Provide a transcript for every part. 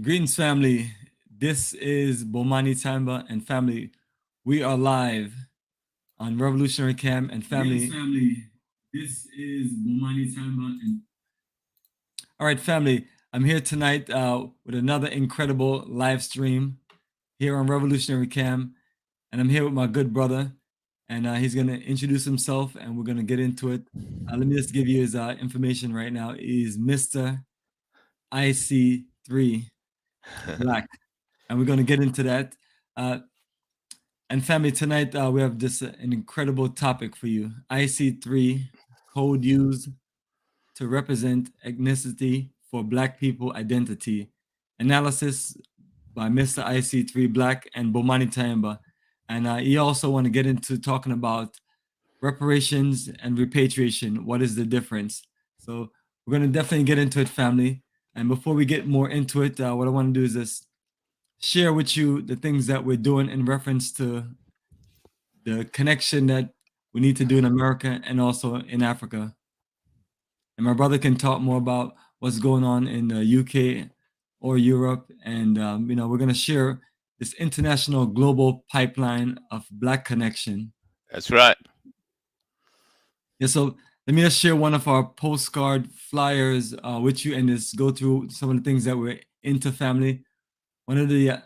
Greetings, family. This is Bomani Tyehimba and family. We are live on Revolutionary Cam and family. Greetings, family. This is Bomani Tyehimba and All right, family. I'm here tonight with another incredible live stream here on Revolutionary Cam, and I'm here with my good brother, and he's gonna introduce himself, and we're gonna get into it. Let me just give you his information right now. He's Mr. IC3 Black, and we're gonna get into that. And family, tonight we have this an incredible topic for you. IC3 code used to represent ethnicity for Black people identity. Analysis by Mr. IC3 Black and Bomani Tyehimba. And he also want to get into talking about reparations and repatriation. What is the difference? So we're going to definitely get into it, family. And before we get more into it, what I want to do is just share with you the things that we're doing in reference to the connection that we need to do in America and also in Africa. And my brother can talk more about what's going on in the UK or Europe. And, we're going to share this international global pipeline of Black connection. That's right. Yeah, so let me just share one of our postcard flyers with you and just go through some of the things that we're into, family. One of the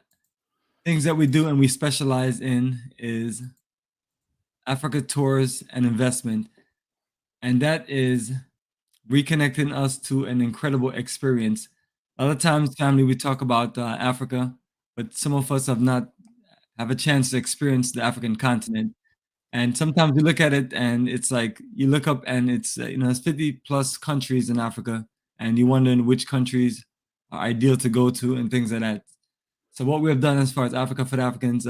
things that we do and we specialize in is Africa tours and investment. And that is reconnecting us to an incredible experience. A lot of times, family, we talk about Africa, but some of us have a chance to experience the African continent. And sometimes you look at it and it's like you look up and it's it's 50 plus countries in Africa, and you wonder in which countries are ideal to go to and things like that. So what we have done as far as Africa for the Africans,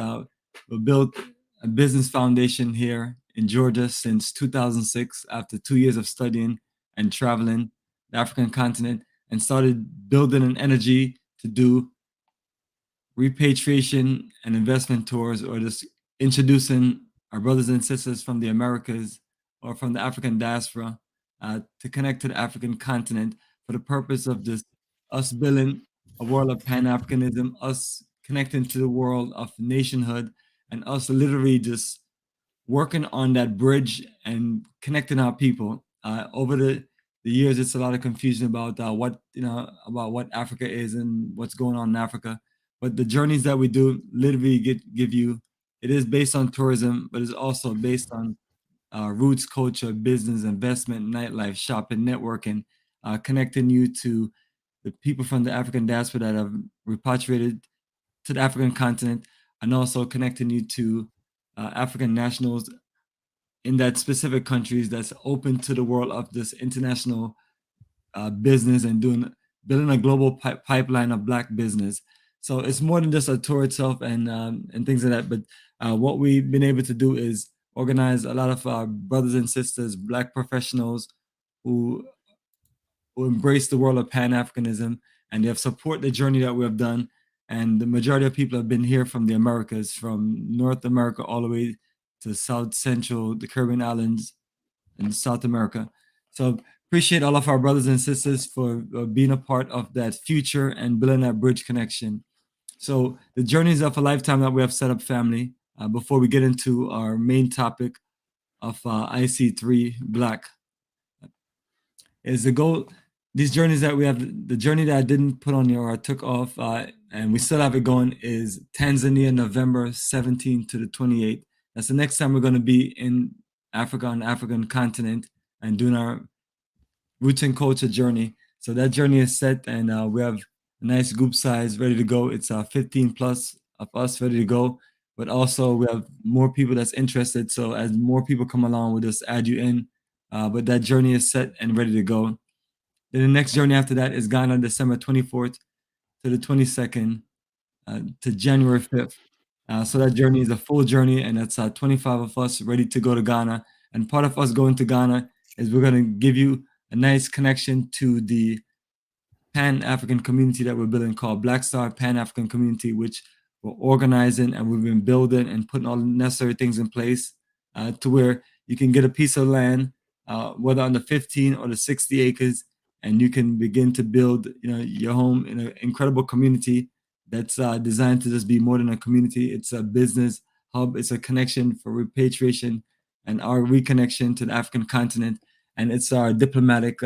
we built a business foundation here in Georgia since 2006 after 2 years of studying and traveling the African continent, and started building an energy to do repatriation and investment tours, or just introducing our brothers and sisters from the Americas or from the African diaspora to connect to the African continent for the purpose of just us building a world of Pan-Africanism, us connecting to the world of nationhood, and us literally just working on that bridge and connecting our people. Over the years, it's a lot of confusion about about what Africa is and what's going on in Africa. But the journeys that we do literally give you. It is based on tourism, but it's also based on roots, culture, business, investment, nightlife, shopping, networking, connecting you to the people from the African diaspora that have repatriated to the African continent, and also connecting you to African nationals in that specific countries that's open to the world of this international business and building a global pipeline of Black business. So it's more than just a tour itself and things like that. But what we've been able to do is organize a lot of our brothers and sisters, Black professionals who embrace the world of Pan-Africanism, and they have support the journey that we have done. And the majority of people have been here from the Americas, from North America all the way to South Central, the Caribbean islands, and South America. So appreciate all of our brothers and sisters for being a part of that future and building that bridge connection. So the journeys of a lifetime that we have set up, family. Before we get into our main topic of IC3 Black, is the goal. These journeys that we have, the journey that I didn't put on here or I took off, and we still have it going, is Tanzania, November 17th to the 28th. That's the next time we're going to be in Africa, on the African continent, and doing our roots and culture journey. So that journey is set, and we have a nice group size ready to go. It's 15 plus of us ready to go, but also we have more people that's interested. So as more people come along, we'll just add you in. But that journey is set and ready to go. Then the next journey after that is Ghana, December 24th to the 22nd to January 5th. So that journey is a full journey, and that's 25 of us ready to go to Ghana. And part of us going to Ghana is we're going to give you a nice connection to the Pan-African community that we're building called Black Star Pan-African Community, which we're organizing and we've been building and putting all the necessary things in place to where you can get a piece of land, whether on the 15 or the 60 acres, and you can begin to build, your home in an incredible community that's designed to just be more than a community. It's a business hub. It's a connection for repatriation and our reconnection to the African continent, and it's our diplomatic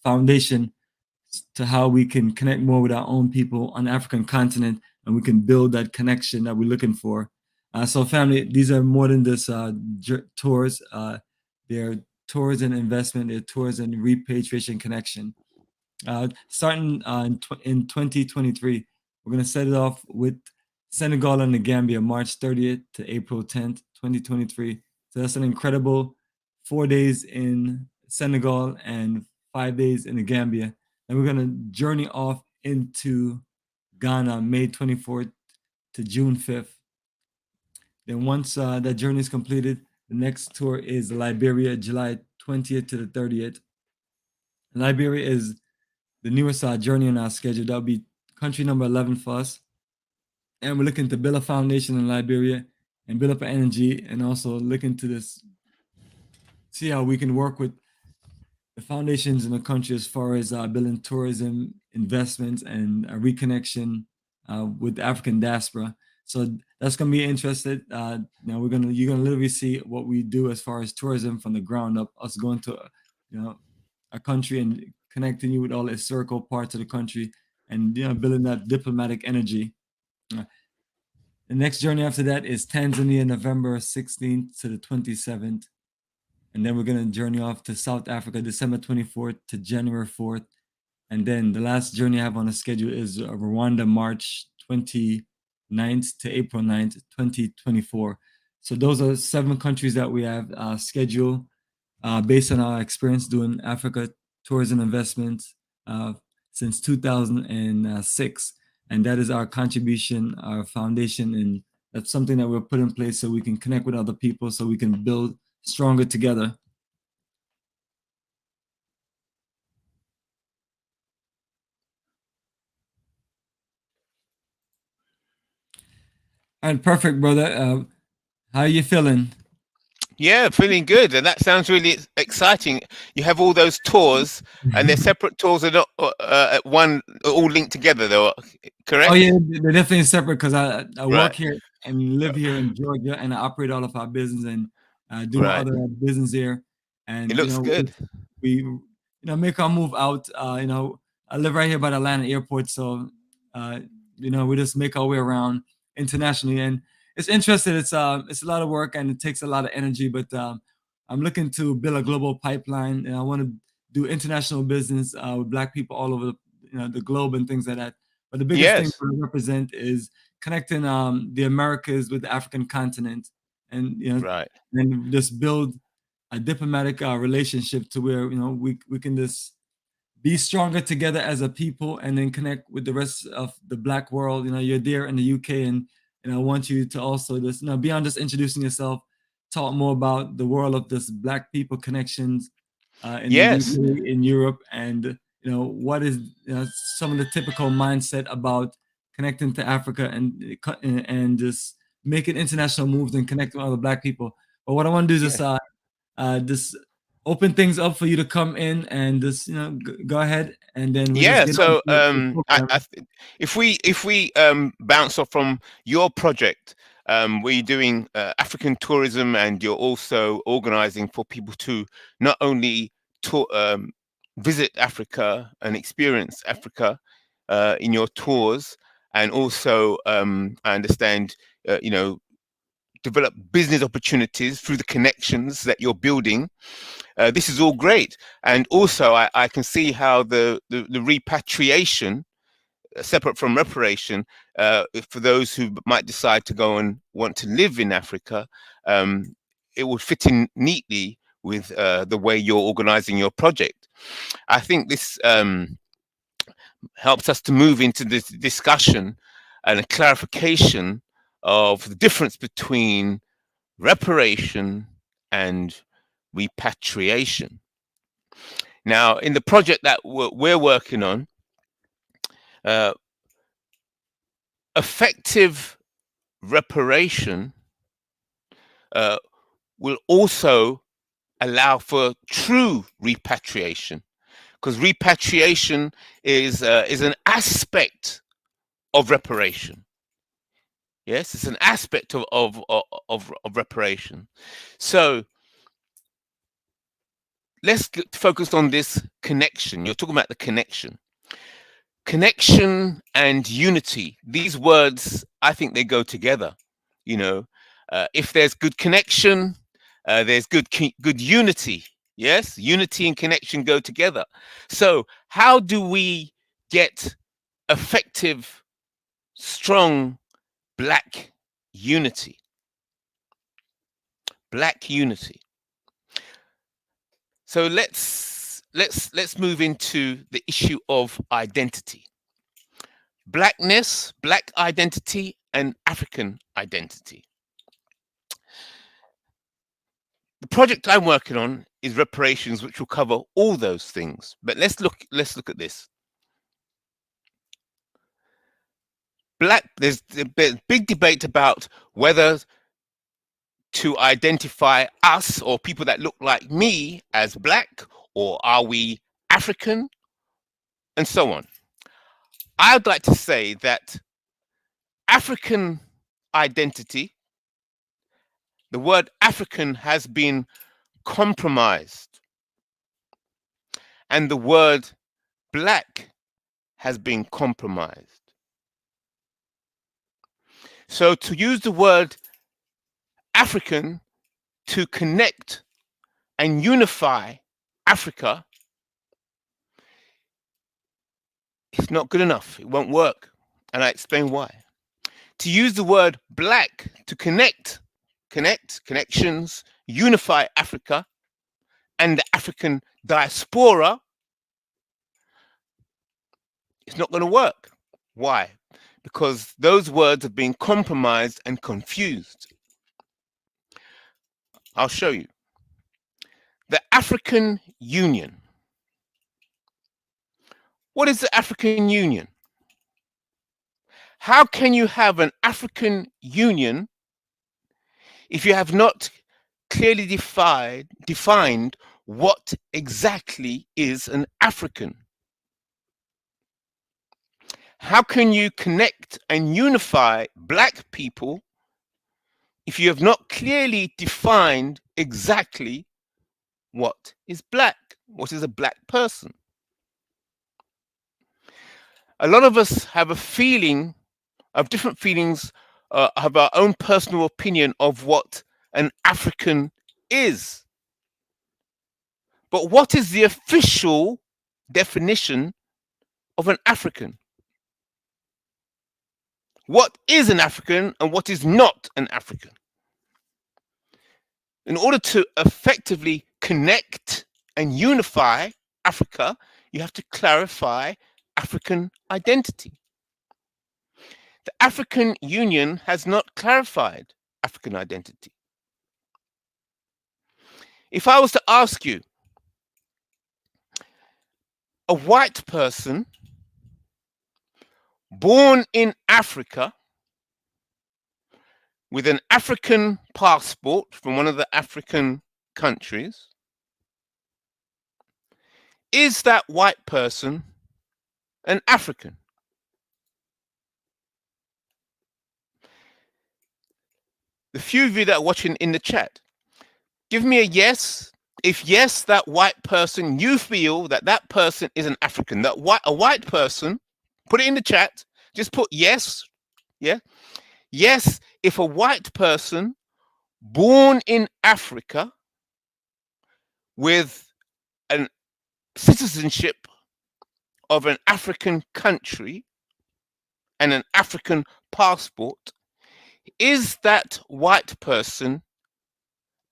foundation to how we can connect more with our own people on the African continent, and we can build that connection that we're looking for. So family, these are more than just tours. They're tours and investment, they're tours and repatriation connection. Starting in 2023, we're going to set it off with Senegal and the Gambia, March 30th to April 10th, 2023. So that's an incredible 4 days in Senegal and 5 days in the Gambia. And we're going to journey off into Ghana, May 24th to June 5th. Then once that journey is completed, the next tour is Liberia, July 20th to the 30th. Liberia is the newest journey on our schedule. That'll be country number 11 for us. And we're looking to build a foundation in Liberia and build up an energy, and also looking to this, see how we can work with the foundations in the country as far as building tourism, investments, and a reconnection with the African diaspora. So that's gonna be interesting. Now you're gonna literally see what we do as far as tourism from the ground up. Us going to, a country and connecting you with all the historical parts of the country, and building that diplomatic energy. The next journey after that is Tanzania, November 16th to the 27th. And then we're going to journey off to South Africa, December 24th to January 4th. And then the last journey I have on the schedule is Rwanda, March 29th to April 9th, 2024. So those are 7 countries that we have scheduled based on our experience doing Africa tourism investments since 2006. And that is our contribution, our foundation, and that's something that we're put in place so we can connect with other people, so we can build stronger together. All right, perfect, brother. How are you feeling? Yeah, feeling good, and that sounds really exciting. You have all those tours, and they're separate tours, are not at one, all linked together, though. Correct? Oh yeah, they're definitely separate because I work Right. here and live here in Georgia, and I operate all of our business and do my Right. other business here. And It looks good. we make our move out. I live right here by the Atlanta airport, so we just make our way around internationally, and it's interesting. It's a lot of work and it takes a lot of energy, but I'm looking to build a global pipeline, and I want to do international business with Black people all over the globe and things like that. But the biggest thing Yes. we represent is connecting the Americas with the African continent, and Right. and just build a diplomatic relationship to where we can just be stronger together as a people, and then connect with the rest of the Black world. You're there in the UK, and I want you to also just beyond just introducing yourself, talk more about the world of this Black people connections in the Yes. UK, in Europe, and what is some of the typical mindset about connecting to Africa, and just making international moves and connect with other Black people. But what I want to do is just open things up for you to come in and just go ahead, and then we'll just Yeah. get So, on the program. if we bounce off from your project, where you're doing African tourism, and you're also organizing for people to not only visit Africa and experience Africa in your tours, and also I understand develop business opportunities through the connections that you're building. This is all great, and also I can see how the repatriation, separate from reparation, for those who might decide to go and want to live in Africa, it would fit in neatly with the way you're organizing your project. I think this helps us to move into this discussion and a clarification of the difference between reparation and repatriation. Now, in the project that we're working on, effective reparation will also allow for true repatriation, because repatriation is an aspect of reparation. Yes, it's an aspect of reparation. So let's focus on this connection. You're talking about the connection. Connection and unity. These words, I think they go together. You know, if there's good connection, there's good unity. Yes, unity and connection go together. So how do we get effective, strong Black unity? Black unity. So let's move into the issue of identity. Blackness, Black identity, and African identity. The project I'm working on is Reparations, which will cover all those things. But let's look at this. There's a big debate about whether to identify us or people that look like me as Black, or are we African, and so on. I'd like to say that African identity, the word African has been compromised, and the word Black has been compromised. So to use the word African to connect and unify Africa, it's not good enough. It won't work. And I explain why. To use the word Black to connections, unify Africa and the African diaspora, it's not going to work. Why? Because those words have been compromised and confused. I'll show you. The African Union. What is the African Union? How can you have an African Union if you have not clearly defined what exactly is an African? How can you connect and unify Black people if you have not clearly defined exactly what is Black? What is a Black person? A lot of us have a feeling, of different feelings, have our own personal opinion of what an African is. But what is the official definition of an African? What is an African and what is not an African? In order to effectively connect and unify Africa, you have to clarify African identity. The African Union has not clarified African identity. If I was to ask you, a white person born in Africa with an African passport from one of the African countries, is that white person an African? The few of you that are watching in the chat, give me a yes. If yes, that white person, you feel that that person is an African, that a white person, put it in the chat. Just put yes. Yeah. Yes, if a white person born in Africa with a citizenship of an African country and an African passport, is that white person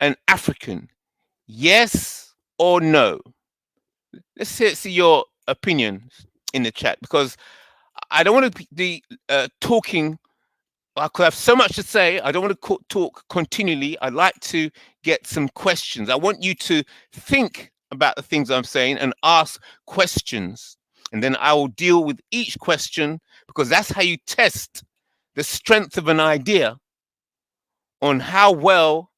an African? Yes or no? Let's see your opinion in the chat, because I don't want to be talking. I could have so much to say. I don't want to talk continually. I'd like to get some questions. I want you to think about the things I'm saying and ask questions. And then I will deal with each question, because that's how you test the strength of an idea, on how well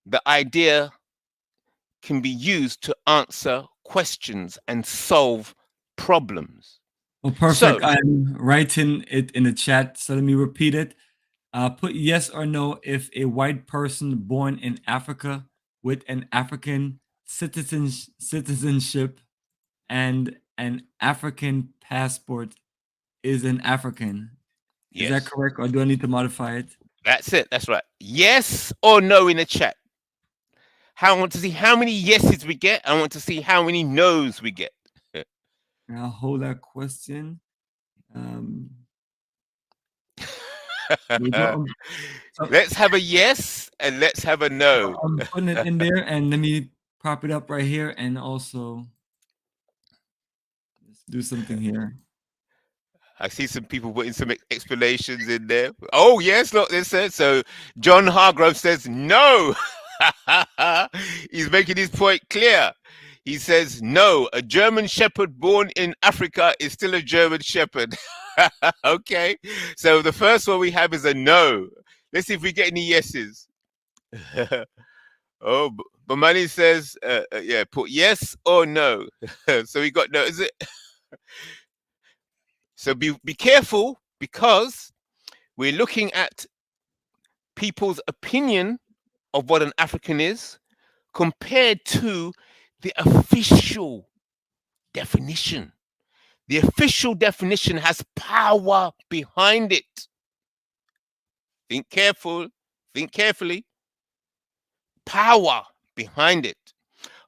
the idea can be used to answer questions and solve problems. Well, perfect. I'm writing it in the chat, so let me repeat it. Put yes or no if a white person born in Africa with an African citizenship and an African passport is an African. Is that correct, or do I need to modify it? That's it. That's right. Yes or no in the chat. I want to see how many yeses we get. I want to see how many no's we get. I'll hold that question. Let's have a yes and let's have a no. I'm putting it in there, and let me prop it up right here, and also let's do something here. I see some people putting some explanations in there. Oh yes, look, this says so. John Hargrove says no. He's making his point clear. He says no. A German Shepherd born in Africa is still a German Shepherd. Okay, so the first one we have is a no. Let's see if we get any yeses. Oh, Bomani says, yeah, put yes or no. So we got no. Is it? So be careful, because we're looking at people's opinion of what an African is compared to the official definition. The official definition has power behind it. Think careful. Think carefully. Power behind it.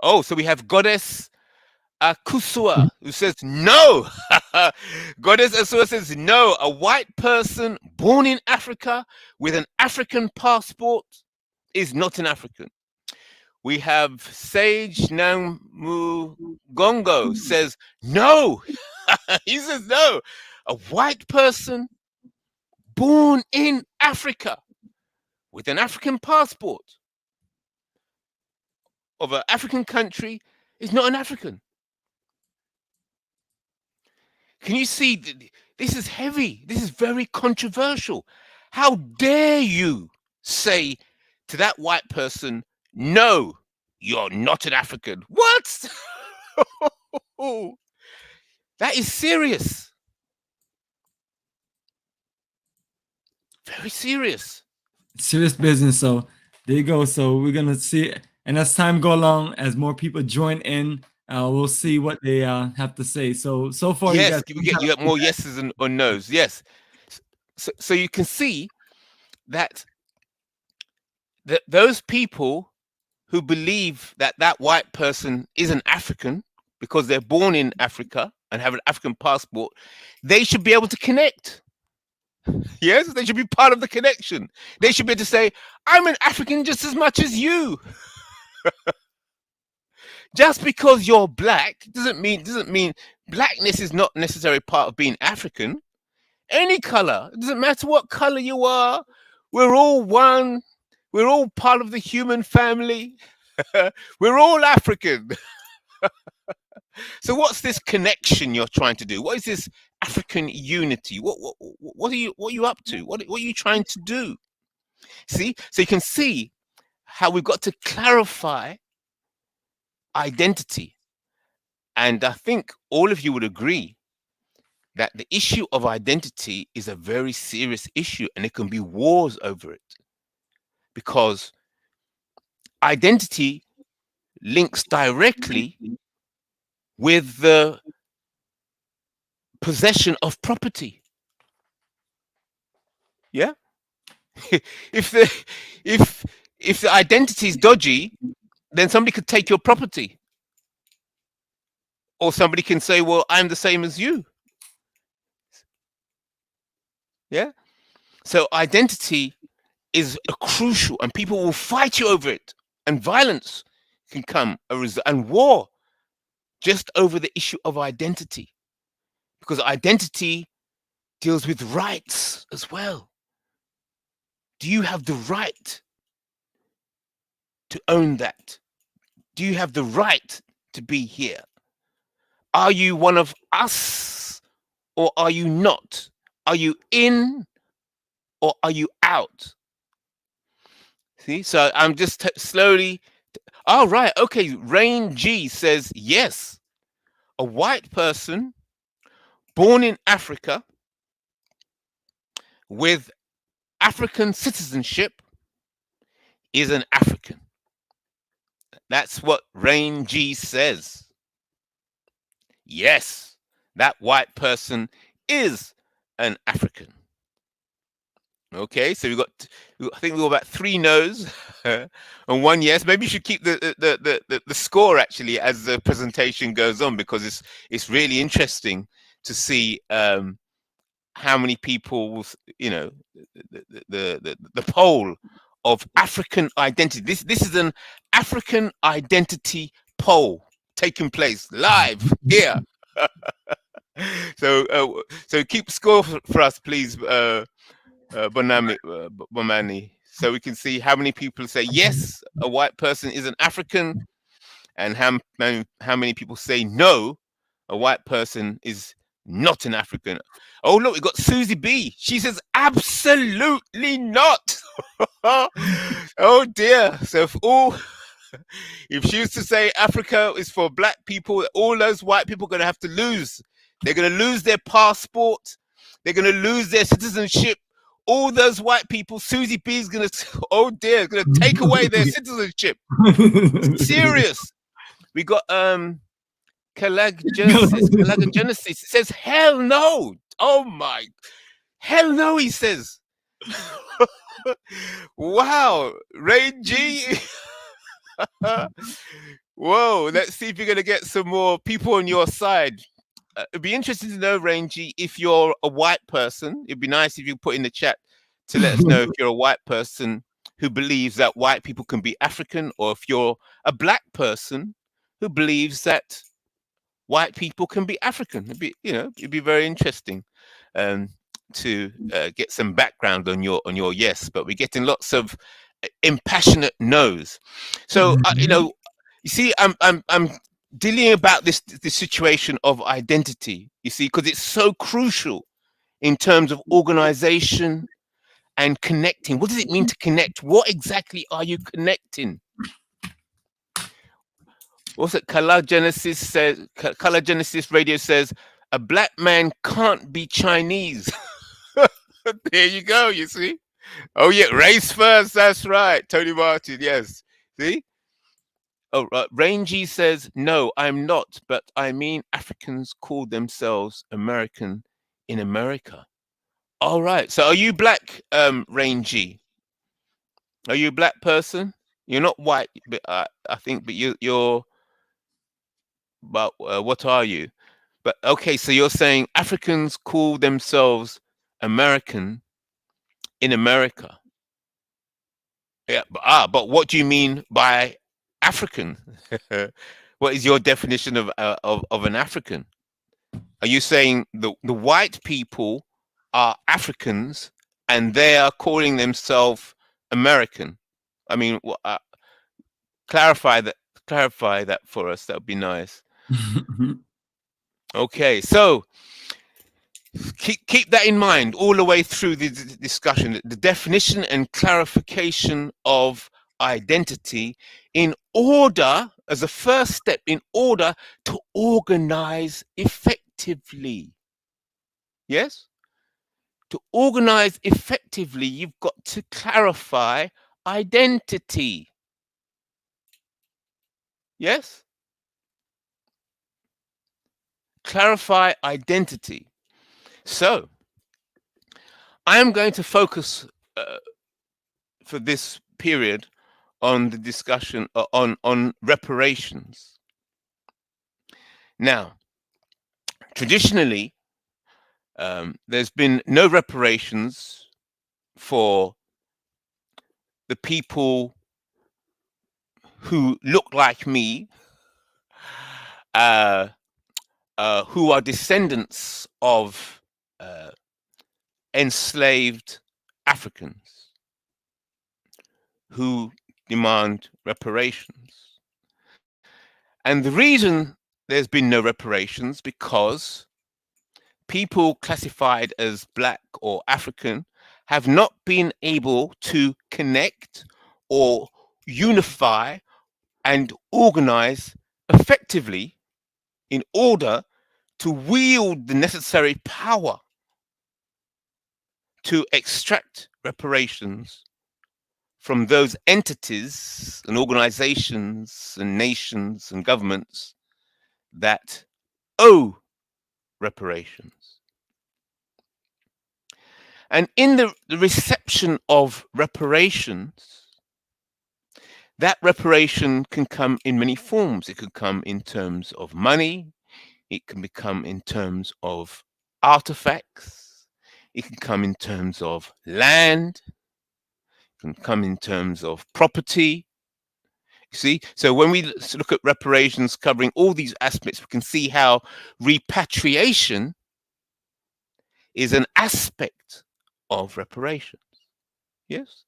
Oh, so we have Goddess Akusua, who says no. Goddess Asua says no. A white person born in Africa with an African passport is not an African. We have Sage Namugongo says no. He says no. A white person born in Africa with an African passport of an African country is not an African. Can you see? This is heavy. This is very controversial. How dare you say to that white person, no, you're not an African? What? That is serious. Very serious. Serious business. So there you go. So we're going to see, and as time go along, as more people join in, we'll see what they have to say. So far, yes, you got more yeses or no's. Yes. So you can see that those people who believe that that white person is an African because they're born in Africa and have an African passport, they should be able to connect. Yes, they should be part of the connection. They should be able to say, I'm an African just as much as you. Just because you're black doesn't mean blackness is not necessarily part of being African. Any color, it doesn't matter what color you are. We're all one. We're all part of the human family. We're all African. So what's this connection you're trying to do? What is this African unity? What are you up to? What are you trying to do? See, so you can see how we've got to clarify identity. And I think all of you would agree that the issue of identity is a very serious issue, and there can be wars over it, because identity links directly with the possession of property. Yeah. if the identity is dodgy, then somebody could take your property, or somebody can say, well, I'm the same as you. Yeah. So identity is a crucial, and people will fight you over it, and violence can come and war just over the issue of identity, because identity deals with rights as well. Do you have the right to own that? Do you have the right to be here? Are you one of us, or are you not? Are you in, or are you out? See, so I'm just slowly. Oh, right. Okay. Rain G says yes. A white person born in Africa with African citizenship is an African. That's what Rain G says. Yes, that white person is an African. Okay, so I think we got about 3 no's and 1 yes. Maybe you should keep the score actually as the presentation goes on, because it's really interesting to see how many people, you know, the poll of African identity. This is an African identity poll taking place live here. So keep score for us, please, Bomani, so we can see how many people say yes, a white person is an African, and how many people say no, a white person is not an African. Oh, look, we got Susie B. She says absolutely not. Oh dear. So if she was to say Africa is for black people, all those white people are going to have to lose. They're going to lose their passport. They're going to lose their citizenship. All those white people, Susie B is going to, oh dear, going to take away their citizenship. Serious. We got Calagenesis. It says hell no. Oh my, hell no, he says. Wow, Ray G. Whoa, let's see if you're going to get some more people on your side. It'd be interesting to know, Rangy, if you're a white person. It'd be nice if you put in the chat to let us know if you're a white person who believes that white people can be African, or if you're a black person who believes that white people can be African. It'd be very interesting to get some background on your yes. But we're getting lots of impassionate no's. So you see, I'm dealing about this situation of identity. You see, because it's so crucial in terms of organization and connecting. What does it mean to connect? What exactly are you connecting? What's it? Color Genesis Radio says a black man can't be Chinese. There you go. You see? Oh yeah, race first. That's right, Tony Martin. Yes. See? Oh, Rangy says no, I'm not, but I mean Africans call themselves American in America. All right. So are you black, Rangy? Are you a black person? You're not white, but I think, but you're. But what are you? But okay, so you're saying Africans call themselves American in America. Yeah, but what do you mean by African? What is your definition of an African? Are you saying the white people are Africans and they are calling themselves American? I mean, clarify that for us. That would be nice. Okay, so keep that in mind all the way through the discussion. The definition and clarification of identity, in order, as a first step, in order to organize effectively. Yes? To organize effectively, you've got to clarify identity. Yes? Clarify identity. So, I am going to focus for this period on the discussion on reparations. Now, traditionally, there's been no reparations for the people who look like me, who are descendants of enslaved Africans who demand reparations. And the reason there's been no reparations, because people classified as black or African have not been able to connect or unify and organize effectively in order to wield the necessary power to extract reparations from those entities and organizations and nations and governments that owe reparations. And in the reception of reparations, that reparation can come in many forms. It could come in terms of money. It can become in terms of artifacts. It can come in terms of land. It can come in terms of property. You see, so when we look at reparations covering all these aspects, we can see how repatriation is an aspect of reparations. Yes.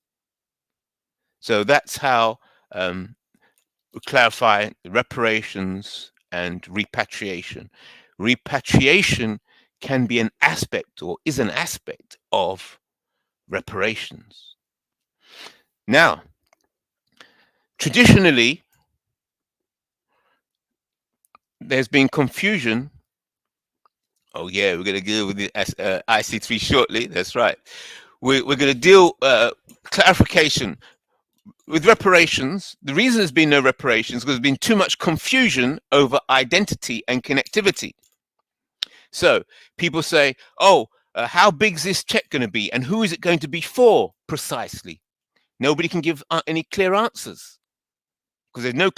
So that's how we clarify reparations and repatriation. Repatriation can be an aspect or is an aspect of reparations. Now, traditionally, there's been confusion. Oh yeah, we're going to deal with the IC3 shortly. That's right. We're going to deal clarification with reparations. The reason there's been no reparations is because there's been too much confusion over identity and connectivity. So people say, oh, how big is this check going to be? And who is it going to be for precisely? Nobody can give any clear answers because there's no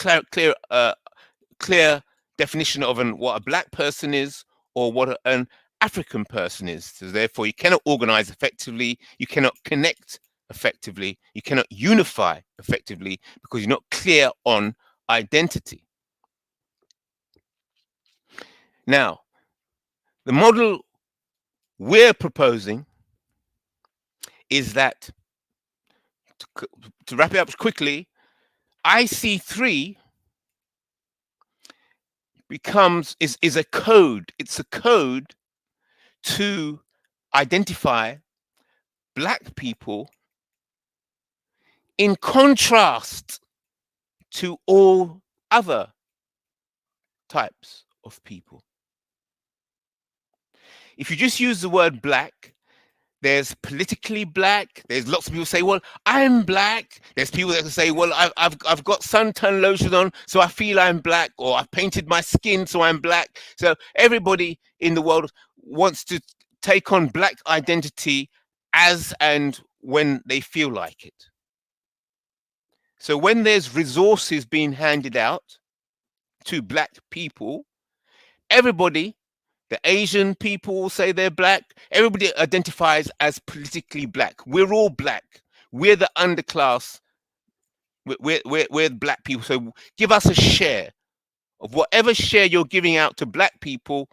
clear definition of what a black person is or what an African person is. So therefore, you cannot organize effectively. You cannot connect effectively. You cannot unify effectively because you're not clear on identity. Now, the model we're proposing is that, to wrap it up quickly, IC3 is a code. It's a code to identify black people in contrast to all other types of people. If you just use the word black, there's politically black. There's lots of people say, well, I'm black. There's people that say, well, I've got suntan lotion on, so I feel I'm black, or I painted my skin, so I'm black. So everybody in the world wants to take on black identity as and when they feel like it. So when there's resources being handed out to black people, everybody, the Asian people say they're black. Everybody identifies as politically black. We're all black. We're the underclass. We're black people. So give us a share of whatever share you're giving out to black people,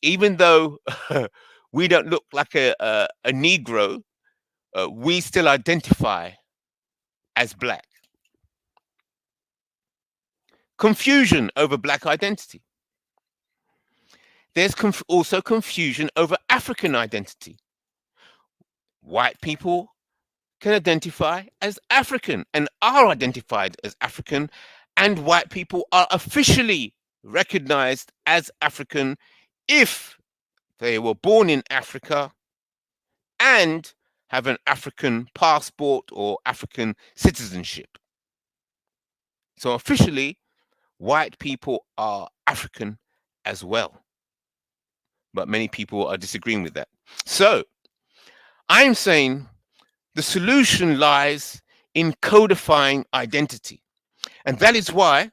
even though we don't look like a Negro, we still identify as black. Confusion over black identity. There's also confusion over African identity. White people can identify as African and are identified as African, and white people are officially recognized as African if they were born in Africa and have an African passport or African citizenship. So officially, white people are African as well. But many people are disagreeing with that. So I'm saying the solution lies in codifying identity. And that is why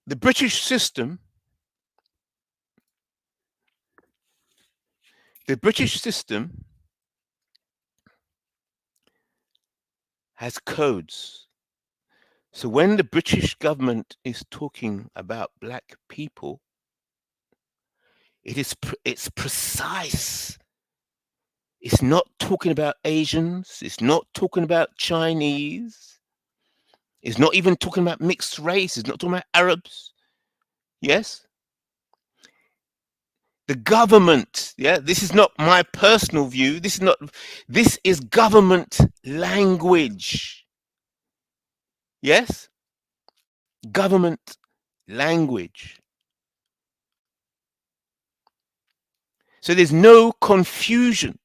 the British system has codes. So when the British government is talking about black people, it's precise. It's not talking about Asians. It's not talking about Chinese. It's not even talking about mixed race. It's not talking about Arabs. Yes? The government, yeah, this is not my personal view. This is government language. Yes? Government language. So there's no confusion.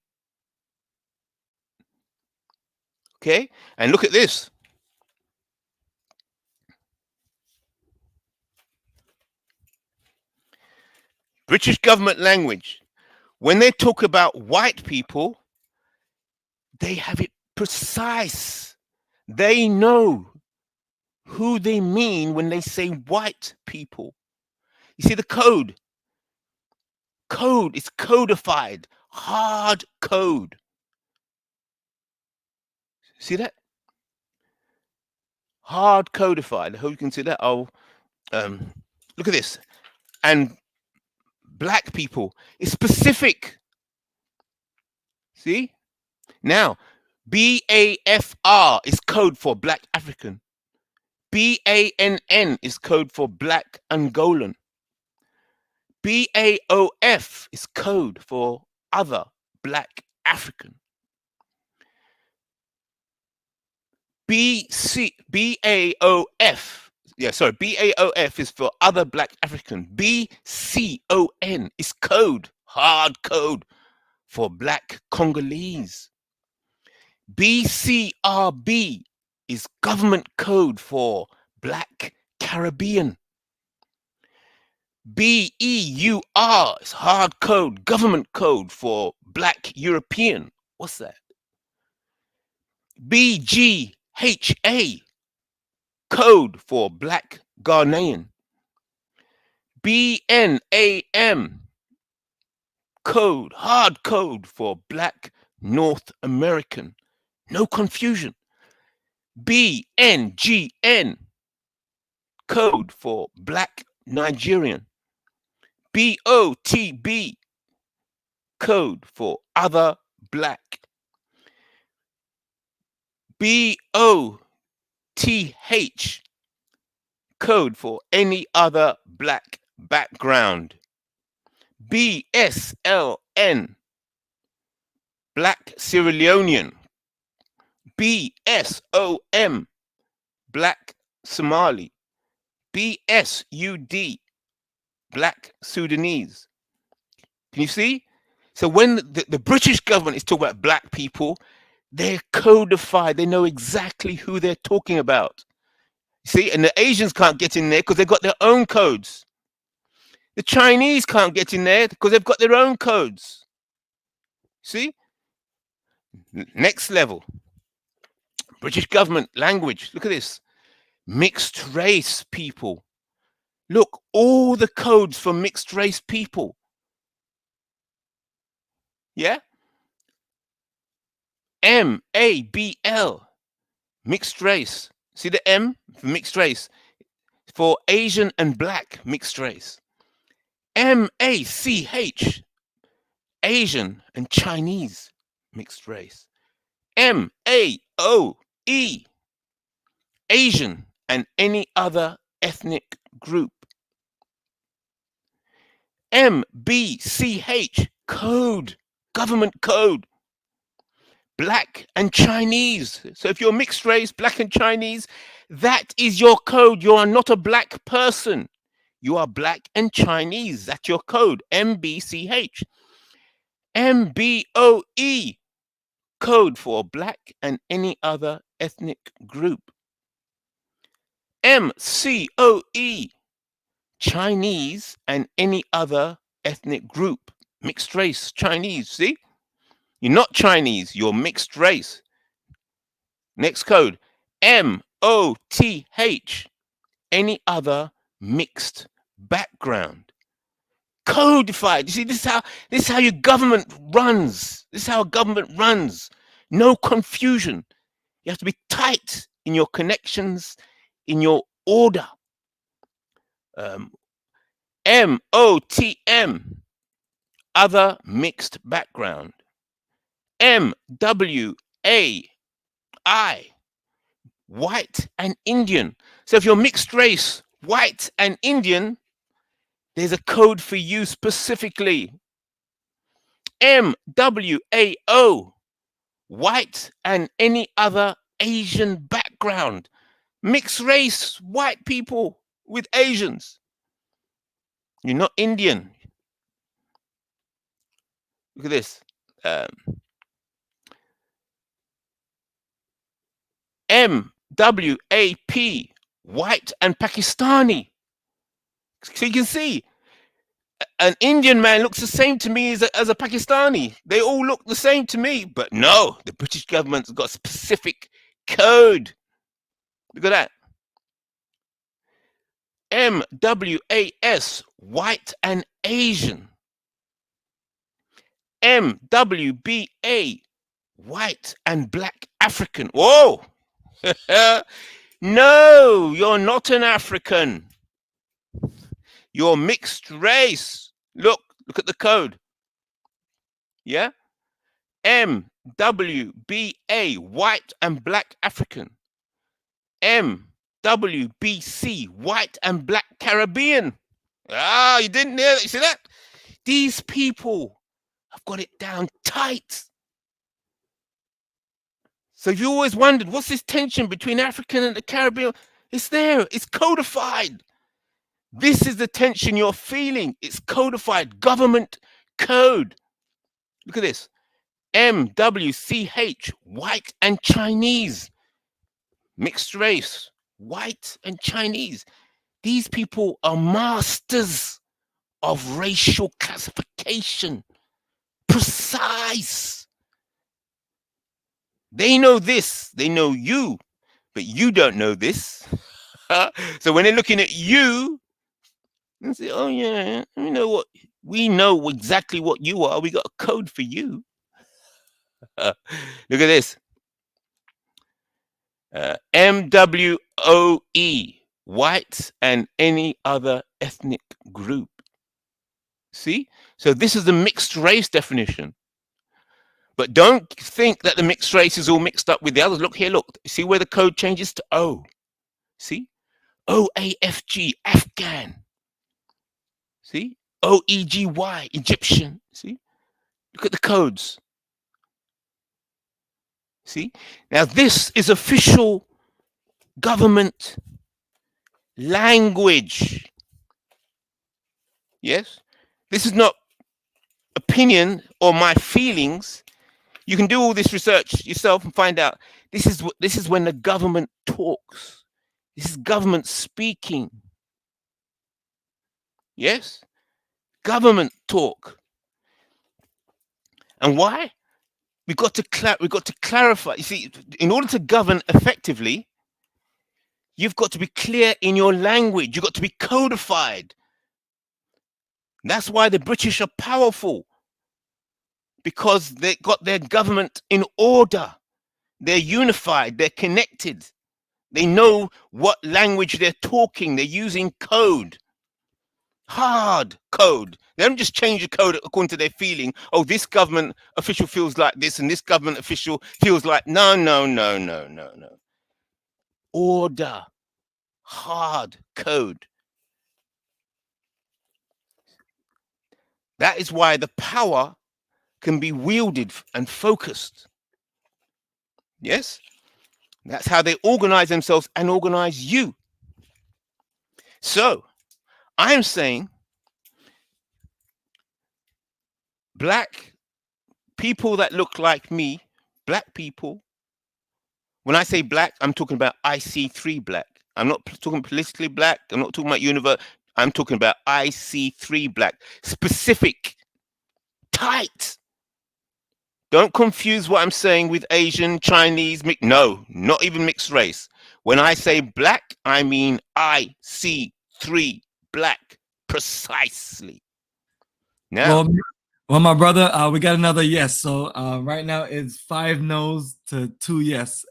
Okay? And look at this. British government language. When they talk about white people, they have it precise. They know who they mean when they say white people. You see the code? Code is codified, hard code. See that? Hard codified. I hope you can see that. Oh, look at this. And black people is specific. See? Now, BAFR is code for Black African. BANN is code for Black Angolan. BAOF is code for other Black African. BAOF is for other Black African. BCON is code, hard code for Black Congolese. BCRB is government code for Black Caribbean. BEUR is hard code, government code for Black European. What's that? BGHA, code for Black Ghanaian. BNAM, code, hard code for Black North American. No confusion. BNGN, code for Black Nigerian. BOTB, code for other Black. BOTH, code for any other Black background. BSLN, Black Sierra Leonean. BSOM, Black Somali. BSUD, Black Sudanese. Can you see? So when the British government is talking about black people, they're codified. They know exactly who they're talking about. See, and the Asians can't get in there because they've got their own codes. The Chinese can't get in there because they've got their own codes. See? Next level. British government language. Look at this. Mixed race people. Look, all the codes for mixed race people. Yeah? MABL, mixed race. See the M for mixed race? For Asian and Black mixed race. MACH, Asian and Chinese mixed race. MAOE, Asian and any other ethnic group. MBCH, code, government code. Black and Chinese. So if you're mixed race, Black and Chinese, that is your code. You are not a Black person. You are Black and Chinese. That's your code. MBCH. MBOE, code for Black and any other ethnic group. MCOE, Chinese and any other ethnic group. Mixed race, Chinese, see? You're not Chinese, you're mixed race. Next code, MOTH, any other mixed background. Codified. You see, this is how your government runs. This is how government runs. No confusion. You have to be tight in your connections, in your order. MOTM, other mixed background. MWAI, white and Indian. So if you're mixed race, white and Indian, There's a code for you specifically. MWAO, white and any other Asian background. Mixed race, white people with Asians. You're not Indian. Look at this. MWAP, white and Pakistani. So you can see an Indian man looks the same to me as a Pakistani. They all look the same to me, but no, the British government's got a specific code. Look at that. MWAS, white and Asian. MWBA, white and black African. Whoa! No, you're not an African. You're mixed race. Look at the code. Yeah? MWBA, white and black African. MWBC, white and black Caribbean. Ah, you didn't hear that? You see that? These people have got it down tight. So if you always wondered, what's this tension between African and the Caribbean? It's there. It's codified. This is the tension you're feeling. It's codified. Government code. Look at this. MWCH, white and Chinese. Mixed race, white and Chinese. These people are masters of racial classification. Precise. They know this. They know you, but you don't know this. So when they're looking at you, they say, oh yeah, we know exactly what you are. We got a code for you. Look at this. MWOE, white and any other ethnic group. See? So this is the mixed race definition. But don't think that the mixed race is all mixed up with the others. Look here, look. See where the code changes to O? See? OAFG, Afghan. See? OEGY, Egyptian. See? Look at the codes. See? Now this is official government language. Yes? This is not opinion or my feelings. You can do all this research yourself and find out. This is when the government talks. This is government speaking. Yes? Government talk. And why? We've got to clarify. You see, in order to govern effectively, you've got to be clear in your language. You've got to be codified. That's why the British are powerful, because they got their government in order. They're unified. They're connected. They know what language they're talking. They're using code. Hard code. They don't just change the code according to their feeling. Oh, this government official feels like this and this government official feels like no. Order. Hard code. That is why the power can be wielded and focused. Yes? That's how they organize themselves and organize you. So, I'm saying black people that look like me, black people, when I say black, I'm talking about IC3 black. I'm not talking politically black. I'm not talking about universe. I'm talking about IC3 black. Specific. Tight. Don't confuse what I'm saying with Asian, Chinese, no, not even mixed race. When I say black, I mean IC3 black, precisely. Now, well, my brother, we got another yes. So right now it's 5 no's to 2 yes.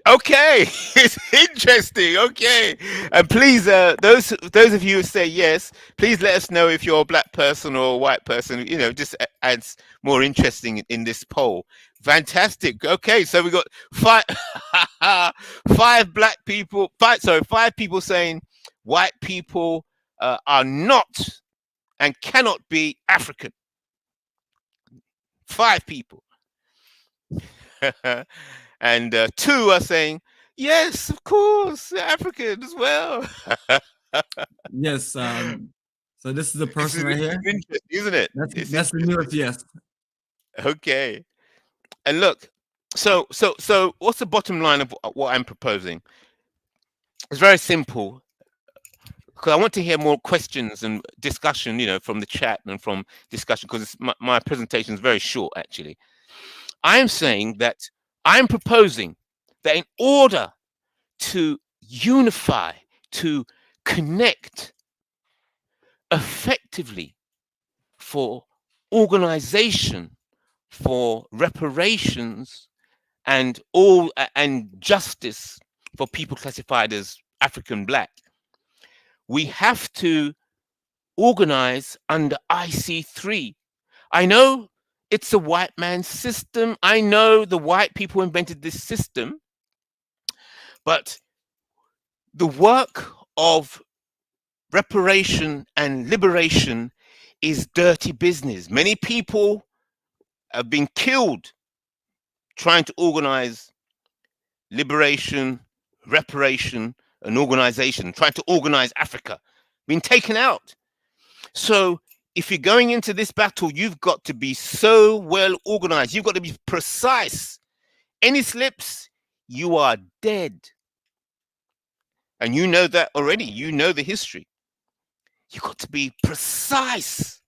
Okay, it's interesting. Okay, and please, those of you who say yes, please let us know if you're a black person or a white person. You know, just adds more interesting in this poll. Fantastic. Okay, so we got 5 black people. 5 people saying white people are not and cannot be African. 5 people. And 2 are saying, yes, of course, African as well. Yes. So this is the person right here. Interesting, isn't it? That's the newest yes. Okay. And look, so what's the bottom line of what I'm proposing? It's very simple, because I want to hear more questions and discussion, from the chat and from discussion, because my presentation is very short, actually. I am saying that I'm proposing that in order to unify, to connect effectively for organization, for reparations, and justice for people classified as African Black, we have to organize under IC3. I know it's a white man's system. I know the white people invented this system, but the work of reparation and liberation is dirty business. Many people have been killed trying to organize liberation, reparation, and organization, trying to organize Africa, been taken out. So if you're going into this battle, you've got to be so well organized. You've got to be precise. Any slips, you are dead. And you know that already. You know the history. You've got to be precise.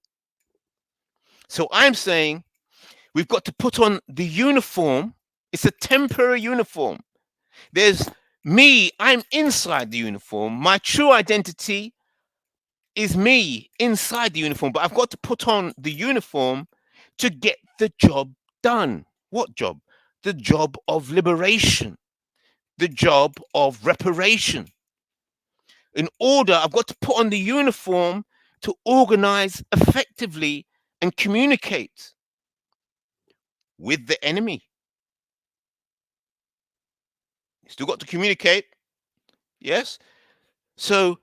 So I'm saying we've got to put on the uniform. It's a temporary uniform. There's me, I'm inside the uniform. My true identity is me inside the uniform, but I've got to put on the uniform to get the job done. What job? The job of liberation, the job of reparation. In order, I've got to put on the uniform to organize effectively and communicate with the enemy. You still got to communicate. Yes. So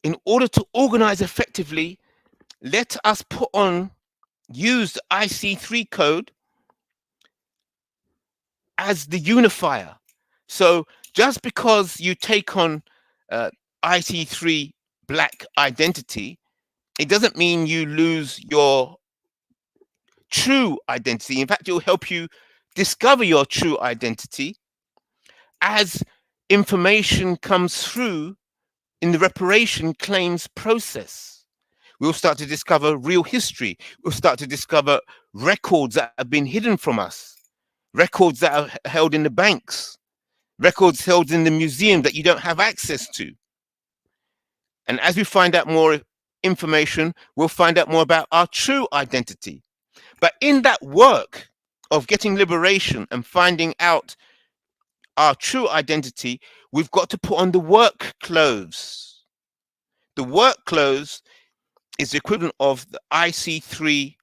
in order to organize effectively, let us use the IC3 code as the unifier. So just because you take on IC3 Black identity, it doesn't mean you lose your true identity. In fact, it will help you discover your true identity as information comes through in the reparation claims process. We'll start to discover real history. We'll start to discover records that have been hidden from us, records that are held in the banks, records held in the museum that you don't have access to. And as we find out more information, we'll find out more about our true identity. But in that work of getting liberation and finding out our true identity, we've got to put on the work clothes. The work clothes is the equivalent of the IC3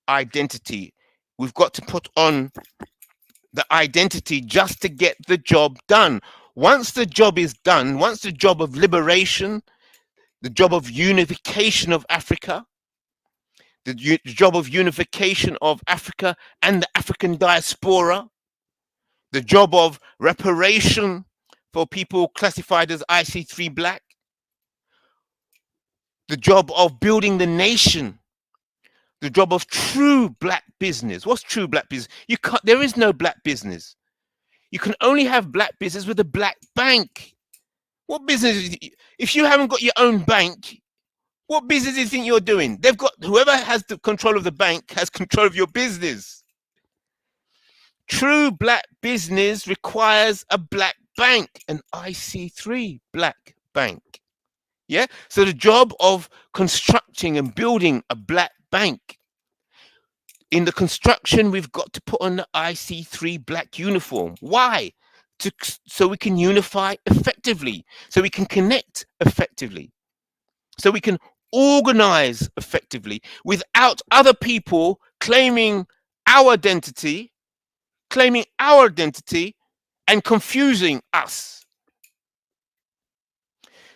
identity. We've got to put on the identity just to get the job done. Once the job is done, once the job of liberation, the job of unification of Africa, the job of unification of Africa and the African diaspora, the job of reparation for people classified as IC3 Black, the job of building the nation, the job of true Black business. What's true Black business? There is no Black business. You can only have Black business with a Black bank. What business? If you haven't got your own bank, what business do you think you're doing? Whoever has the control of the bank has control of your business. True Black business requires a Black bank, an IC3 Black bank. Yeah. So the job of constructing and building a Black bank, in the construction, we've got to put on the IC3 Black uniform. Why? So we can unify effectively, so we can connect effectively, so we can organize effectively without other people claiming our identity and confusing us.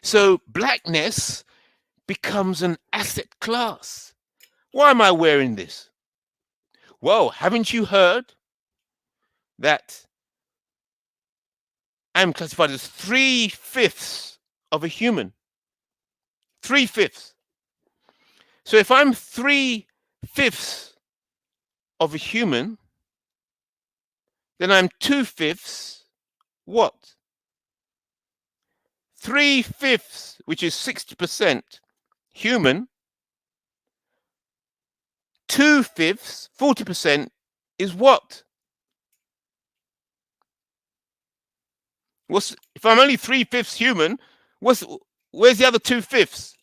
So Blackness becomes an asset class. Why am I wearing this? Well, haven't you heard that I'm classified as 3/5 of a human? 3/5. So if I'm 3/5 of a human, then I'm 2/5 what? 3/5, which is 60% human. 2/5, 40% is what? If I'm only 3/5 human, where's the other 2/5?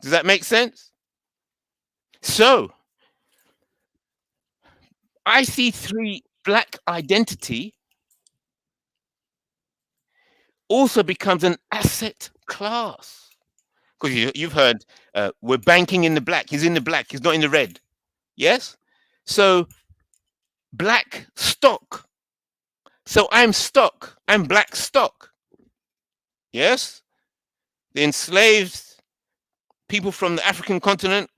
Does that make sense? So, IC3 Black identity also becomes an asset class. Because you've heard we're banking in the black. He's in the black. He's not in the red. Yes? So, black stock. So I'm stock. I'm black stock. Yes? The enslaved people from the African continent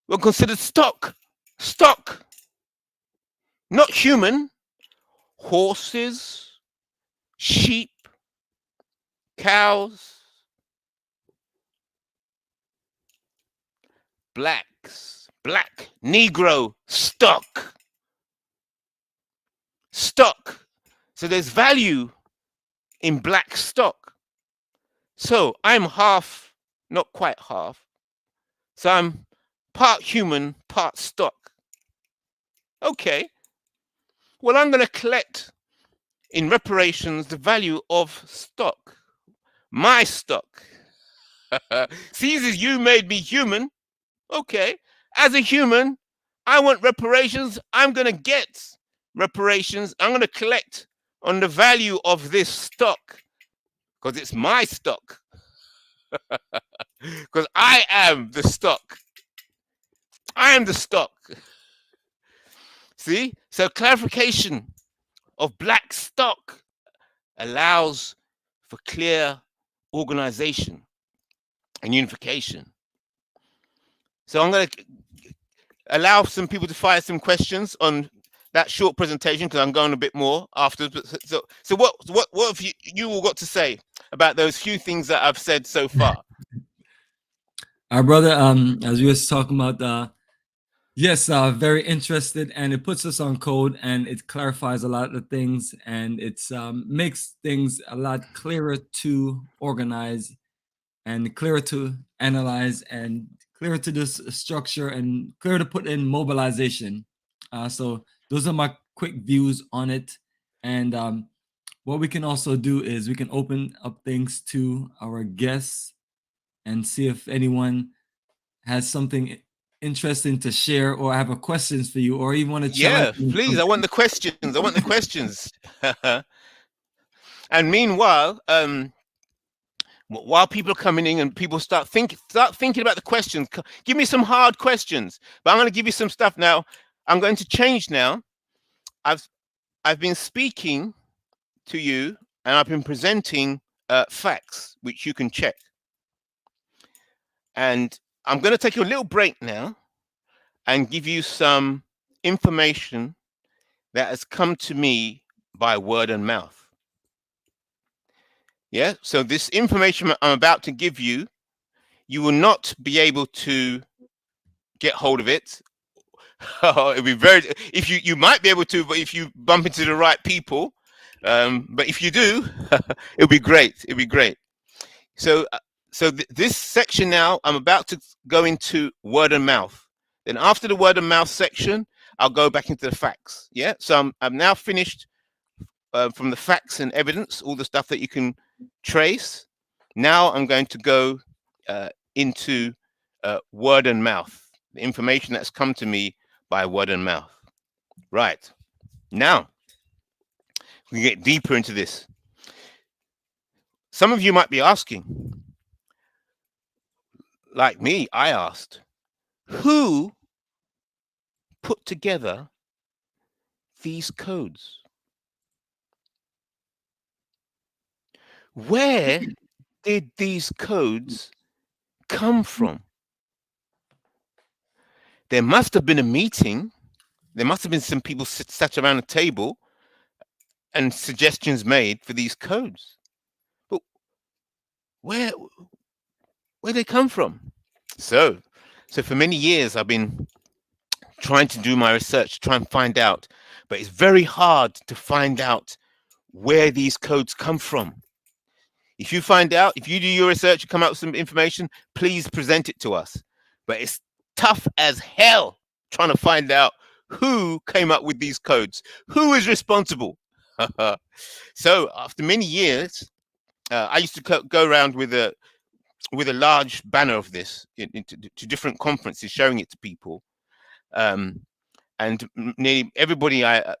were considered stock. Stock. Not human. Horses, sheep, cows, blacks, black, Negro, stock. Stock. So there's value in black stock. So I'm half, not quite half. So I'm part human, part stock. Okay. Well, I'm going to collect in reparations the value of stock. My stock. Caesar, you made me human. Okay. As a human, I want reparations. I'm going to get reparations. I'm going to collect on the value of this stock because it's my stock. Because I am the stock. I am the stock. See? So clarification of black stock allows for clear organization and unification. So I'm going to allow some people to fire some questions on that short presentation because I'm going a bit more afterwards. So what have you all got to say about those few things that I've said so far? Our brother, as we was talking about, yes, very interested, and it puts us on code, and it clarifies a lot of things, and it's makes things a lot clearer to organize, and clearer to analyze, and clearer to this structure, and clearer to put in mobilization. So those are my quick views on it, and what we can also do is we can open up things to our guests and see if anyone has something interesting to share, or have a questions for you, or even want to challenge. Yeah, please. I want the questions. I want the questions. And meanwhile, while people are coming in and people start thinking about the questions, give me some hard questions. But I'm going to give you some stuff now. I'm going to change now. I've been speaking to you and I've been presenting facts which you can check. And I'm going to take a little break now and give you some information that has come to me by word and mouth. Yeah, so this information I'm about to give you, you will not be able to get hold of it. It'll be very, if you might be able to, but if you bump into the right people, but if you do, it'll be great. It'll be great. So this section now, I'm about to go into word and mouth. Then after the word and mouth section, I'll go back into the facts. Yeah, so I'm now finished from the facts and evidence, all the stuff that you can trace. Now I'm going to go into word and mouth, the information that's come to me by word and mouth. Right. Now, we can get deeper into this. Some of you might be asking, like me, I asked, who put together these codes? Where did these codes come from? There must have been a meeting. There must have been some people sat around a table and suggestions made for these codes. But where they come from? So for many years, I've been trying to do my research, try and find out, but it's very hard to find out where these codes come from. If you find out, if you do your research, you come out with some information, please present it to us. But it's tough as hell trying to find out who came up with these codes, who is responsible. So after many years, I used to go around with a large banner of this to different conferences, showing it to people. And nearly everybody I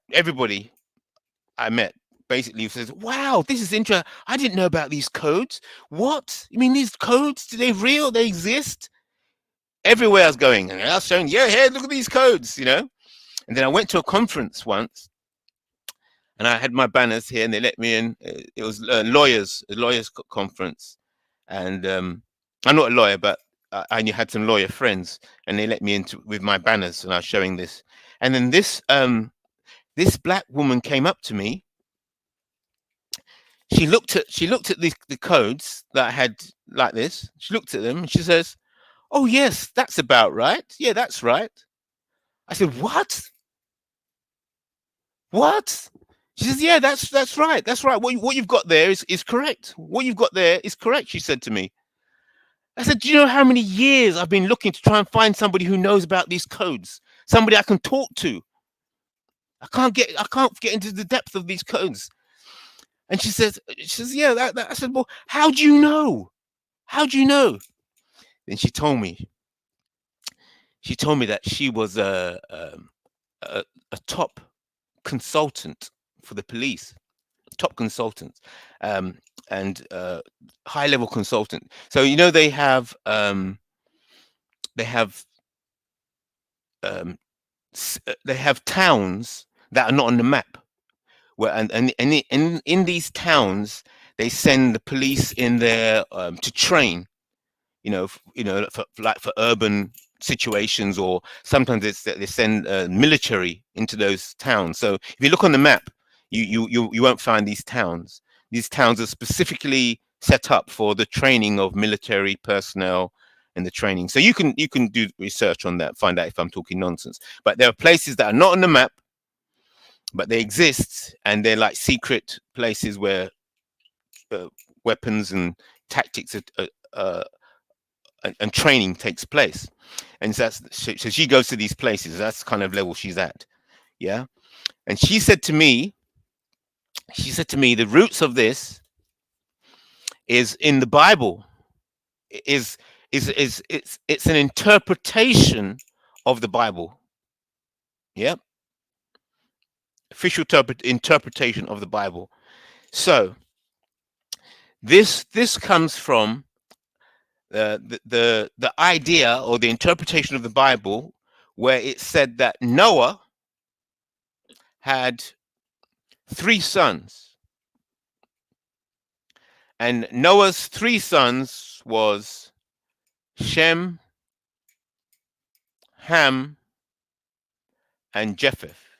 met basically says, "Wow, this is interesting. I didn't know about these codes. What? You mean these codes? Do they real? They exist?" Everywhere I was going, and I was showing, "Yeah, hey, look at these codes," you know. And then I went to a conference once, and I had my banners here, and they let me in. It was a lawyers conference, and I'm not a lawyer, but I had some lawyer friends, and they let me in with my banners, and I was showing this. And then this black woman came up to me. She looked at the codes that I had like this. She looked at them and she says, "Oh yes, that's about right. Yeah, that's right." I said, "What? What?" She says, "Yeah, that's right. That's right. What you've got there is correct. What you've got there is correct," she said to me. I said, "Do you know how many years I've been looking to try and find somebody who knows about these codes? Somebody I can talk to. I can't get into the depth of these codes." And she says, "Yeah, that." I said, "Well, how do you know? How do you know?" Then she told me that she was a top consultant for the police, top consultant, and high level consultant. So you know they have towns that are not on the map. Where and in these towns they send the police in there to train, for urban situations, or sometimes they send military into those towns. So if you look on the map, you won't find these towns. These towns are specifically set up for the training of military personnel and the training. So you can do research on that, find out if I'm talking nonsense. But there are places that are not on the map, but they exist, and they're like secret places where weapons and tactics and training takes place. And so she goes to these places. That's the kind of level she's at. Yeah. And she said to me, the roots of this is in the Bible. It's an interpretation of the Bible. Yeah. Official interpretation of the Bible. So this comes from the idea or the interpretation of the Bible, where it said that Noah had 3 sons, and Noah's 3 sons was Shem, Ham, and Japheth.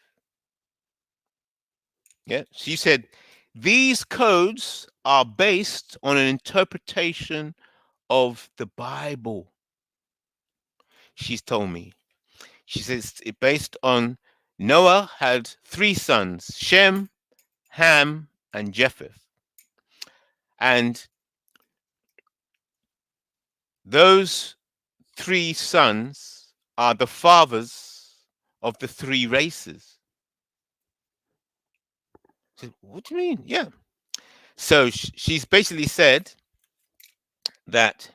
Yeah, she said these codes are based on an interpretation of the Bible. She's told me. She says it based on Noah had 3 sons, Shem, Ham, and Japheth. And those 3 sons are the fathers of the 3 races. So, what do you mean? Yeah. So she's basically said that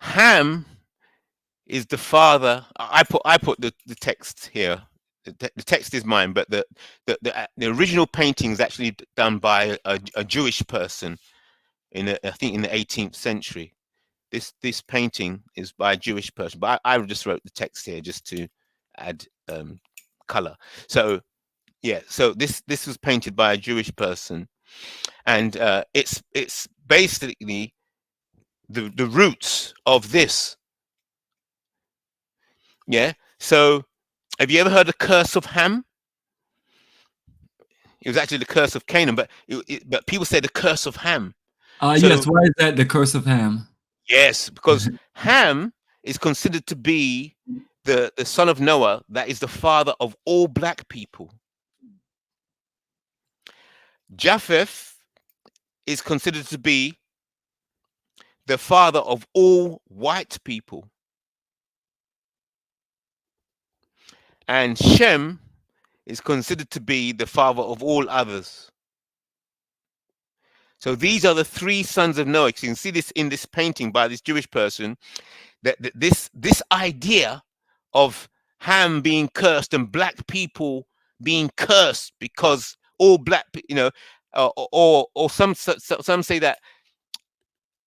Ham is the father. I put the text here. The text is mine, but the original painting is actually done by a Jewish person I think in the 18th century. This painting is by a Jewish person, but I just wrote the text here just to add color. So Yeah, so this was painted by a Jewish person, and it's basically the roots of this. Yeah. So have you ever heard the curse of Ham? It was actually the curse of Canaan, but but people say the curse of Ham. Yes. So Why is that the curse of Ham? yes, because Ham is considered to be the son of Noah, that is the father of all black people. Japheth is considered to be the father of all white people. And Shem is considered to be the father of all others. So these are the three sons of Noah. You can see this in this painting by this Jewish person, that this idea of Ham being cursed and black people being cursed because all black, or some say that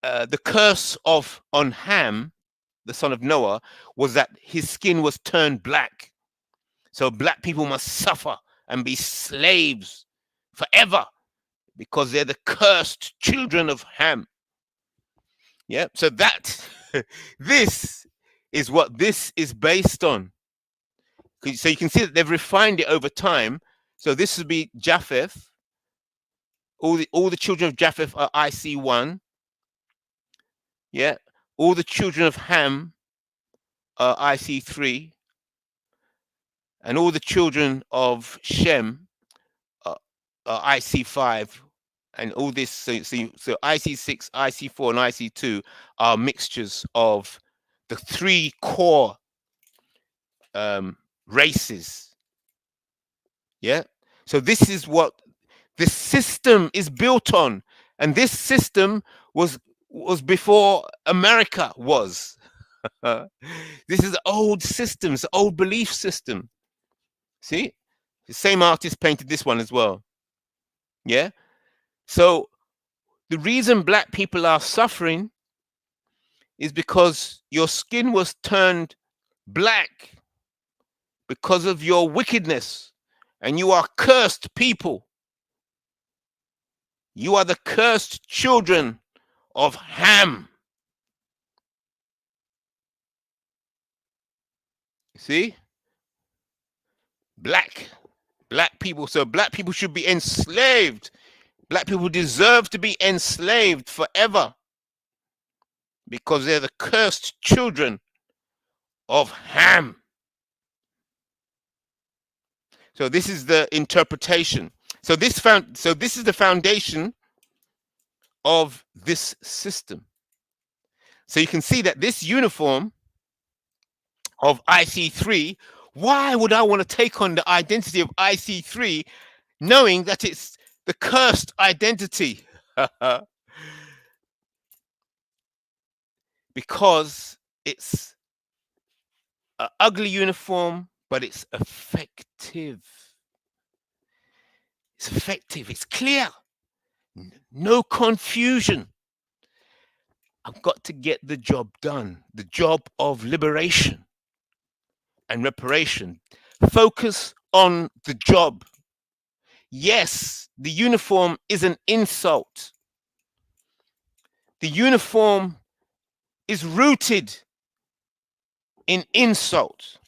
the curse on Ham, the son of Noah, was that his skin was turned black. So black people must suffer and be slaves forever because they're the cursed children of Ham. Yeah. So that this is what this is based on. So you can see that they've refined it over time. So this would be Japheth. All the children of Japheth are IC1. Yeah. All the children of Ham are IC3. And all the children of Shem are IC5. And all this, so IC6, IC4, and IC2 are mixtures of the three core races. Yeah. So this is what this system is built on, and this system was before America was. This is old systems, old belief system. See, the same artist painted this one as well. Yeah. So the reason black people are suffering is because your skin was turned black because of your wickedness, and you are cursed people. You are the cursed children of Ham. See? Black people. So black people should be enslaved. Black people deserve to be enslaved forever because they're the cursed children of Ham. So this is the interpretation. So this is the foundation of this system. So you can see that this uniform of IC3, why would I want to take on the identity of IC3 knowing that it's the cursed identity? Because it's an ugly uniform, but it's effective. It's effective. It's clear. No confusion. I've got to get the job done. The job of liberation and reparation. Focus on the job. Yes, the uniform is an insult. The uniform is rooted in insult.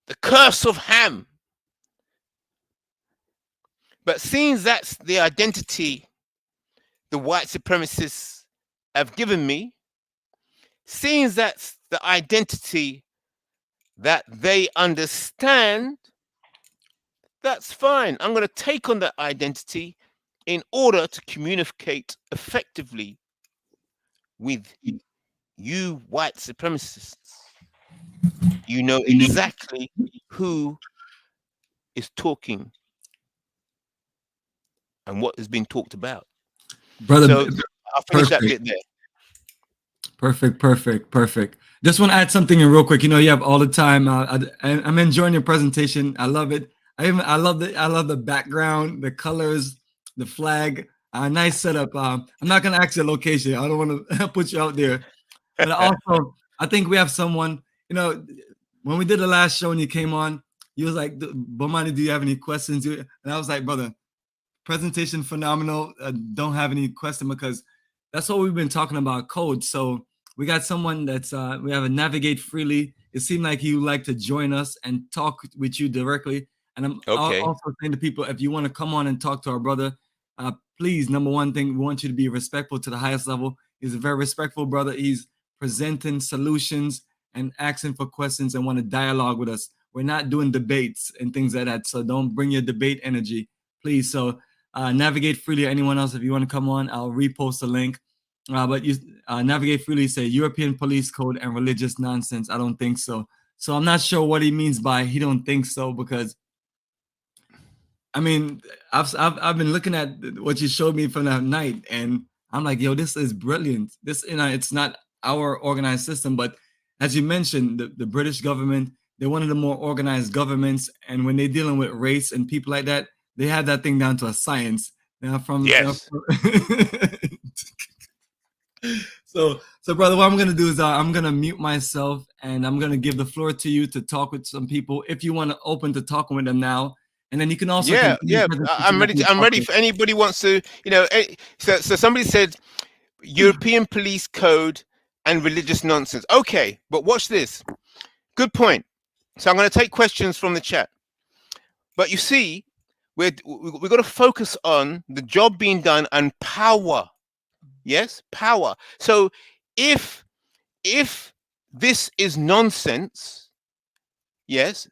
The curse of Ham. But seeing that's the identity the white supremacists have given me, seeing that's the identity that they understand, that's fine. I'm going to take on that identity in order to communicate effectively with you white supremacists. You know exactly who is talking and what is being talked about. Brother, so I'll finish that bit there. Perfect. Just want to add something in real quick. You know, you have all the time. I'm enjoying your presentation. I love it. I love the background, the colors, the flag. Nice setup. I'm not gonna ask your location. I don't want to put you out there. But also, I think we have someone. You know, when we did the last show and you came on, You was like, Bomani, do you have any questions? And I was like, brother, presentation phenomenal. Don't have any question, because that's what we've been talking about, code. So we got someone that's we have a Navigate Freely. It seemed like he would like to join us and talk with you directly. And I'm also saying to people, if you want to come on and talk to our brother, please, number one thing, we want you to be respectful to the highest level. He's a very respectful brother. He's presenting solutions and asking for questions and want to dialogue with us. We're not doing debates and things like that. So don't bring your debate energy, please. So Navigate Freely, anyone else, if you want to come on, I'll repost the link. But you Navigate Freely say European police code and religious nonsense. I don't think so. So I'm not sure what he means by he don't think so, because I mean, I've been looking at what you showed me from that night, and I'm like, yo, this is brilliant. This, it's not our organized system, but as you mentioned, the British government, they're one of the more organized governments, and when they're dealing with race and people like that, they have that thing down to a science. Now, so brother, what I'm gonna do is I'm gonna mute myself, and I'm gonna give the floor to you to talk with some people if you want to open to talking with them now. And then you can also I'm ready if anybody wants to, so somebody said European police code and religious nonsense. Okay, but watch this. Good point. So I'm going to take questions from the chat. But you see, we've got to focus on the job being done and power. Yes, power. So if this is nonsense, yes,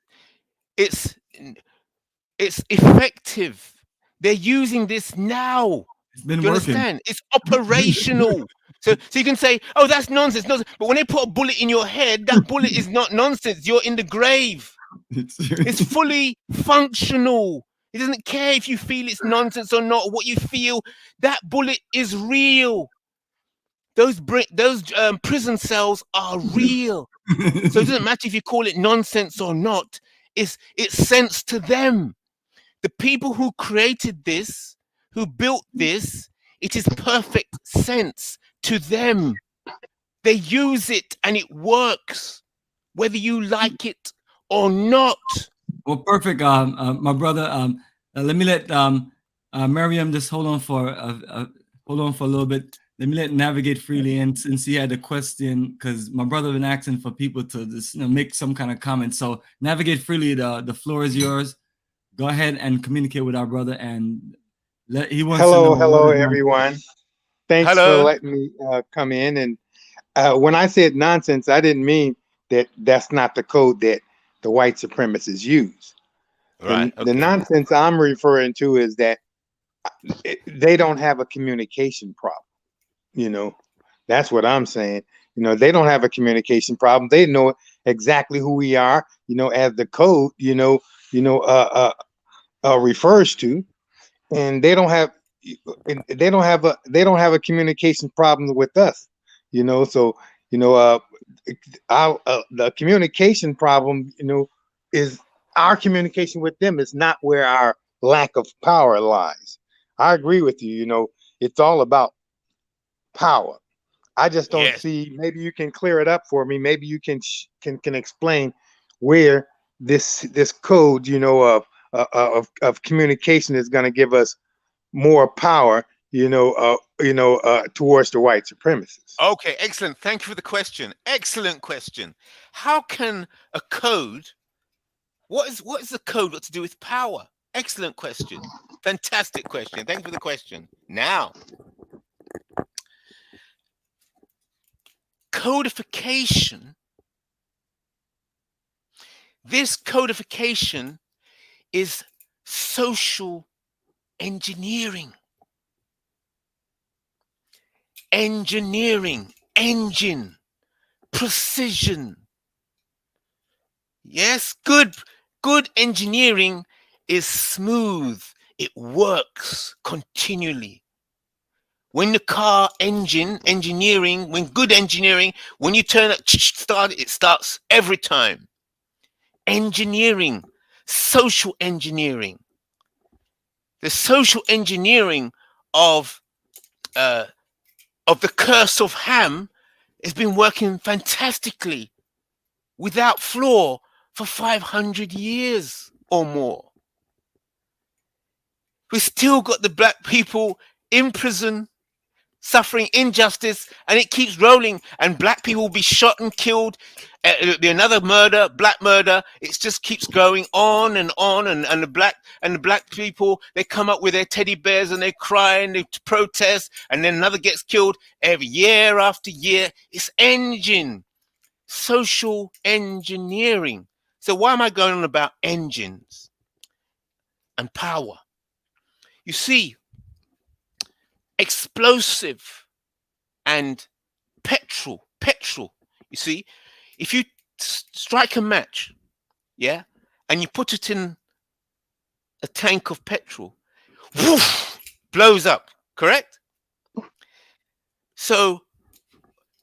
it's effective. They're using this now. It's been working. Understand? It's operational. So you can say, oh, that's nonsense. But when they put a bullet in your head, that bullet is not nonsense. You're in the grave. It's fully functional. It doesn't care if you feel it's nonsense or not, or what you feel. That bullet is real. Those prison cells are real. So it doesn't matter if you call it nonsense or not. It's sense to them. The people who created this, who built this, it is perfect sense to them. They use it and it works, whether you like it or not. Well, perfect, my brother. Let me let Miriam just hold on for a little bit. Let me let Navigate Freely in, since he had a question, because my brother been asking for people to just make some kind of comment. So Navigate Freely, the floor is yours. Go ahead and communicate with our brother, and he wants to know. Hello, everyone. Thanks for letting me come in. And when I said nonsense, I didn't mean that that's not the code that the white supremacists use. Right. The nonsense I'm referring to is that they don't have a communication problem. That's what I'm saying. They don't have a communication problem. They know exactly who we are, as the code, refers to, and they don't have a communication problem with us, So the communication problem, is our communication with them is not where our lack of power lies. I agree with you. It's all about power. I just don't see. Maybe you can clear it up for me. Maybe you can explain where this code, of communication is going to give us more power, towards the white supremacists. Okay, excellent. Thank you for the question. Excellent question. How can a code? What is the code got to do with power? Excellent question. Fantastic question. Thank you for the question. Now, codification. This codification is social engineering. Engine, precision. Yes, good engineering is smooth. It works continually. When the car engineering, when good engineering, when you turn it, it starts every time. Engineering, social engineering. The social engineering of the curse of Ham has been working fantastically, without flaw, for 500 years or more. We still got the black people in prison, suffering injustice, and it keeps rolling. And black people will be shot and killed. Another murder, black murder. It just keeps going on and on. And the black people, they come up with their teddy bears and they cry and they protest. And then another gets killed every year after year. It's social engineering. So why am I going on about engines and power? You see, explosive and petrol, you see, if you strike a match, yeah, and you put it in a tank of petrol, woof, blows up, correct? So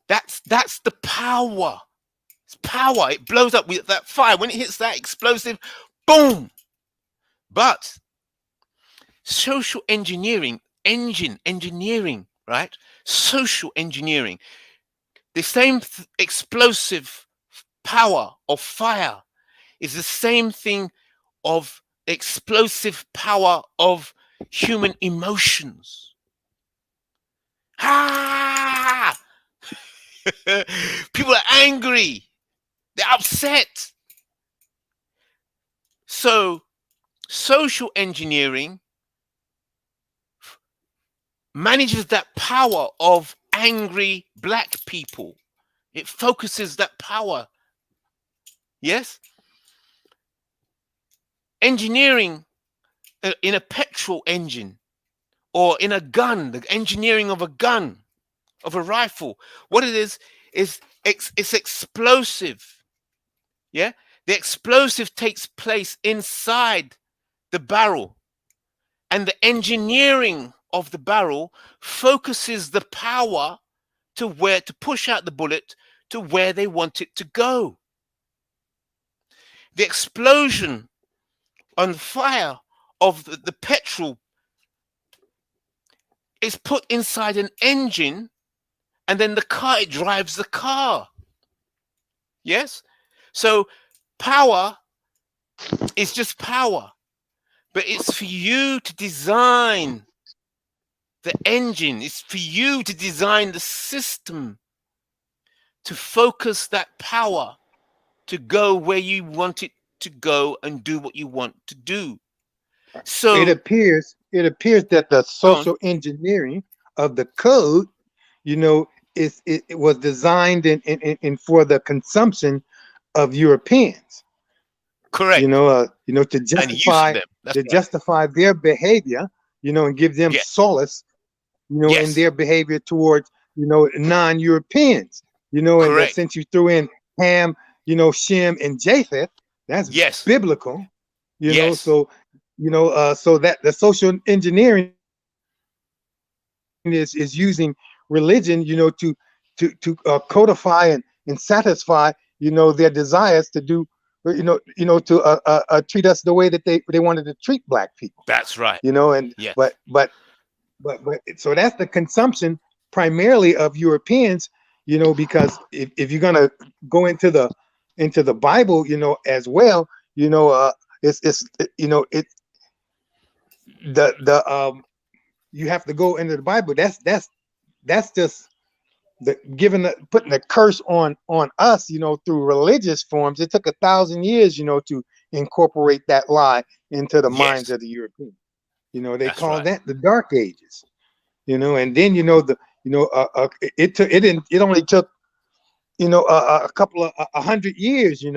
that's the power. It's power. It blows up with that fire. When it hits that explosive, boom. But social engineering, engineering, right? Social engineering. The same explosive power of fire is the same thing of explosive power of human emotions. Ah! People are angry. They're upset. So social engineering manages that power of angry black people. It focuses that power. Yes? Engineering in a petrol engine or in a gun, the engineering of a gun, of a rifle. What it is it's explosive. Yeah? The explosive takes place inside the barrel, and the engineering of the barrel focuses the power to where to push out the bullet to where they want it to go. The explosion on fire of the petrol is put inside an engine, and then it drives the car. Yes? So power is just power, but it's for you to design the engine. It's for you to design the system to focus that power to go where you want it to go and do what you want to do. So it appears that the social engineering of the code, it was designed in for the consumption of Europeans. Correct. To justify their behavior, and give them solace, in their behavior towards, non-Europeans, and since you threw in Ham, Shem and Japheth, that's biblical, so, so that the social engineering is using religion, to codify and satisfy, their desires to do, to treat us the way that they wanted to treat black people. That's right. But so that's the consumption primarily of Europeans, because if you're gonna go into the Bible, as well, you have to go into the Bible. That's just putting the curse on us, through religious forms. It took 1,000 years, to incorporate that lie into the minds of the Europeans. They call that the Dark Ages. And then it only took a couple of 100 years, to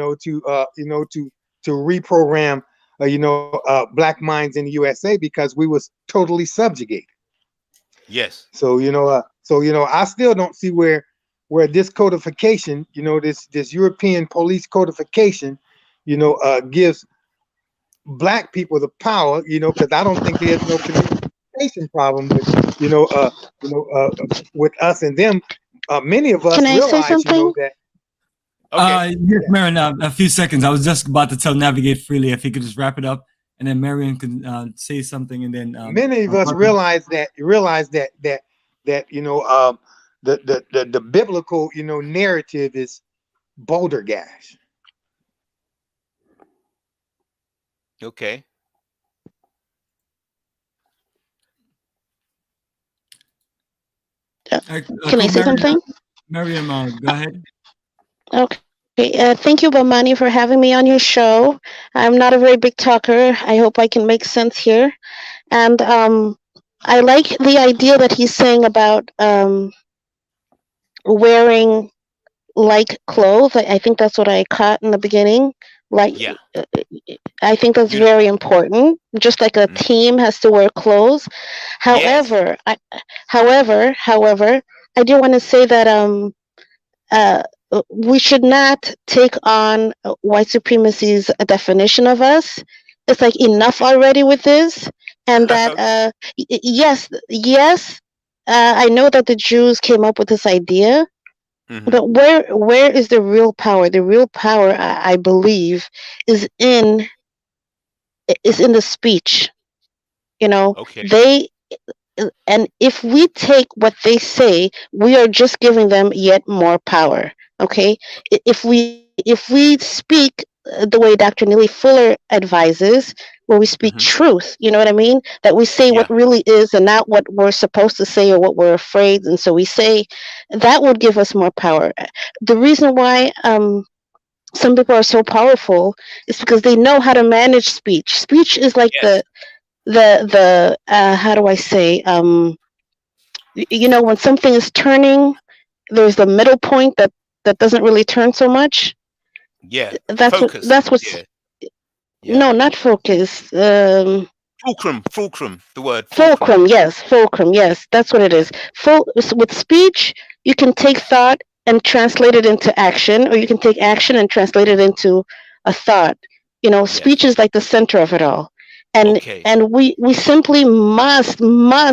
reprogram black minds in the USA, because we was totally subjugated. Yes. So I still don't see where this codification, this European police codification, gives black people the power, because I don't think there's no communication problem with with us and them. Many of us realize, that. Okay. Yes, Marion, a few seconds. I was just about to tell Navigate Freely if he could just wrap it up, and then Marion can say something, and then many of us realize that the biblical narrative is balderdash. Okay. Can I say something? Miriam, go ahead. Okay. Thank you, Bomani, for having me on your show. I'm not a very big talker. I hope I can make sense here. And I like the idea that he's saying about wearing like clothes. I think that's what I caught in the beginning. Like, Yeah. I think that's very important. Just like a team has to wear clothes. Yes. However, I do want to say that uh, we should not take on white supremacy's definition of us. It's like enough already with this, and that Okay. yes, I know that the Jews came up with this idea, but where is the real power? The real power, I believe, is in the speech. You know, Okay. they and if we take what they say, we are just giving them yet more power. Okay, if we speak the way Dr. Neely Fuller advises, where we speak truth, you know what I mean, that we say Yeah. what really is and not what we're supposed to say or what we're afraid, and so we say, that would give us more power. The reason why some people are so powerful is because they know how to manage speech. Speech is like Yes. the how do I say, you know, when something is turning, there's the middle point that doesn't really turn so much. Yeah. That's what Focus. that's what's Yeah. Yeah. no, not focus. Fulcrum. Fulcrum. The word fulcrum. Fulcrum, yes, fulcrum, Yeah. yes, that's what it is. With speech, you can take thought and translate it into action, or you can take action and translate it into a thought. You know, Yes. speech is like the center of it all, and Okay. we simply must learn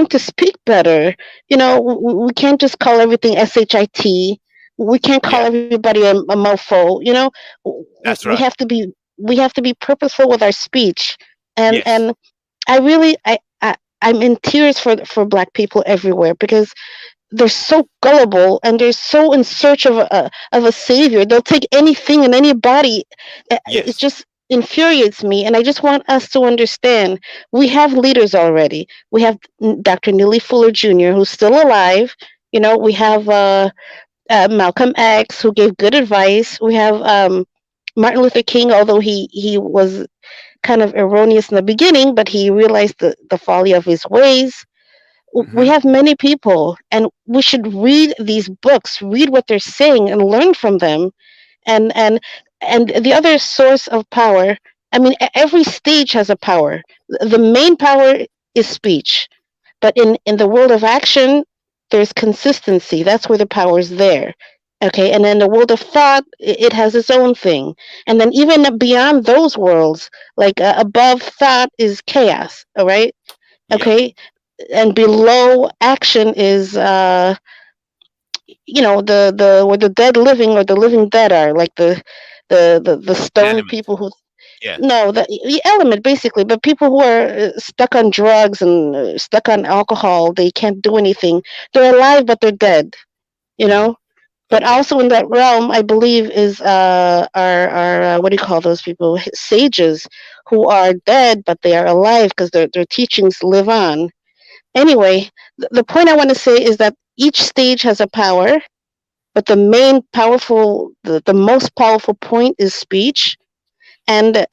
to speak better. You know, we can't just call everything shit. We can't call Yeah. everybody a mofo. You know, That's we right. have to be purposeful with our speech, and Yes. I really I'm in tears for Black people everywhere, because they're so gullible and they're so in search of a savior. They'll take anything and anybody. It Yes. just infuriates me, and I just want us to understand, we have leaders already. We have Dr. Neely Fuller Jr., who's still alive. You know, we have Malcolm X, who gave good advice. We have Martin Luther King, although he was kind of erroneous in the beginning, but he realized the folly of his ways. We have many people, and we should read these books, read what they're saying, and learn from them. And the other source of power. I mean, every stage has a power. The main power is speech, but in the world of action, there's consistency. That's where the power is there. Okay, and then the world of thought, it has its own thing. And then even beyond those worlds, like above thought is chaos. All right, Yeah. okay, and below action is you know, the where the dead living or the living dead are, like the stone Inanimate. people who, Yeah. no, the element basically, but people who are stuck on drugs and stuck on alcohol, they can't do anything. They're alive, but they're dead. You know. But Okay. also in that realm, I believe, is our what do you call those people? Sages, who are dead but they are alive because their teachings live on. Anyway, the point I want to say is that each stage has a power, but the main powerful, the most powerful point is speech, and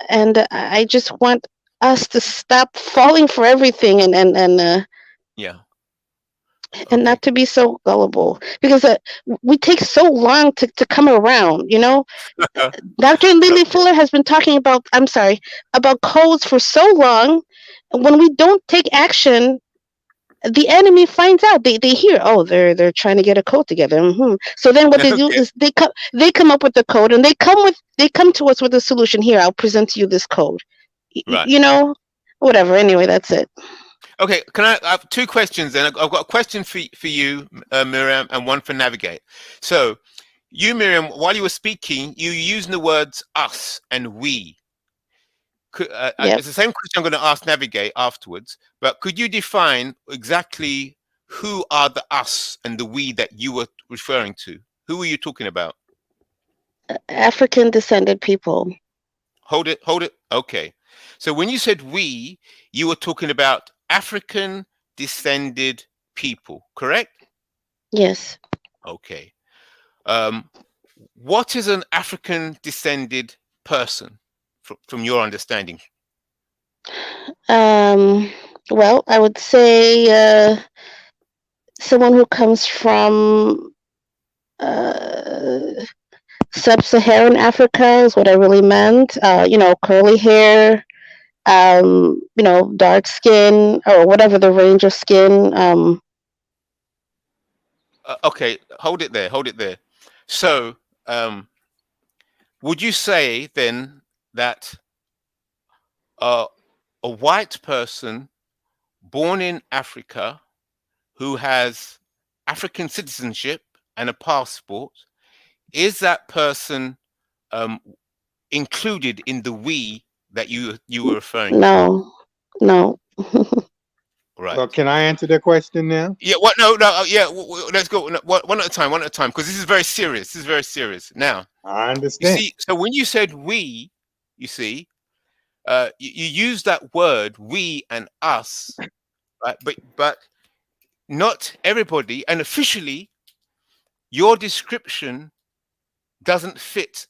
I just want us to stop falling for everything, Yeah. and Okay. not to be so gullible, because we take so long to come around. You know, Dr. Lily Okay. Fuller has been talking about, I'm sorry, about codes for so long. When we don't take action, the enemy finds out. They hear, oh, they're trying to get a code together. So then what they do Okay. is they come up with the code, and they come to us with a solution. Here, I'll present to you this code. Right. You know, whatever. Anyway, that's it. Okay. I have two questions then? I've got a question for you, Miriam, and one for Navigate. So, you, Miriam, while you were speaking, you were using the words us and we. Yep. It's the same question I'm going to ask Navigate afterwards, but could you define exactly who are the us and the we that you were referring to? Who were you talking about? African descended people. hold it. Okay. So when you said we, you were talking about African descended people, correct? Yes. Okay. What is an African descended person from your understanding? Well, I would say someone who comes from sub-Saharan Africa is what I really meant. Curly hair, dark skin, or whatever the range of skin. Okay, hold it there. So, would you say then that a white person born in Africa who has African citizenship and a passport, is that person included in the we that you were referring to? No. Right. Well, can I answer that question now? Yeah. What? No. Yeah. Let's go one at a time. Because this is very serious. Now, I you understand. see. So when you said we, you see, you use that word we and us, right? But not everybody. And officially, your description doesn't fit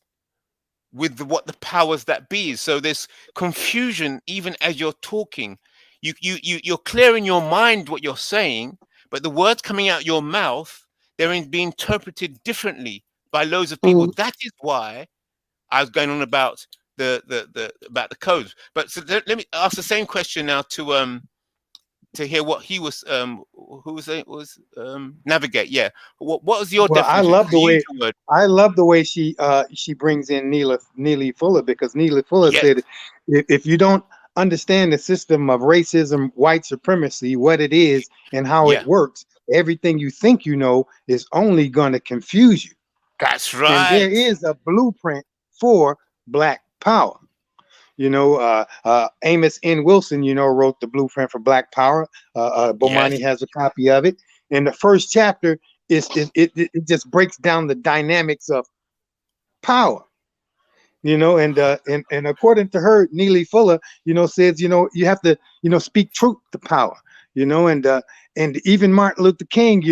with what the powers that be is. So there's confusion even as you're talking. You're clear in your mind what you're saying, but the words coming out your mouth, they're being interpreted differently by loads of people. Mm. That is why I was going on about the about the codes. But so let me ask the same question now to hear what he was navigate. Yeah. What was your Well, definition? I love the way she brings in Neely Fuller, because Neely Fuller Yes. said if you don't understand the system of racism, white supremacy, what it is and how Yeah. it works, everything you think you know is only going to confuse you. That's And right. there is a blueprint for Black power. Amos N. Wilson, wrote the blueprint for Black power. Bomani has a copy of it. And the first chapter it just breaks down the dynamics of power. And according to her, Neely Fuller, says, you have to, speak truth to power, and even Martin Luther King,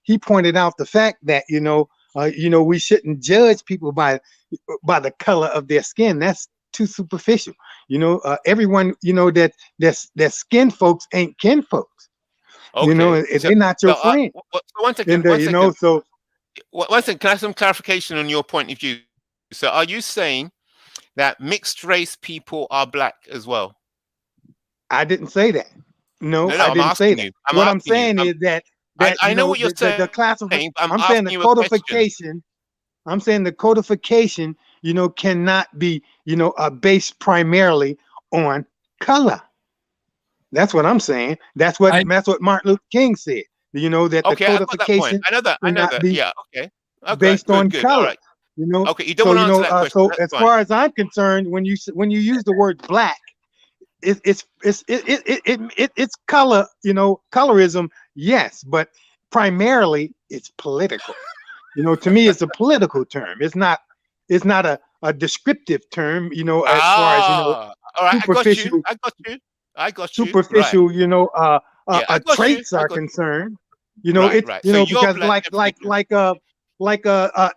he pointed out the fact that, we shouldn't judge people by the color of their skin. That's too superficial. Everyone, that skin folks ain't kin folks. Okay. They're not your friend. One second. So one second. Can I have some clarification on your point of view? So, are you saying that mixed race people are Black as well? I didn't say that. No, I I'm didn't say asking that. you. What I'm saying is that I know what you're saying. The classification. I'm saying asking the you a question. codification. I'm saying the codification, cannot be, based primarily on color. That's what I'm saying. That's what Martin Luther King said. That the codification I know that. Yeah. Okay. Based on good. color. All right. Okay. You don't want to answer that question. So That's as fine. far as I'm concerned, when you use the word Black, it's color, colorism, yes, but primarily it's political. To me, it's a political term. It's not a descriptive term, as far as all right, superficial. I got you. Superficial, Right. Traits are concerned. Right, it's right. So you're because like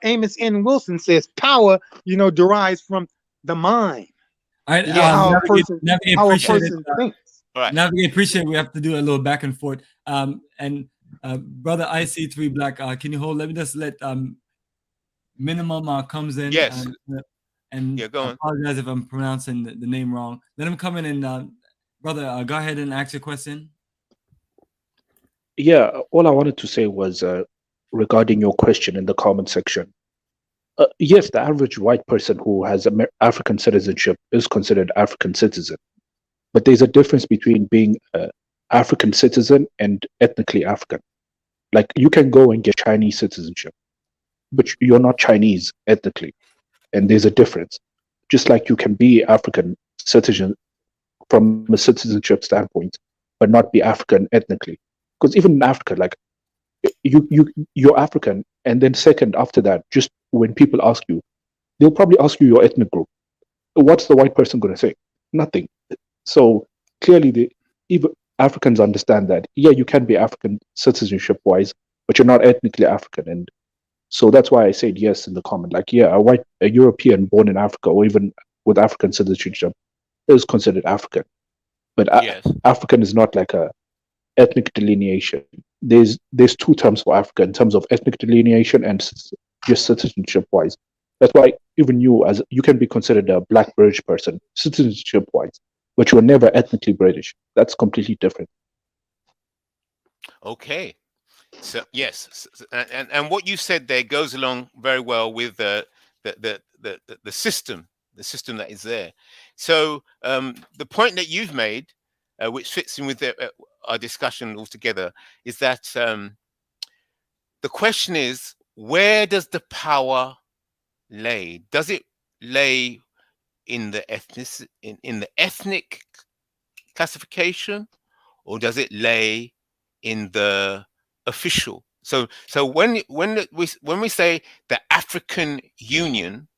Amos N. Wilson says, power, derives from the mind. How a person thinks. Right. Navigate, appreciate it. We have to do a little back and forth. And brother IC3 Black, can you hold? Let me just let Minimum comes in. Yes. And Yeah, go on. Apologize if I'm pronouncing the name wrong. Let him come in and brother, go ahead and ask your question. Yeah, all I wanted to say was regarding your question in the comment section. Yes, the average white person who has African citizenship is considered African citizen. But there's a difference between being an African citizen and ethnically African. Like, you can go and get Chinese citizenship, but you're not Chinese ethnically. And there's a difference. Just like you can be African citizen from a citizenship standpoint, but not be African ethnically. Because even in Africa, like, you're African, and then second after that, just when people ask you, they'll probably ask you your ethnic group. what's the white person going to say? Nothing. So clearly, even Africans understand that, yeah, you can be African citizenship wise, but you're not ethnically African. And so that's why I said yes in the comment. Like, yeah, a European born in Africa, or even with African citizenship, is considered African. But Yes. African is not like a ethnic delineation. There's two terms for Africa in terms of ethnic delineation and just citizenship wise. That's why even you can be considered a Black British person citizenship wise, but you're never ethnically British. That's completely different. Okay. So yes, and what you said there goes along very well with the system, that is there. So the point that you've made, which fits in with our discussion altogether, is that the question is, where does the power lay? Does it lay in the ethnic classification, or does it lay in the official? So when we say the African Union,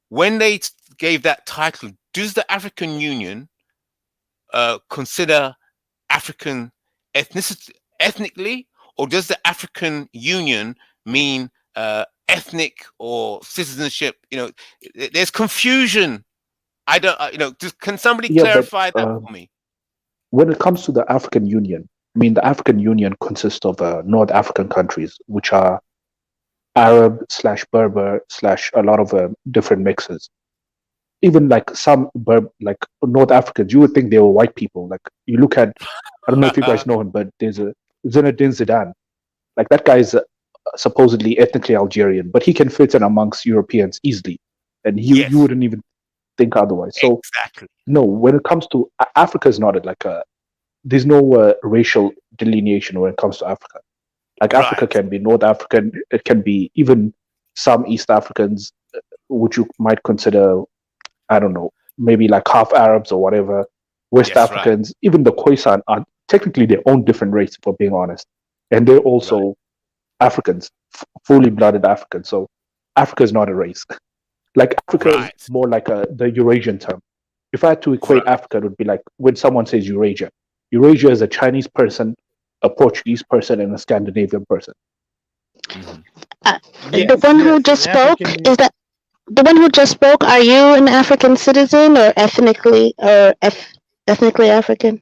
when they gave that title, does the African Union consider African ethnically, or does the African Union mean ethnic or citizenship? There's confusion. I don't. Can somebody clarify that for me? When it comes to the African Union, I mean, the African Union consists of North African countries, which are Arab / Berber / a lot of different mixes. Even like some like North Africans, you would think they were white people. Like you look at, I don't know if you guys know him, but there's a Zinedine Zidane. Like that guy is supposedly ethnically Algerian, but he can fit in amongst Europeans easily, and you wouldn't even think otherwise. So exactly. No, when it comes to Africa, is not there's no racial delineation when it comes to Africa. Like Africa can be North African, it can be even some East Africans, which you might consider, I don't know, maybe like half Arabs or whatever. West Africans, even the Khoisan are technically their own different race, for being honest, and they're also Africans, fully blooded Africans. So Africa is not a race. Like Africa is more like the Eurasian term. If I had to equate Africa, it would be like when someone says Eurasia. Eurasia is a Chinese person, a Portuguese person, and a Scandinavian person. The one who just spoke, is that the one who just spoke? Are you an African citizen or ethnically African?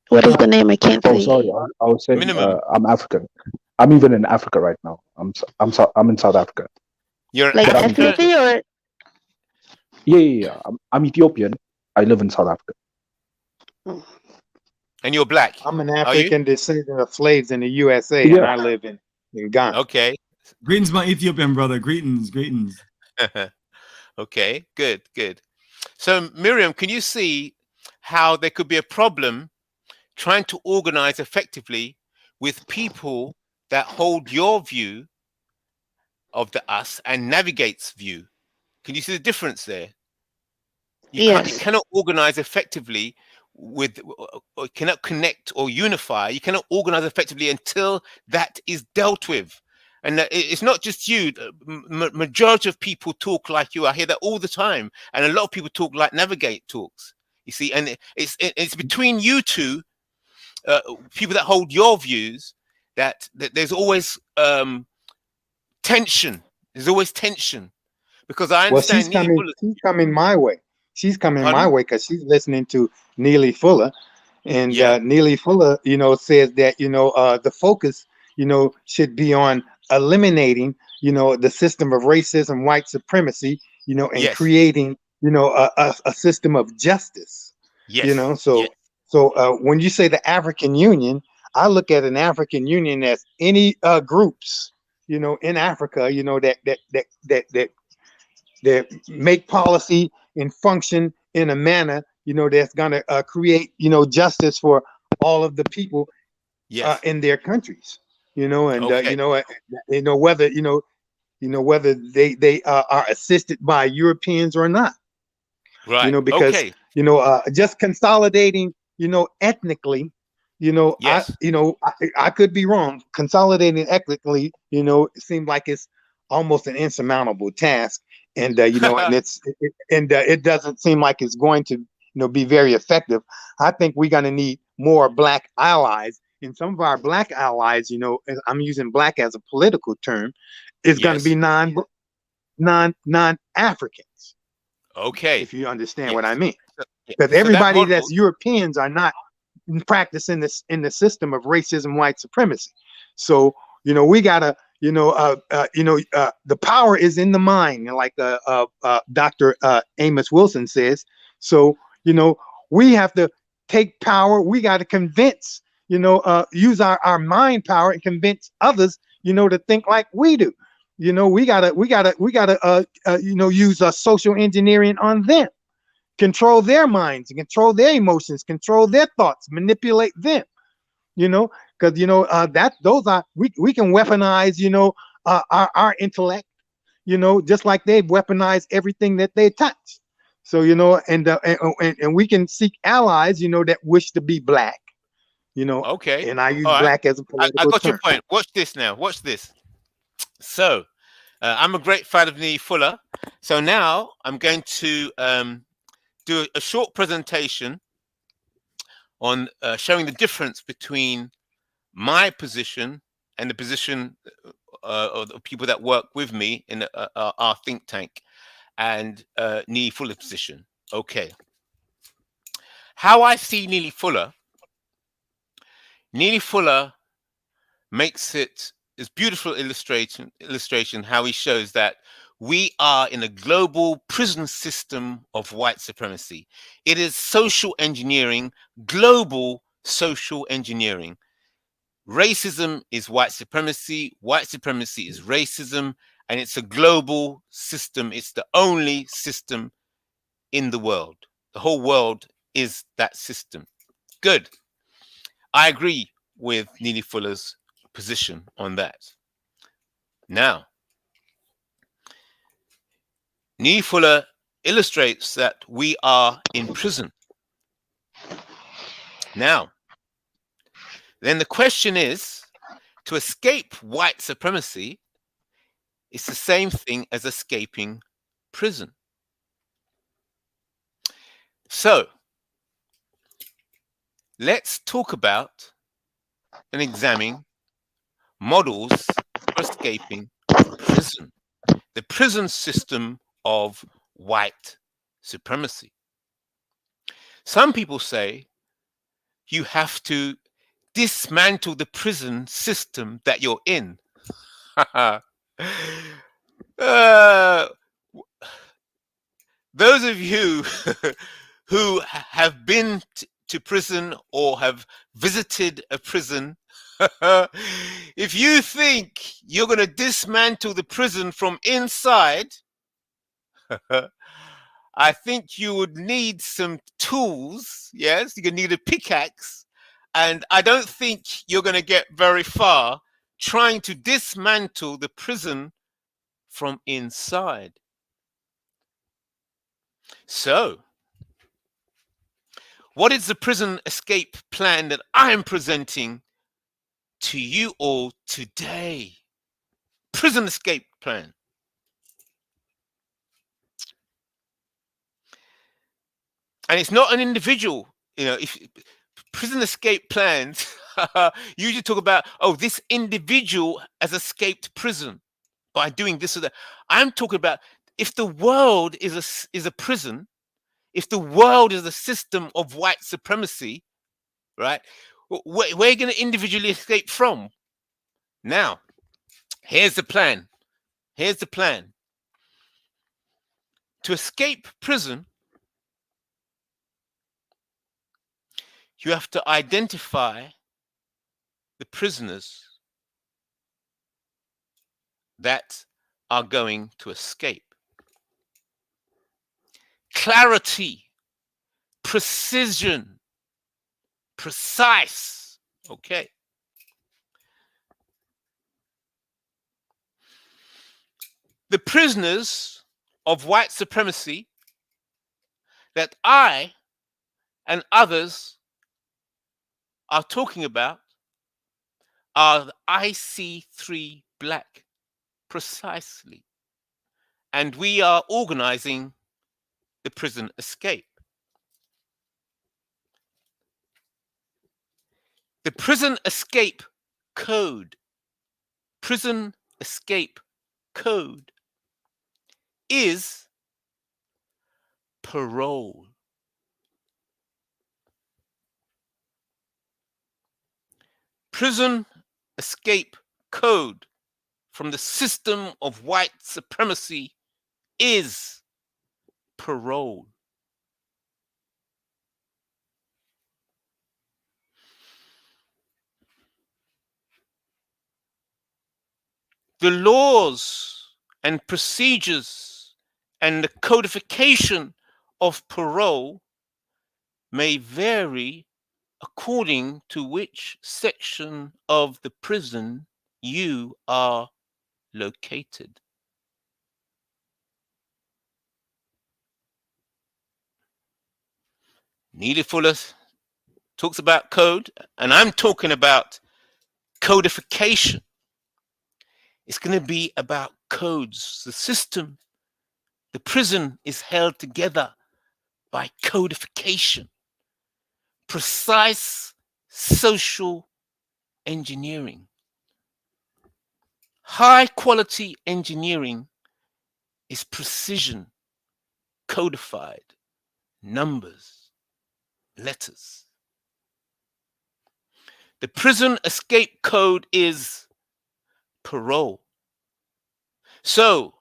What is the name? I can't see. Oh, sorry, I was saying I'm African. I'm even in Africa right now. I'm in South Africa. You're like ethnically or? Yeah. I'm Ethiopian. I live in South Africa. And you're Black. I'm an African descendant of slaves in the USA, and I live in Ghana. Okay. Greetings, my Ethiopian brother. Greetings. Okay, good. So Miriam, can you see how there could be a problem trying to organize effectively with people that hold your view of the us and Navigate's view? Can you see the difference there? You cannot organize effectively with, or cannot connect or unify. You cannot organize effectively until that is dealt with. And it's not just you. Majority of people talk like you. I hear that all the time. And a lot of people talk like Navigate talks. You see, and it's between you two, people that hold your views, that there's always tension. There's always tension. Because I understand she's coming my way. She's coming my way because she's listening to Neely Fuller. And Neely Fuller, says that, the focus, should be on eliminating, the system of racism, white supremacy, and creating, a system of justice. So when you say the African Union, I look at an African Union as any groups, in Africa, that make policy and function in a manner, that's gonna create, justice for all of the people in their countries, and whether they are assisted by Europeans or not, because just consolidating, ethnically, Yes. I could be wrong. Consolidating ethnically, it seemed like it's almost an insurmountable task, and it doesn't seem like it's going to be very effective. I think we're going to need more Black allies, and some of our Black allies, and I'm using Black as a political term, is going to be Yes. non-Africans, Okay. if you understand what Yes. I mean. So, yeah. Because So that everybody model. that's Europeans are not practicing this in the system of racism, white supremacy. So we gotta, the power is in the mind, like Dr. Amos Wilson says. So we have to take power. We got to convince, use our mind power and convince others, to think like we do. We gotta use social engineering on them, control their minds, control their emotions, control their thoughts, manipulate them, because that those are we can weaponize, our intellect, just like they've weaponized everything that they touch. So and we can seek allies, that wish to be Black, Okay. and I use All right. Black as a I political got your term. point. Watch this now. Watch this. So I'm a great fan of Neely Fuller. So now I'm going to do a short presentation on showing the difference between my position and the position of the people that work with me in our think tank, and Neely Fuller's position. Okay. How I see Neely Fuller makes it this beautiful illustration how he shows that we are in a global prison system of white supremacy. It is social engineering, global social engineering. Racism is white supremacy is racism, and it's a global system. It's the only system in the world. The whole world is that system. Good. I agree with Neely Fuller's position on that. Now, Neely Fuller illustrates that we are in prison. Now, then the question is, to escape white supremacy is the same thing as escaping prison. So, let's talk about and examine models for escaping prison, the prison system of white supremacy. Some people say you have to dismantle the prison system that you're in. Those of you who have been to prison or have visited a prison, if you think you're going to dismantle the prison from inside, I think you would need some tools. Yes, you're going to need a pickaxe. And I don't think you're going to get very far trying to dismantle the prison from inside. So, what is the prison escape plan that I'm presenting to you all today? Prison escape plan. And it's not an individual, if prison escape plans usually talk about, oh, this individual has escaped prison by doing this or that. I'm talking about if the world is a prison, if the world is a system of white supremacy, right? Where are you going to individually escape from? Now, here's the plan. Here's the plan. To escape prison, you have to identify the prisoners that are going to escape. Clarity, precision, precise. Okay. The prisoners of white supremacy that I and others are talking about are the IC3 Black, precisely. And we are organizing the prison escape. The prison escape code, is parole. Prison escape code from the system of white supremacy is parole. The laws and procedures and the codification of parole may vary according to which section of the prison you are located. Neely Fuller talks about code, and I'm talking about codification. It's going to be about codes. The system, the prison is held together by codification, precise social engineering. High quality engineering is precision, codified, numbers, letters. The prison escape code is parole. So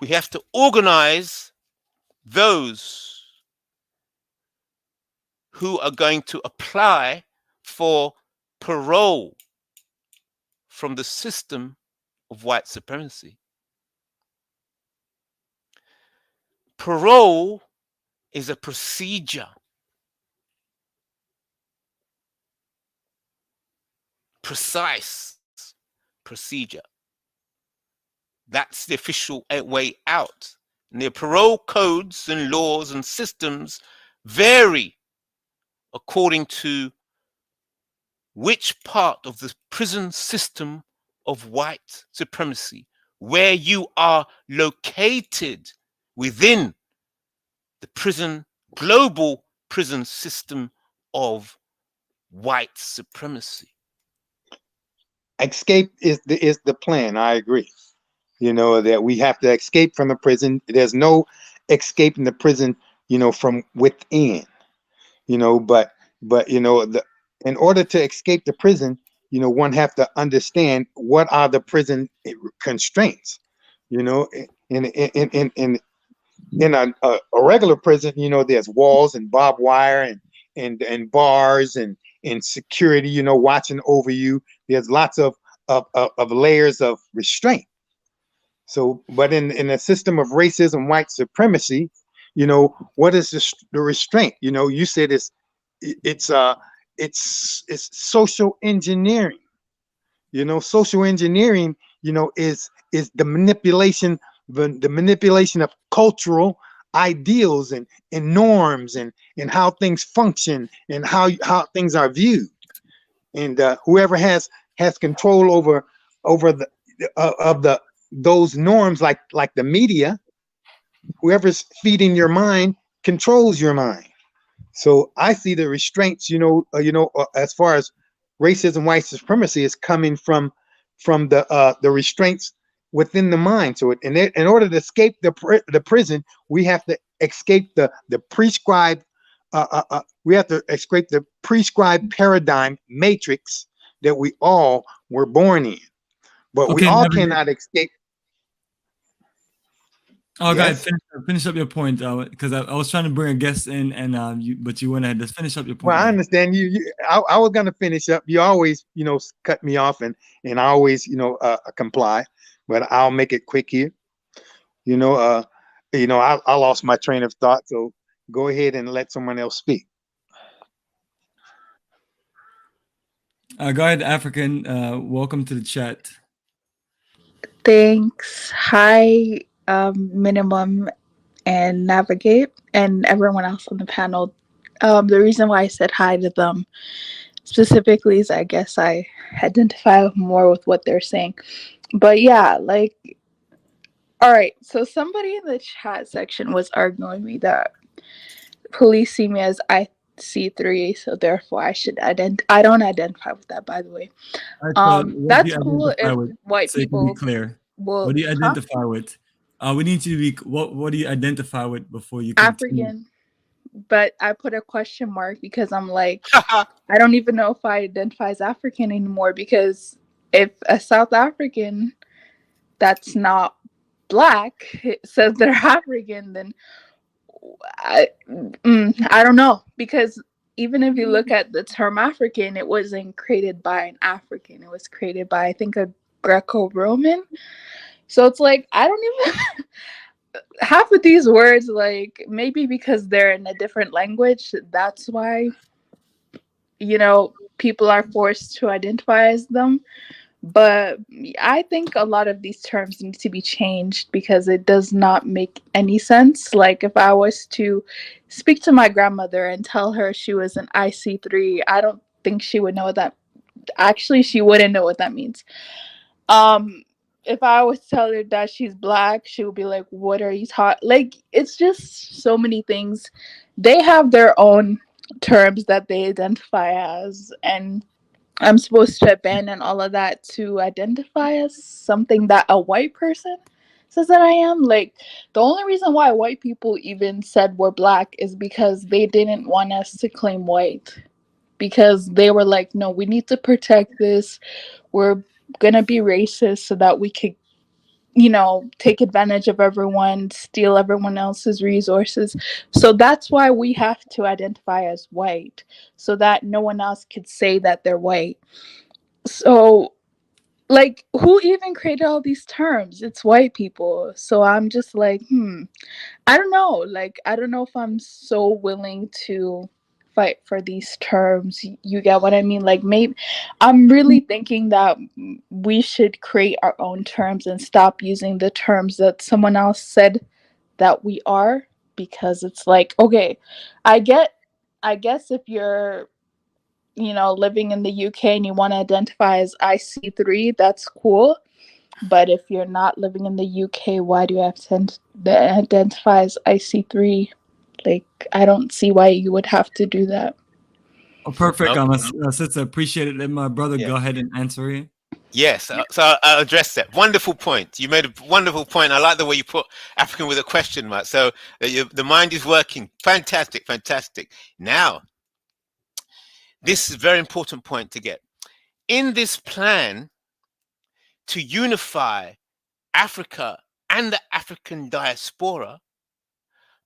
we have to organize those who are going to apply for parole from the system of white supremacy. Parole is a procedure. Precise procedure. That's the official way out. And the parole codes and laws and systems vary according to which part of the prison system of white supremacy, where you are located within the prison, global prison system of white supremacy. Escape is the plan. I agree. You know, that we have to escape from the prison. There's no escaping the prison, you know, from within. You know, but you know, in order to escape the prison, you know, one have to understand what are the prison constraints. You know, in a regular prison, you know, there's walls and barbed wire and bars and security, you know, watching over you. There's lots of layers of restraint. So, but in a system of racism, white supremacy, you know, what is the restraint? You know, you said it's social engineering. You know, social engineering, you know, is the manipulation of cultural ideals and norms and how things function and how things are viewed. And whoever has control over those norms, like the media, whoever's feeding your mind controls your mind. So I see the restraints, as far as racism, white supremacy is coming from the restraints within the mind. So in order to escape the prison, we have to escape the prescribed. We have to escape the prescribed paradigm matrix that we all were born in, but we all cannot escape. Oh, Yes. guys, finish up your point, because I was trying to bring a guest in, and but you went ahead. Just finish up your point. Well, I understand you. I was gonna finish up. You always, cut me off, and I always, comply. But I'll make it quick here. I lost my train of thought. So go ahead and let someone else speak. Go ahead, African. Welcome to the chat. Thanks. Hi, Minimum and Navigate and everyone else on the panel. The reason why I said hi to them specifically, so I guess I identify more with what they're saying. But yeah, like, all right. So somebody in the chat section was arguing with me that police see me as IC3, so therefore I should I don't identify with that, by the way. Alright, so what do That's you cool identify if with? white So you can be people clear. will. What do you Huh? identify with? We need you to be. What do you identify with before you continue? African, but I put a question mark because I'm like, I don't even know if I identify as African anymore, because if a South African that's not black says they're African, then I don't know, because even if you look at the term African, it wasn't created by an African. It was created by, I think, a Greco-Roman. So it's like, I don't even half of these words, like, maybe because they're in a different language, that's why, you know, people are forced to identify as them. But I think a lot of these terms need to be changed because it does not make any sense. Like, if I was to speak to my grandmother and tell her she was an IC3, I don't think she would know what that. Actually, she wouldn't know what that means. If I was to tell her that she's black, she would be like, "What are you talking?" Like, it's just so many things. They have their own terms that they identify as, and I'm supposed to abandon all of that to identify as something that a white person says that I am. Like, the only reason why white people even said we're black is because they didn't want us to claim white. Because they were like, no, we need to protect this. We're going to be racist so that we could, you know, take advantage of everyone, steal everyone else's resources. So that's why we have to identify as white, so that no one else could say that they're white. So, like, who even created all these terms? It's white people. So I'm just like, I don't know. Like, I don't know if I'm so willing to fight for these terms. You get what I mean? Like, maybe I'm really thinking that we should create our own terms and stop using the terms that someone else said that we are, because it's like, okay, I guess if you're, you know, living in the UK and you want to identify as IC3, that's cool. But if you're not living in the UK, why do you have to identify as IC3? Like, I don't see why you would have to do that. Oh, perfect. Okay. Sister, appreciate it. Let my brother Yeah. go ahead and answer it. Yes, so I'll address that. Wonderful point. You made a wonderful point. I like the way you put African with a question mark. So the mind is working. Fantastic, fantastic. Now, this is a very important point to get. In this plan to unify Africa and the African diaspora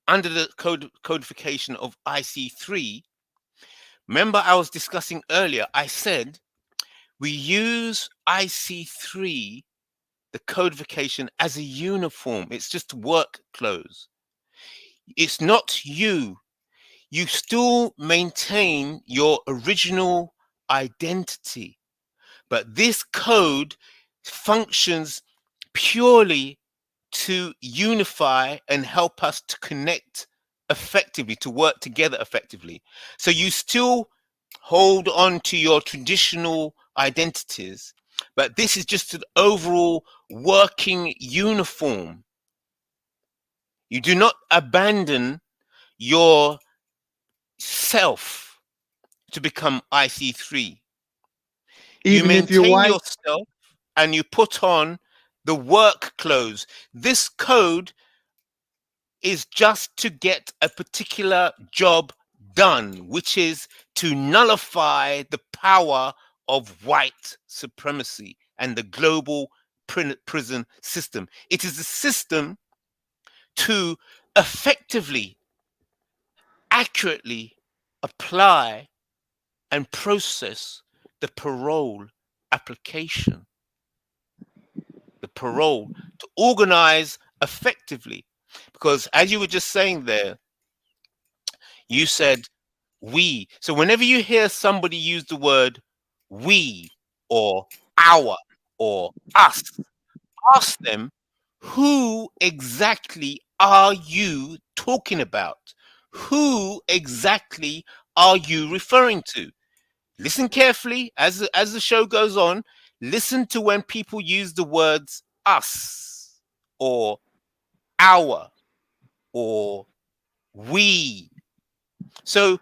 under the codification of IC3, remember I was discussing earlier, I said we use IC3, the codification, as a uniform. It's just work clothes. It's not you. You still maintain your original identity, but this code functions purely to unify and help us to connect effectively, to work together effectively. So you still hold on to your traditional identities, but this is just an overall working uniform. You do not abandon your self to become IC3. You Even if you're maintain white. yourself and you put on the work clothes. This code is just to get a particular job done, which is to nullify the power of white supremacy and the global prison system. It is a system to effectively, accurately apply and process the parole application, the parole, to organize effectively. Because as you were just saying there, you said we. So whenever you hear somebody use the word we or our or us, ask them, who exactly are you talking about? Who exactly are you referring to? listen carefully as the show goes on. Listen to when people use the words us or our or we. So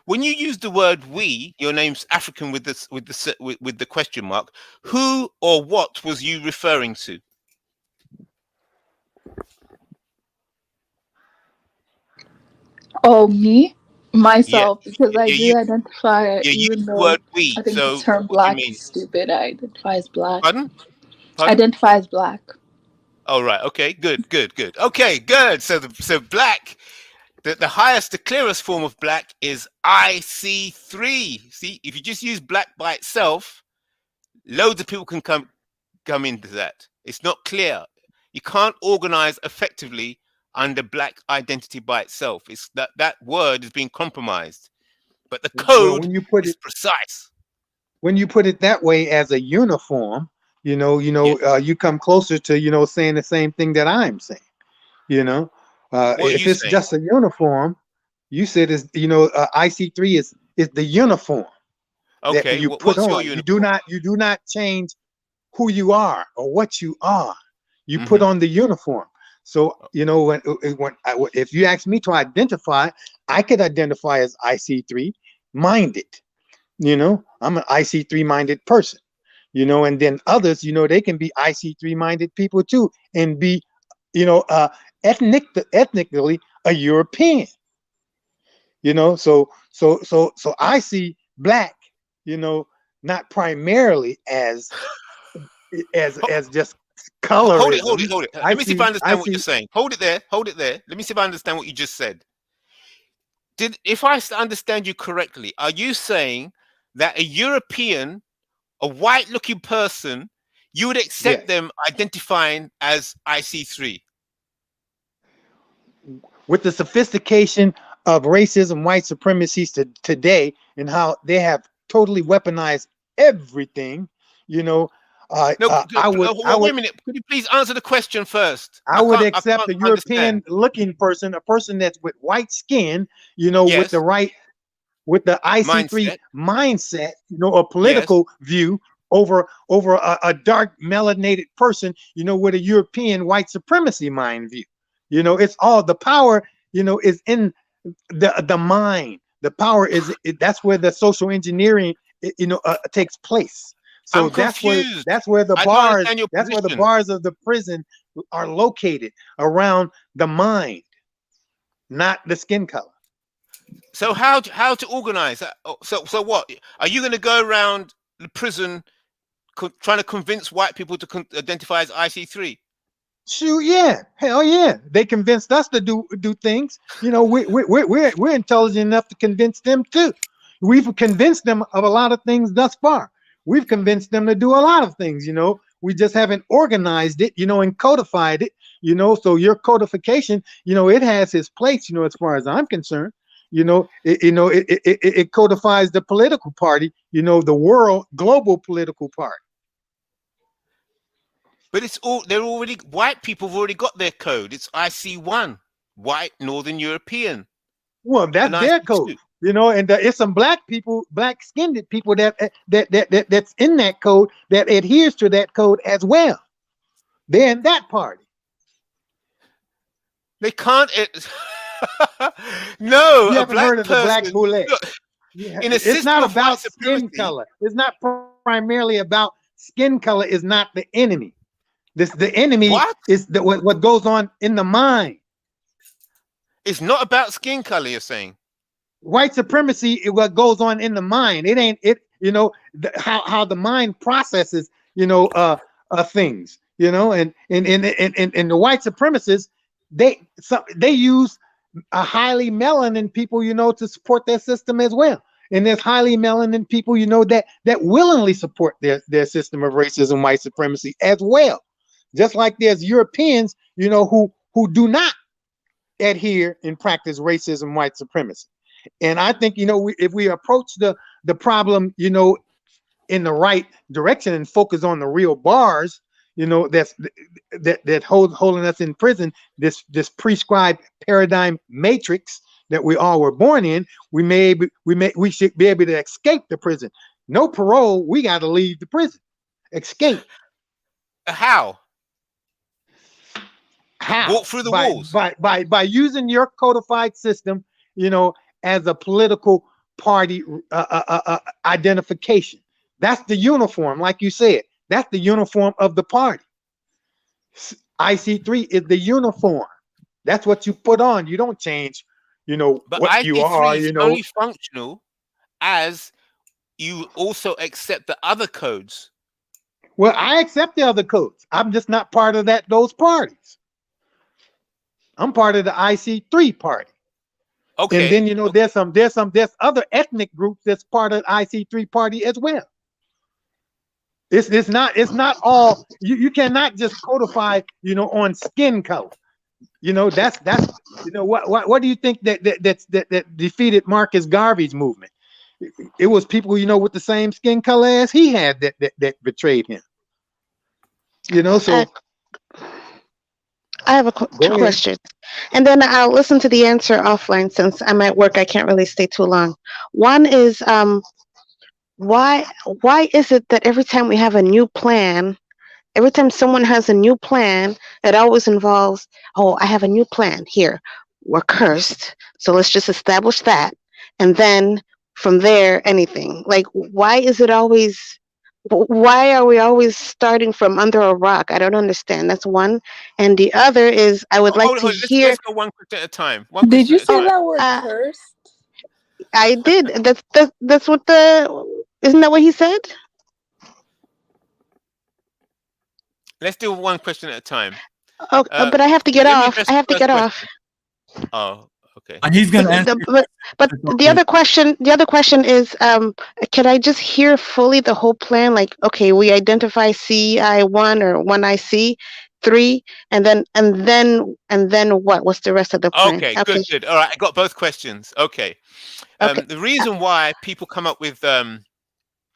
when you use the word we, your name's African with the question mark, who or what was you referring to? Oh, me? Yeah. Myself, because I Yeah, do identify, you even use the though word we. I think the So term what do you black mean? is stupid, I identify as black. Pardon? Identify as black. Oh, right. Okay, good. Okay, good. So black, the highest, the clearest form of black is IC3. See, if you just use black by itself, loads of people can come into that. It's not clear. You can't organize effectively under black identity by itself. It's that word is being compromised. But the Well, code is precise. when you put it that way as a uniform, you come closer to, saying the same thing that I'm saying. What are If you it's saying? just a uniform, you said IC3 is the uniform that Okay, you put what's your on. uniform? You do not change who you are or what you are. You put Mhm. on the uniform. So if you ask me to identify, I could identify as IC3 minded. I'm an IC3 minded person. And then others, they can be IC3 minded people too, and be, ethnically a European. So I see black, not primarily as just colorism. Hold it. I Let me see if I I understand what you're see. saying. Hold it there. Let me see if I understand what you just said. If I understand you correctly, are you saying that a European, a white-looking person, you would accept Yes. them identifying as IC3? With the sophistication of racism, white supremacy today, and how they have totally weaponized everything, No, I would, wait a minute. Could you please answer the question first? I would I accept can't a understand. European looking person, a person that's with white skin, with Yes, with the IC3 mindset. mindset, a Yes. political view over a dark melanated person, with a European white supremacy mind view. It's all the power, is in the mind. The power that's where the social engineering, takes place. So I'm confused. that's where the I don't bars understand your that's where the position. bars of the prison are located, around the mind, not the skin color. So how to organize that? So what? Are you going to go around the prison trying to convince white people to identify as IC3? Shoot, yeah, hell yeah. They convinced us to do things. We're intelligent enough to convince them too. We've convinced them of a lot of things thus far. We've convinced them to do a lot of things. We just haven't organized it, and codified it. So your codification, it has its place. As far as I'm concerned, it codifies the political party. The world global political party. But white people have already got their code. It's IC1, white Northern European, Well, and that's their code, IC2. and it's some black people, black-skinned people that's in that code, that adheres to that code as well. They're in that party. They can't. No, You a haven't heard black of the black person. bullet. Look, in a It's not system of white about skin supremacy. color. It's not primarily about skin color. Is not the enemy. The enemy What? is what goes on in the mind. It's not about skin color. You're saying White supremacy is what goes on in the mind. It ain't it. How the mind processes. Things. And the white supremacists, they use a highly melanin people, to support their system as well. And there's highly melanin people, that willingly support their system of racism, white supremacy as well. Just like there's Europeans, who do not adhere and practice racism, white supremacy. And I think, if we approach the problem, in the right direction and focus on the real bars, that holding us in prison, this prescribed paradigm matrix, that we all were born in, we should be able to escape the prison. No parole, we got to leave the prison. Escape. How? How? Walk through the walls. By using your codified system, as a political party identification. That's the uniform, like you said. That's the uniform of the party. IC3 is the uniform. That's what you put on. You don't change, But what IC3 you are. is only functional as you also accept the other codes. Well, I accept the other codes. I'm just not part of those parties. I'm part of the IC3 party. Okay. And then there's other ethnic groups that's part of the IC3 party as well. It's not all you cannot just codify on skin color. That's what do you think that defeated Marcus Garvey's movement? It was people with the same skin color as he had that betrayed him. So I have two questions, and then I'll listen to the answer offline since I'm at work. I can't really stay too long. One is why is it that every time we have a new plan, every time someone has a new plan, it always involves, oh, I have a new plan here. We're cursed, so let's just establish that, and then from there, anything. Like, why are we always starting from under a rock? I don't understand. That's one. And the other is, I would like to hear. Let's go one question at a time. Did you say that word cursed? I did. That's what isn't that what he said? Let's do one question at a time. Oh, but I have to get off. I have to get off. Oh, okay. And he's gonna answer. But the other question is, can I just hear fully the whole plan? Like, okay, we identify CI1 or 1IC3, and then what? What's the rest of the plan? Okay, good. All right, I got both questions. Okay. The reason why people come up with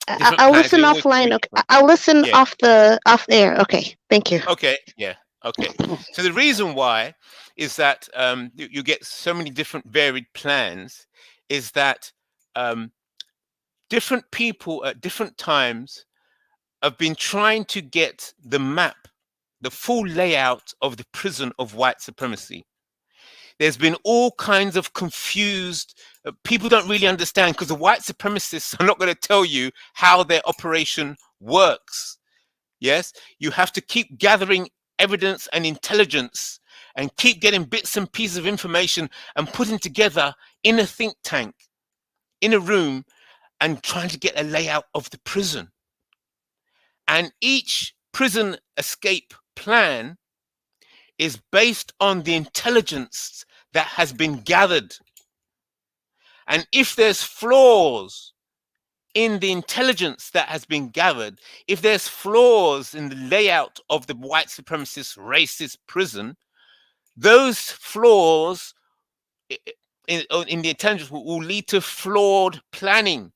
I'll listen offline. Okay, I'll listen off air. Okay, thank you. Okay, yeah. Okay. So the reason why is that you get so many different varied plans is that different people at different times have been trying to get the map, the full layout of the prison of white supremacy. There's been all kinds of confused, people don't really understand because the white supremacists are not going to tell you how their operation works. Yes, you have to keep gathering evidence and intelligence and keep getting bits and pieces of information and putting together in a think tank, in a room, and trying to get a layout of the prison. And each prison escape plan is based on the intelligence that has been gathered. And if there's flaws in the intelligence that has been gathered, if there's flaws in the layout of the white supremacist racist prison, those flaws in the intelligence will lead to flawed planning.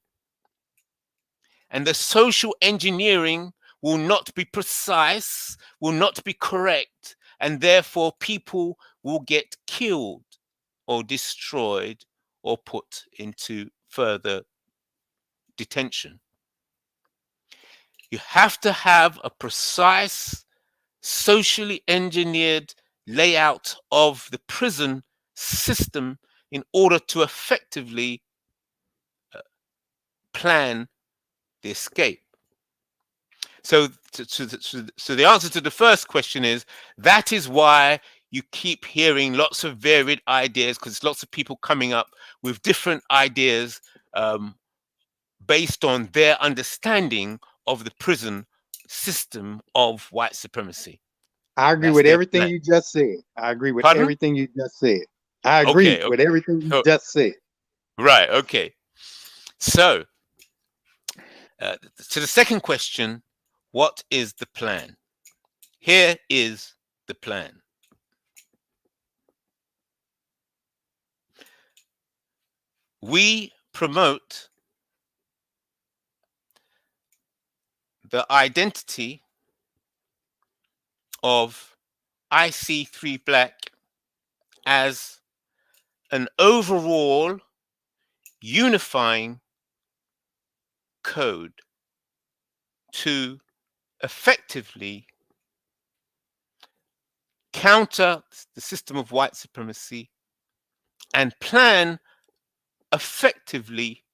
And the social engineering will not be precise, will not be correct, and therefore people will get killed or destroyed or put into further detention. You have to have a precise, socially engineered layout of the prison system in order to effectively plan the escape. So the answer to the first question is, that is why you keep hearing lots of varied ideas, because lots of people coming up with different ideas based on their understanding of the prison system of white supremacy. I agree with everything you just said. I agree with everything you just said. I agree with everything you just said. Right. Okay. So, to the second question, what is the plan? Here is the plan. We promote the identity of IC3 Black as an overall unifying code to effectively counter the system of white supremacy and plan effectively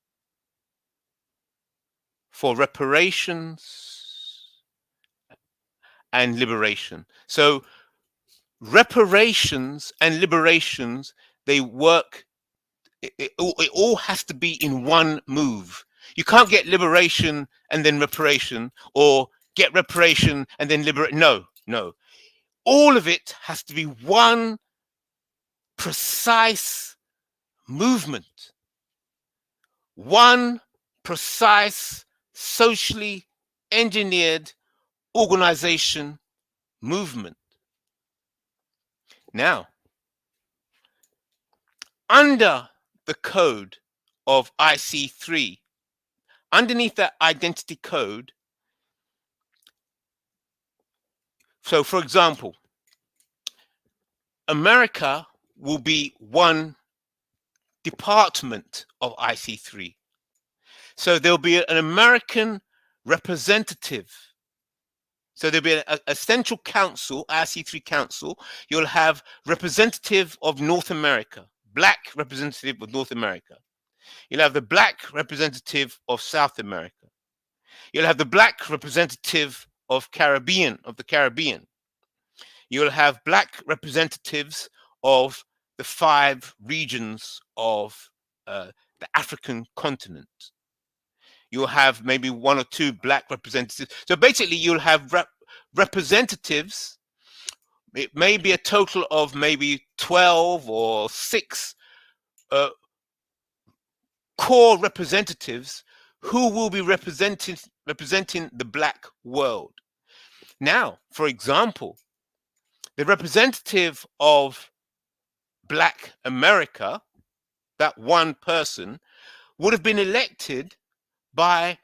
for reparations and liberation. So reparations and liberations, they work, it all has to be in one move. You can't get liberation and then reparation, or get reparation and then liberate. No. All of it has to be one precise movement, one precise socially engineered organization movement. Now, under the code of IC3, underneath that identity code, so for example, America will be one department of IC3. So there'll be an American representative. So there'll be a central council, IC3 council. You'll have representative of North America, black representative of North America. You'll have the black representative of South America. You'll have the black representative of the Caribbean. You'll have black representatives of the 5 regions of the African continent. You'll have maybe 1 or 2 black representatives. So basically, you'll have representatives. It may be a total of maybe 12 or 6 core representatives who will be representing the black world. Now, for example, the representative of Black America, that one person, would have been elected by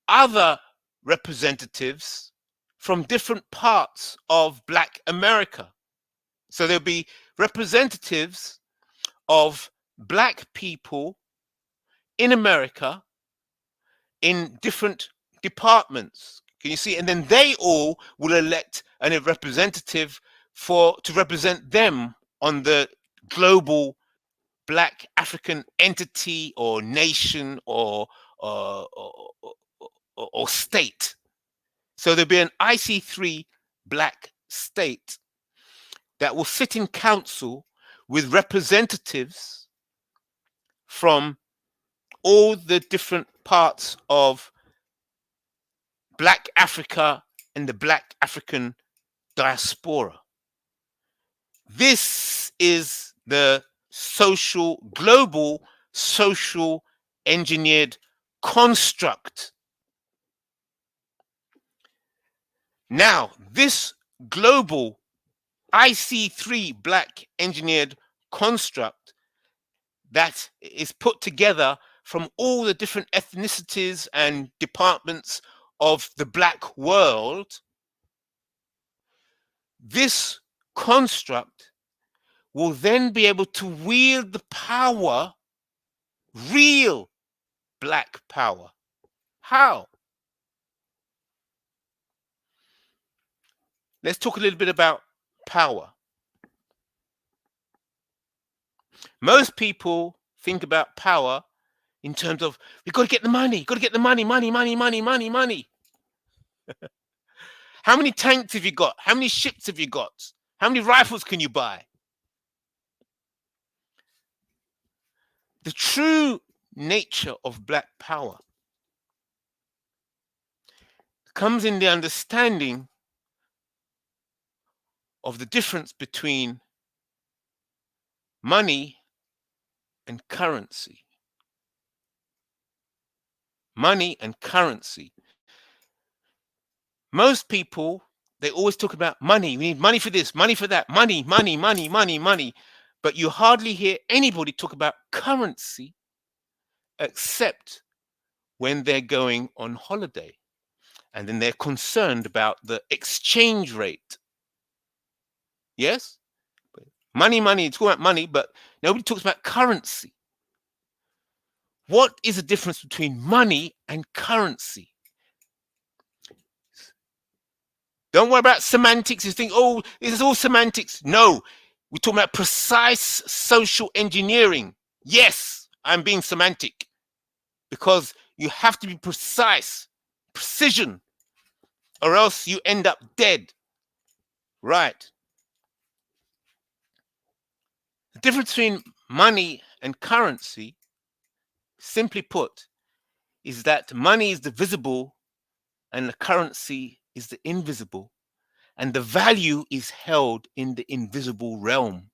other representatives from different parts of Black America. So there'll be representatives of black people in America in different departments. Can you see? And then they all will elect a representative to represent them on the global black African entity or nation or state. So there'll be an IC3 black state that will sit in council with representatives from all the different parts of Black Africa and the Black African Diaspora. This is the global social engineered construct. Now, this global IC3 black engineered construct that is put together from all the different ethnicities and departments of the black world, this construct will then be able to wield the power, real black power. How? Let's talk a little bit about power. Most people think about power in terms of, we've got to get the money, money. How many tanks have you got? How many ships have you got? How many rifles can you buy? The true nature of black power comes in the understanding of the difference between money and currency. Money and currency. Most people, they always talk about money. We need money for this, money for that, money. But you hardly hear anybody talk about currency except when they're going on holiday. And then they're concerned about the exchange rate. Yes? Money, money. It's all about money, but nobody talks about currency. What is the difference between money and currency? Don't worry about semantics. You think, oh, this is all semantics. No, we're talking about precise social engineering. Yes, I'm being semantic because you have to be precise, precision, or else you end up dead. Right. The difference between money and currency, simply put, is that money is the visible and the currency is the invisible, and the value is held in the invisible realm.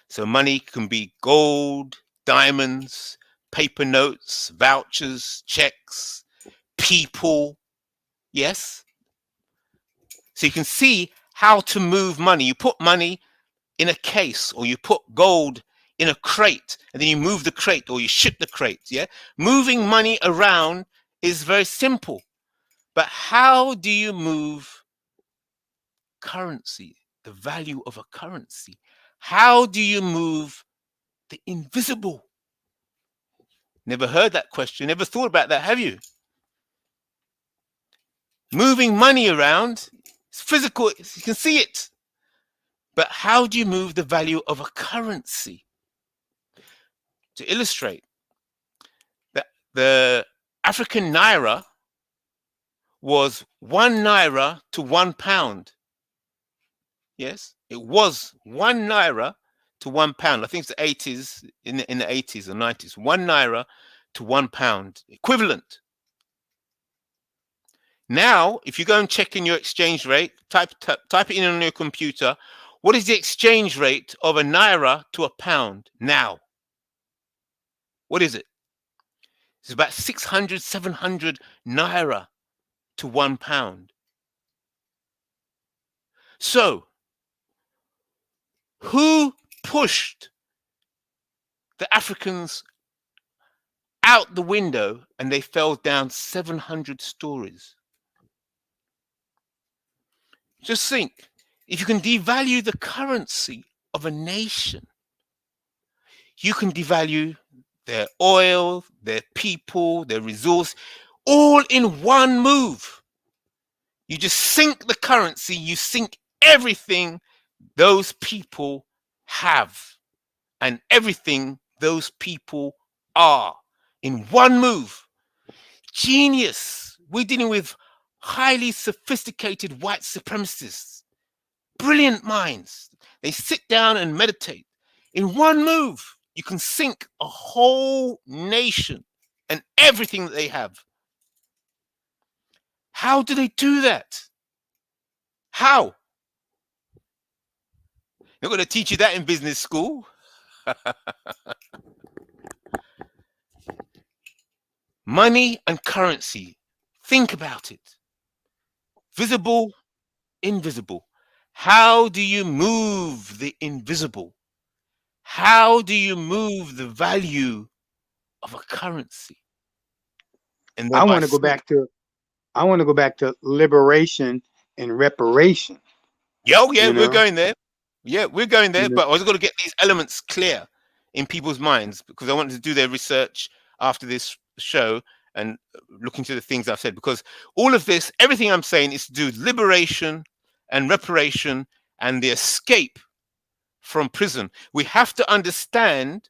So money can be gold, diamonds, paper notes, vouchers, checks, people. Yes. So you can see how to move money. You put money in a case, or you put gold in a crate, and then you move the crate, or you ship the crate. Yeah. Moving money around is very simple. But how do you move currency, the value of a currency? How do you move the invisible? Never heard that question. Never thought about that, have you? Moving money around, it's physical, you can see it. But how do you move the value of a currency? To illustrate, that the African naira was 1 naira to 1 pound. Yes, it was 1 naira to 1 pound. I think it's the 80s, in the 80s or 90s. 1 naira to 1 pound, equivalent. Now, if you go and check in your exchange rate, type it in on your computer. What is the exchange rate of a naira to a pound now? What is it? It's about 600, 700 naira to 1 pound. So, who pushed the Africans out the window and they fell down 700 stories? Just think, if you can devalue the currency of a nation, you can devalue their oil, their people, their resource, all in one move. You just sink the currency, you sink everything those people have and everything those people are in one move. Genius. We're dealing with highly sophisticated white supremacists, brilliant minds. They sit down and meditate. In one move, you can sink a whole nation and everything that they have. How do they do that? How? They're going to teach you that in business school. Money and currency. Think about it. Visible, invisible. How do you move the invisible? How do you move the value of a currency? And I want to go back to liberation and reparation. Yeah, yeah, You we're know? going there. Yeah, we're going there. You know? But I was going to get these elements clear in people's minds because I wanted to do their research after this show and look into the things I've said. Because all of this, everything I'm saying is to do with liberation and reparation and the escape from prison. We have to understand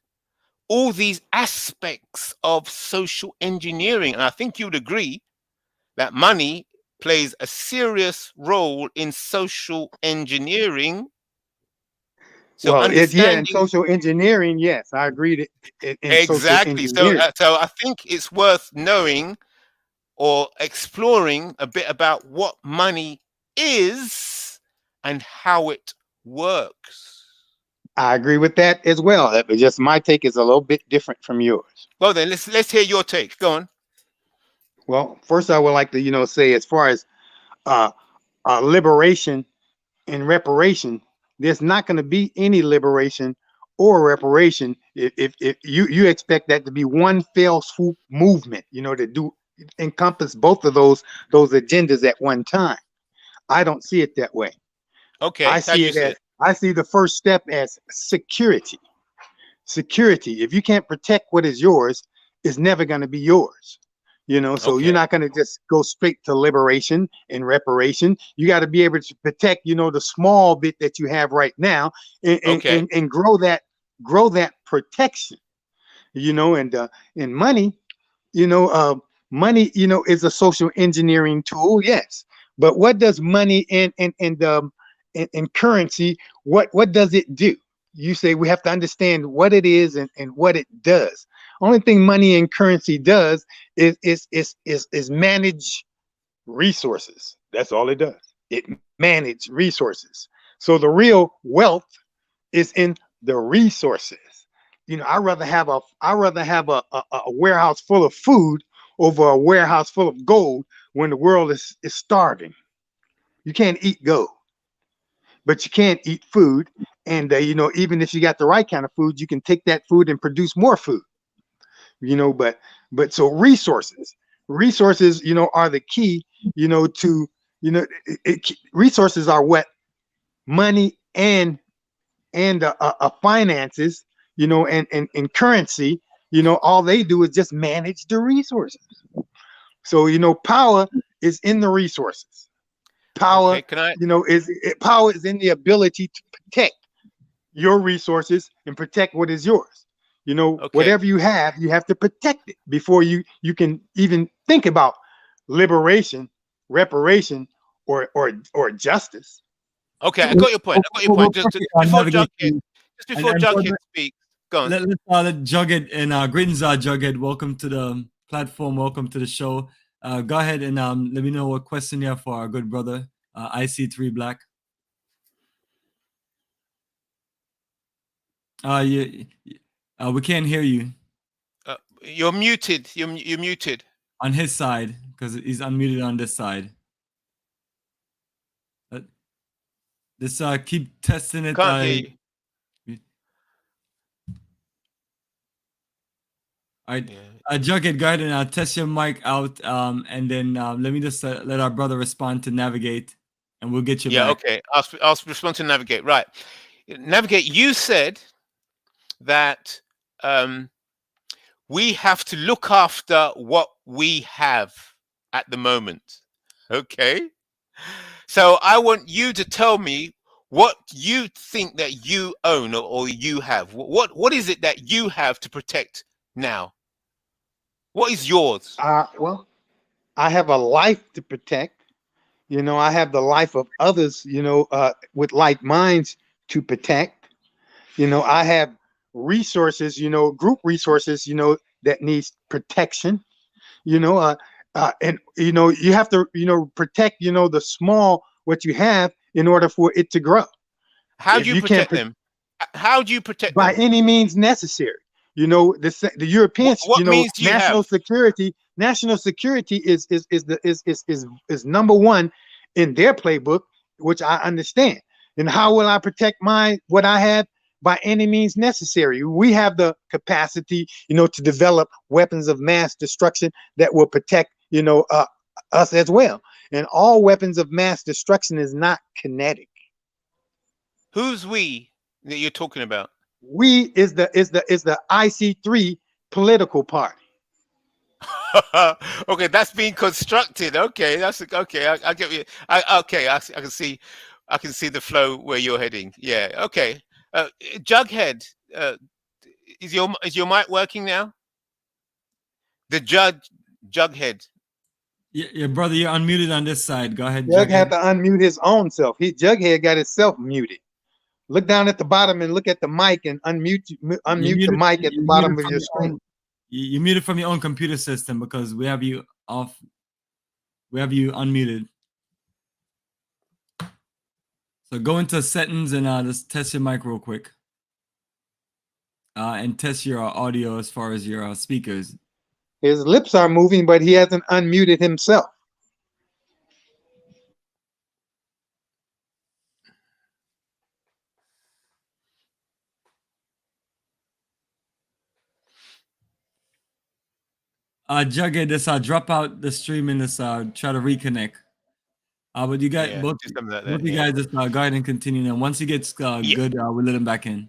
all these aspects of social engineering. And I think you would agree that money plays a serious role in social engineering. So well, understanding, in social engineering, yes, I agree that in social exactly. So, engineering. so I think it's worth knowing or exploring a bit about what money is and how it works. I agree with that as well. But just my take is a little bit different from yours. Well, then let's hear your take. Go on. Well, first I would like to, say as far as liberation and reparation, there's not going to be any liberation or reparation if you expect that to be one fell swoop movement, to encompass both of those agendas at one time. I don't see it that way. Okay, I how do see you it see as it? I see the first step as security. Security. If you can't protect what is yours, it's never going to be yours. You know, so you're Okay. not going to just go straight to liberation and reparation. You got to be able to protect, you know, the small bit that you have right now, Okay. and grow that protection. You know, and money, you know, money, you know, is a social engineering tool, yes. But what does money and currency, what does it do? You say we have to understand what it is and what it does. Only thing money and currency does is manage resources. That's all it does. It manage resources. So the real wealth is in the resources. You know, I rather have a warehouse full of food over a warehouse full of gold when the world is starving. You can't eat gold, but you can't eat food. And you know, even if you got the right kind of food, you can take that food and produce more food. You know, but so resources, you know, are the key. You know, to you know, resources are what money and finances, you know, and currency, you know, all they do is just manage the resources. So, you know, power is in the resources. Power, Okay. Can I? you know, power is in the ability to protect your resources and protect what is yours. You know, Okay. whatever you have to protect it before you can even think about liberation, reparation, or justice. Okay. I got your point. I got your point. Just before Jughead, Navigate just before and Jughead speaks. Go on. let's let Jughead and greetings, Jughead. Welcome to the platform. Welcome to the show. Go ahead and let me know what question you have for our good brother, IC3 Black. We can't hear you You're muted. You're muted. on his side because he's unmuted on this side. Just keep testing it. Can't hear you. All right, Yeah. Jughead, go ahead and test your mic out, and then let me just let our brother respond to Navigate, and we'll get you Yeah. back. Okay. I'll respond to Navigate. Right. Navigate. You said that we have to look after what we have at the moment. Okay. So I want you to tell me what you think that you own or you have. What is it that you have to protect now? What is yours? Well, I have a life to protect. You know, I have the life of others, you know, with like minds to protect. You know, I have resources, you know, group resources, you know, that needs protection. You know, and you know, you have to, you know, protect, you know, the small what you have in order for it to grow. How If do you you can't protect them? How do you protect by them? any means necessary. You know, the Europeans, What you know, means do you have? national security is number one in their playbook, which I understand. And how will I protect what I have? By any means necessary. We have the capacity, you know, to develop weapons of mass destruction that will protect, you know, us as well. And all weapons of mass destruction is not kinetic. Who's we that you're talking about? We is the IC3 political party. Okay, that's being constructed. Okay, that's okay. I get you. Okay, I can see. I can see the flow where you're heading. Yeah. Okay. Jughead, is your mic working now? The Jughead. Yeah, brother, you're unmuted on this side. Go ahead, Jug Jughead. had to unmute his own self. Jughead got himself muted. Look down at the bottom and look at the mic and unmute the mic at the bottom of your screen. You muted from your own computer system because we have you off. We have you unmuted. So go into settings and just test your mic real quick. And test your audio as far as your speakers. His lips are moving, but he hasn't unmuted himself. Jughead, just drop out the stream and just try to reconnect. But you got Yeah, both, do something like both that. you guys just go ahead and continue. And once he gets Yeah. good, we'll let him back in.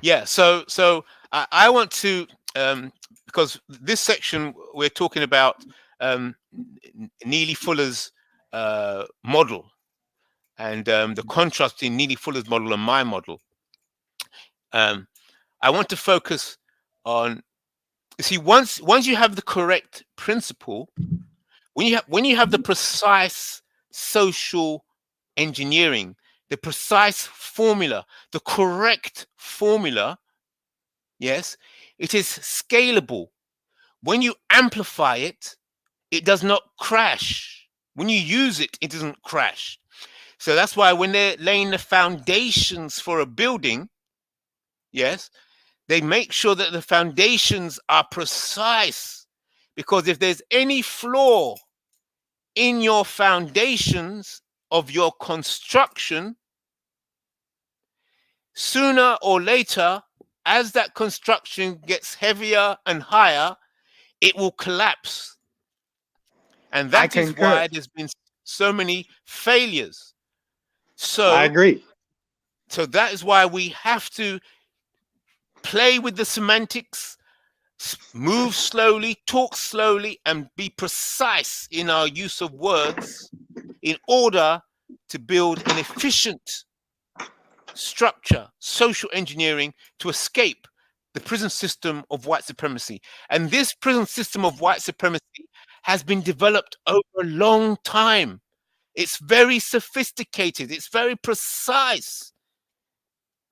Yeah. So I want to because this section we're talking about Neely Fuller's model and the contrast between Neely Fuller's model and my model. I want to focus on, see, once you have the correct principle, when you have the precise social engineering, the precise formula, the correct formula, yes, it is scalable. When you amplify it, it does not crash. When you use it, it doesn't crash. So that's why when they're laying the foundations for a building, yes, they make sure that the foundations are precise, because if there's any flaw in your foundations of your construction, sooner or later, as that construction gets heavier and higher, it will collapse. And that is why there's been so many failures. So I agree. So that is why we have to play with the semantics, move slowly, talk slowly, and be precise in our use of words in order to build an efficient structure, social engineering, to escape the prison system of white supremacy. And this prison system of white supremacy has been developed over a long time. It's very sophisticated. It's very precise.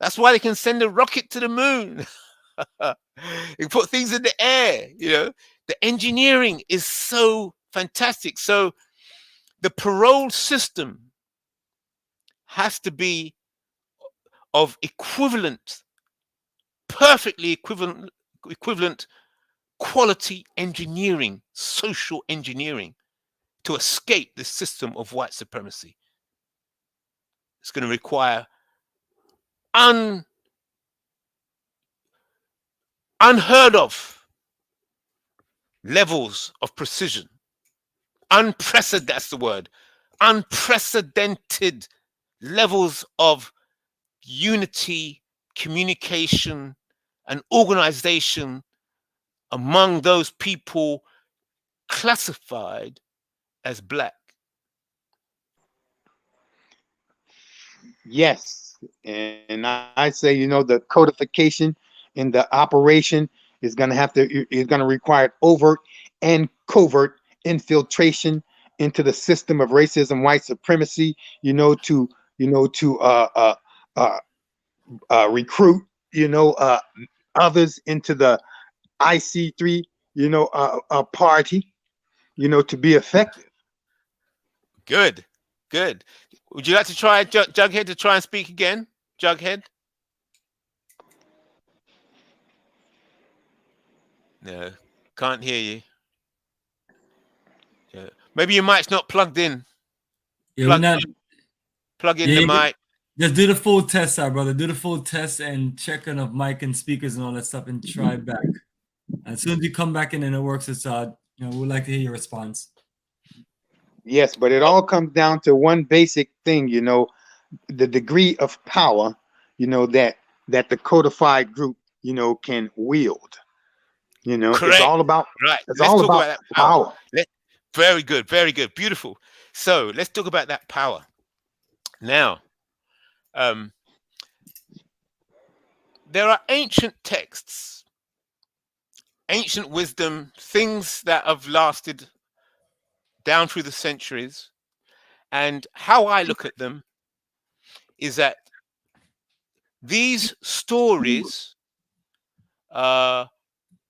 That's why they can send a rocket to the moon. You put things in the air, you know. The engineering is so fantastic. So the parole system has to be of equivalent, perfectly equivalent quality engineering, social engineering, to escape the system of white supremacy. It's going to require unheard of levels of precision. Unprecedented, that's the word. Unprecedented levels of unity, communication, and organization among those people classified as Black. Yes. And I say, you know, the codification in the operation is going to require overt and covert infiltration into the system of racism, white supremacy, to recruit, others into the IC3, party, to be effective. Good. Would you like to try Jughead to try and speak again? Jughead? No, can't hear you. Yeah. Maybe your mic's not plugged in. Yeah, plug in the mic. Just do the full test, brother. Do the full test and check on of mic and speakers and all that stuff, and try back. As soon as you come back in and it works, it's we'd like to hear your response. Yes, but it all comes down to one basic thing, the degree of power, that the codified group, can wield. Correct. It's all about right. It's Let's all talk about that power. Very good, beautiful. So let's talk about that power. Now, there are ancient texts, ancient wisdom, things that have lasted down through the centuries. And how I look at them is that these stories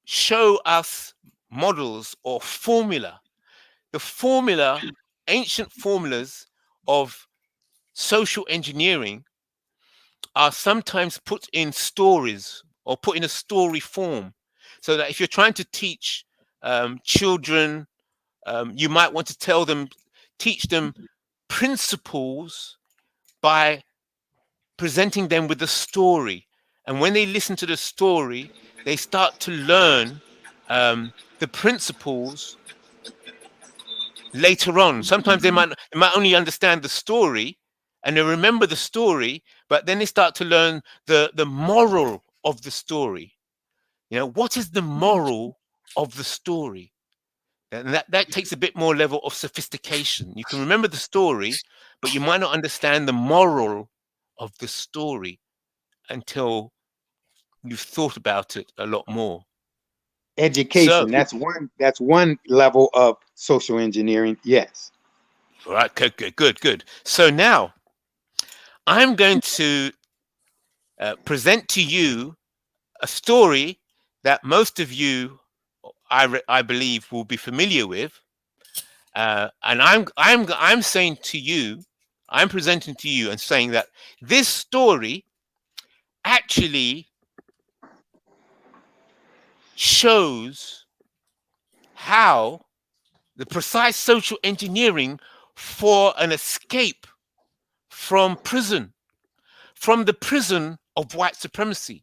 show us models or formula. The formula, ancient formulas of social engineering are sometimes put in stories or put in a story form. So that if you're trying to teach children, you might want to teach them principles by presenting them with a story. And when they listen to the story, they start to learn the principles later on. Sometimes they might only understand the story and they remember the story, but then they start to learn the moral of the story. You know, what is the moral of the story? And that takes a bit more level of sophistication. You can remember the story, but you might not understand the moral of the story until you've thought about it a lot more. Education. So, that's one level of social engineering. Yes. all right, good. So now I'm going to present to you a story that most of you, I believe, will be familiar with, and I'm saying to you, I'm presenting to you and saying that this story actually shows how the precise social engineering for an escape from prison, from the prison of white supremacy.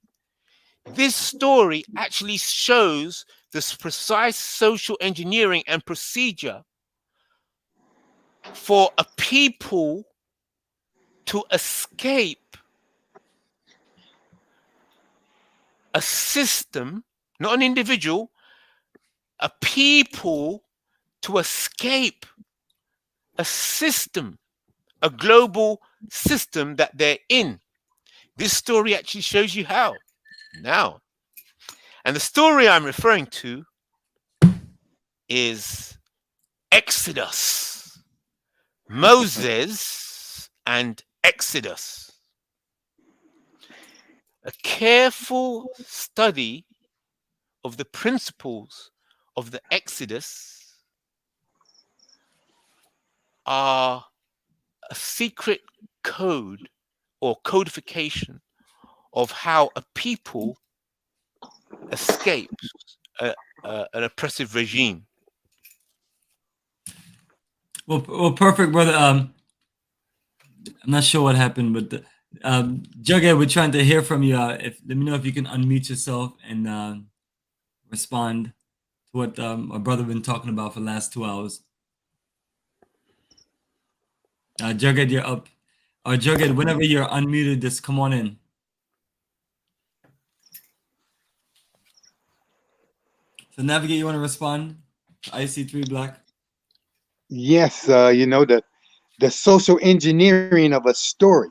This story actually shows this precise social engineering and procedure for a people to escape a system, not an individual, a people to escape a system, a global system that they're in. This story actually shows you how. Now, and the story I'm referring to is Exodus, Moses and Exodus. A careful study of the principles of the Exodus are a secret code or codification of how a people escapes an oppressive regime. Well, perfect, brother. I'm not sure what happened, but Jughead, we're trying to hear from you. Let me know if you can unmute yourself and respond to what our brother been talking about for the last 2 hours. Jughead, you're up. Jughead, whenever you're unmuted, just come on in. So Navigate, you want to respond to IC3 Black? Yes. You know, the social engineering of a story,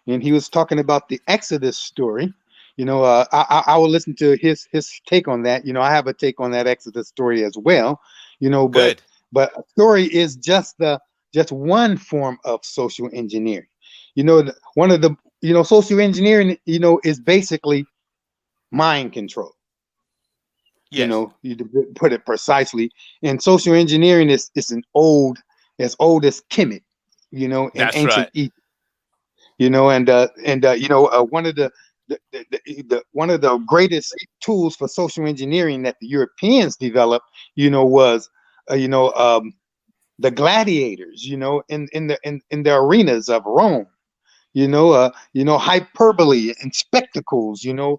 and he was talking about the Exodus story. You know, I will listen to his take on that. You know, I have a take on that Exodus story as well. You know, but a story is just one form of social engineering. You know, one of the social engineering, is basically mind control. Yes. You know, you put it precisely. And social engineering is as old as Kemet, in ancient Egypt. You know, and one of one of the greatest tools for social engineering that the Europeans developed, was the gladiators, in the arenas of Rome, hyperbole and spectacles, was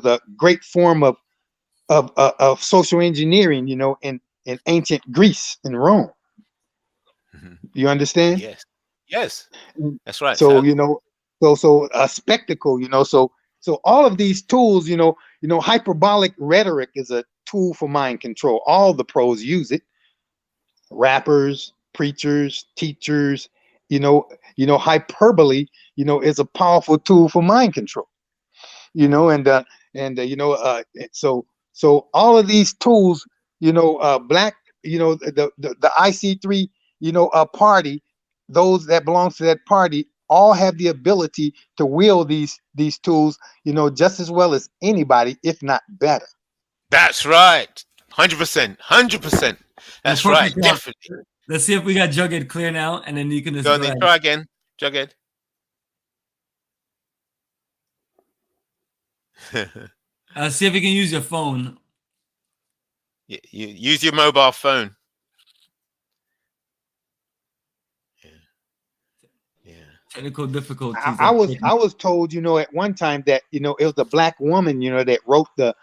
a great form of social engineering, in ancient Greece and Rome. Mm-hmm. You understand? Yes, that's right. So, so a spectacle, so all of these tools, hyperbolic rhetoric is a tool for mind control. All the pros use it. Rappers, preachers, teachers, hyperbole, is a powerful tool for mind control. So all of these tools, Black, the IC3, party, those that belongs to that party, all have the ability to wield these tools, just as well as anybody, if not better. That's right. 100%. That's right. Definitely. Let's see if we got Jughead clear now, and then you can just go ahead. Try again, Jughead. See if you can use your phone. You use your mobile phone. Yeah. Technical difficulties. I was told, at one time that it was a Black woman, that wrote the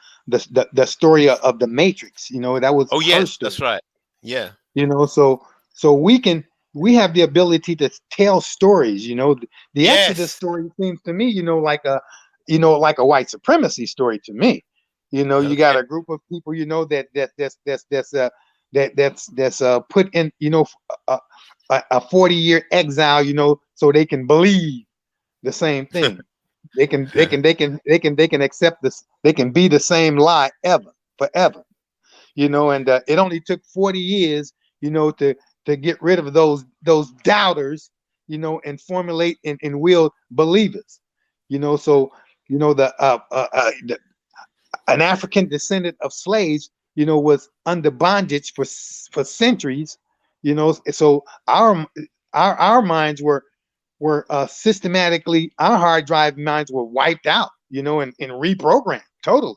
story of the Matrix. That was yes, that's right. Yeah. You know, so we have the ability to tell stories. You know, the Exodus Yes. story seems to me, like a white supremacy story to me. You know, you got Okay. a group of people, that's put in, a 40-year exile, so they can believe the same thing. They can accept this. They can be the same lie forever. And it only took 40 years, to get rid of those doubters, and formulate and will believers. So an African descendant of slaves, was under bondage for centuries. So our minds were systematically, our hard drive minds were wiped out, and reprogrammed totally.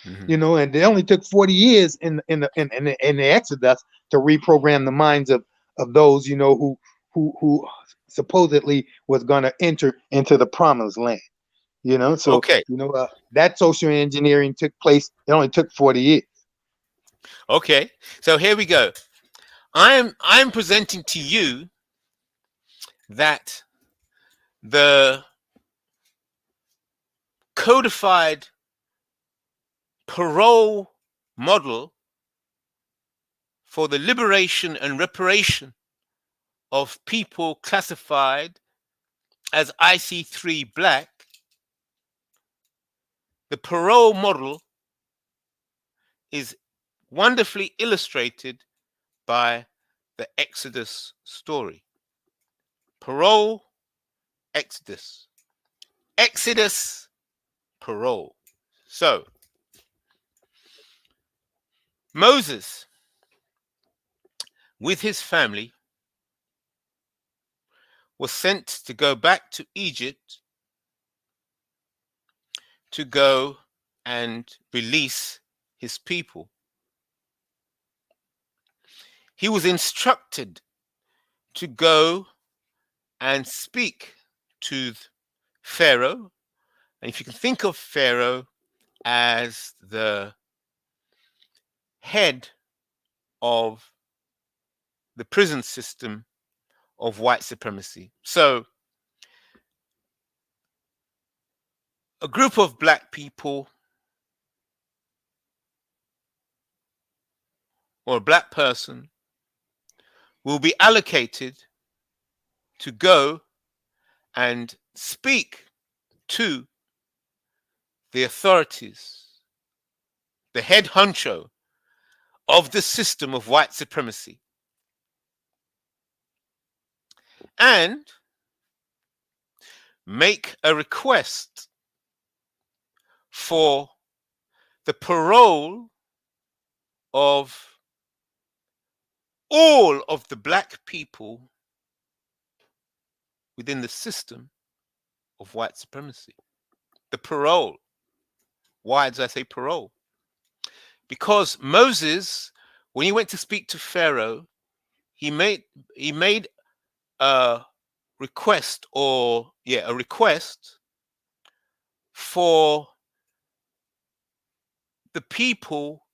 Mhm. And it only took 40 years in the Exodus to reprogram the minds of those, who supposedly was going to enter into the promised land. So Okay. that social engineering took place. It only took 40 years. Okay. So here we go. I'm presenting to you that the codified parole model for the liberation and reparation of people classified as IC3 Black, the parole model is wonderfully illustrated by the Exodus story. Parole, Exodus. Exodus, parole. So, Moses, with his family, was sent to go back to Egypt to go and release his people. He was instructed to go and speak to Pharaoh. And if you can think of Pharaoh as the head of the prison system of white supremacy. So a group of black people or a black person will be allocated to go and speak to the authorities, the head honcho of the system of white supremacy, and make a request for the parole of all of the black people within the system of white supremacy. The parole. Why did I say parole? Because Moses, when he went to speak to Pharaoh, he made a request a request for the people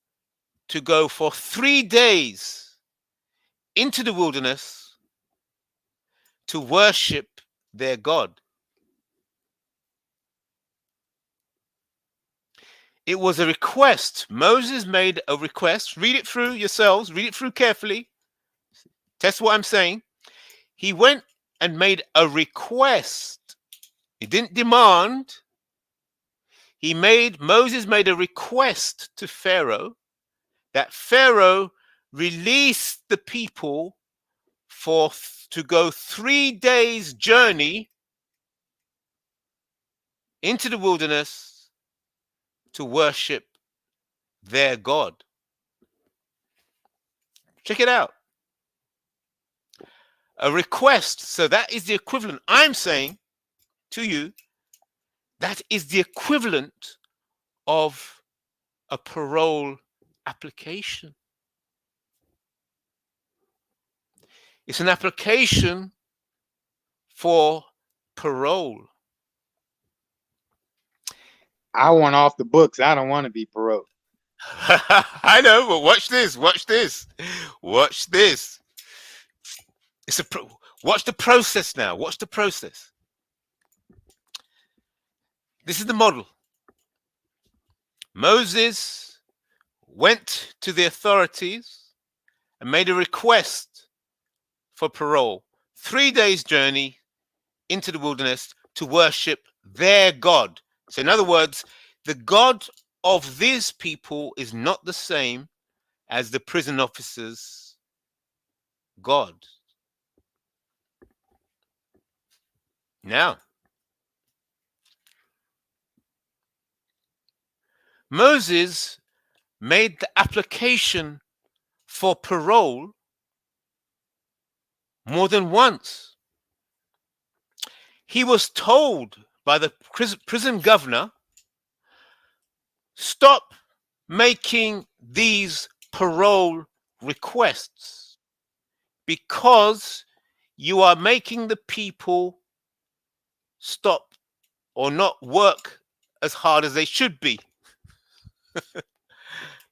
to go for 3 days into the wilderness to worship their God. It was a request. Moses made a request. Read it through yourselves. Read it through carefully. Test what I'm saying. He went and made a request. He didn't demand. Moses made a request to Pharaoh that Pharaoh release the people to go 3 days journey into the wilderness to worship their God. Check it out. A request. So that is the equivalent. I'm saying to you, that is the equivalent of a parole application. It's an application for parole. I want off the books. I don't want to be paroled. I know, but watch this. Watch this. Watch this. Watch the process now. Watch the process. This is the model. Moses went to the authorities and made a request for parole. 3 days journey into the wilderness to worship their God. So in other words, the God of these people is not the same as the prison officers' God. Now, Moses made the application for parole more than once. He was told by the prison governor, stop making these parole requests because you are making the people stop or not work as hard as they should be.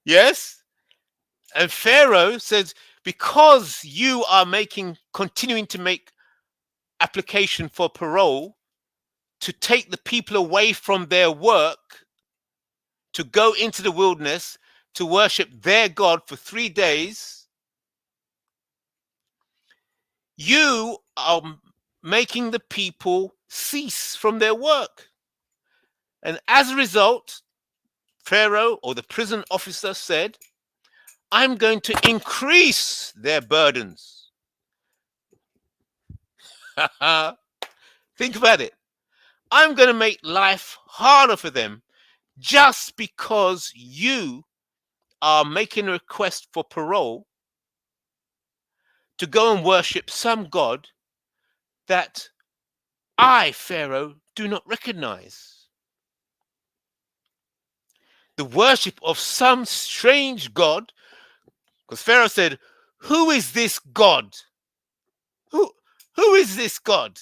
Yes? And Pharaoh says, because you are continuing to make application for parole to take the people away from their work, to go into the wilderness, to worship their God for 3 days, you are making the people cease from their work. And as a result, Pharaoh or the prison officer said, I'm going to increase their burdens. Think about it. I'm going to make life harder for them just because you are making a request for parole to go and worship some God that I, Pharaoh, do not recognize. The worship of some strange God, because Pharaoh said, who is this God? Who is this God?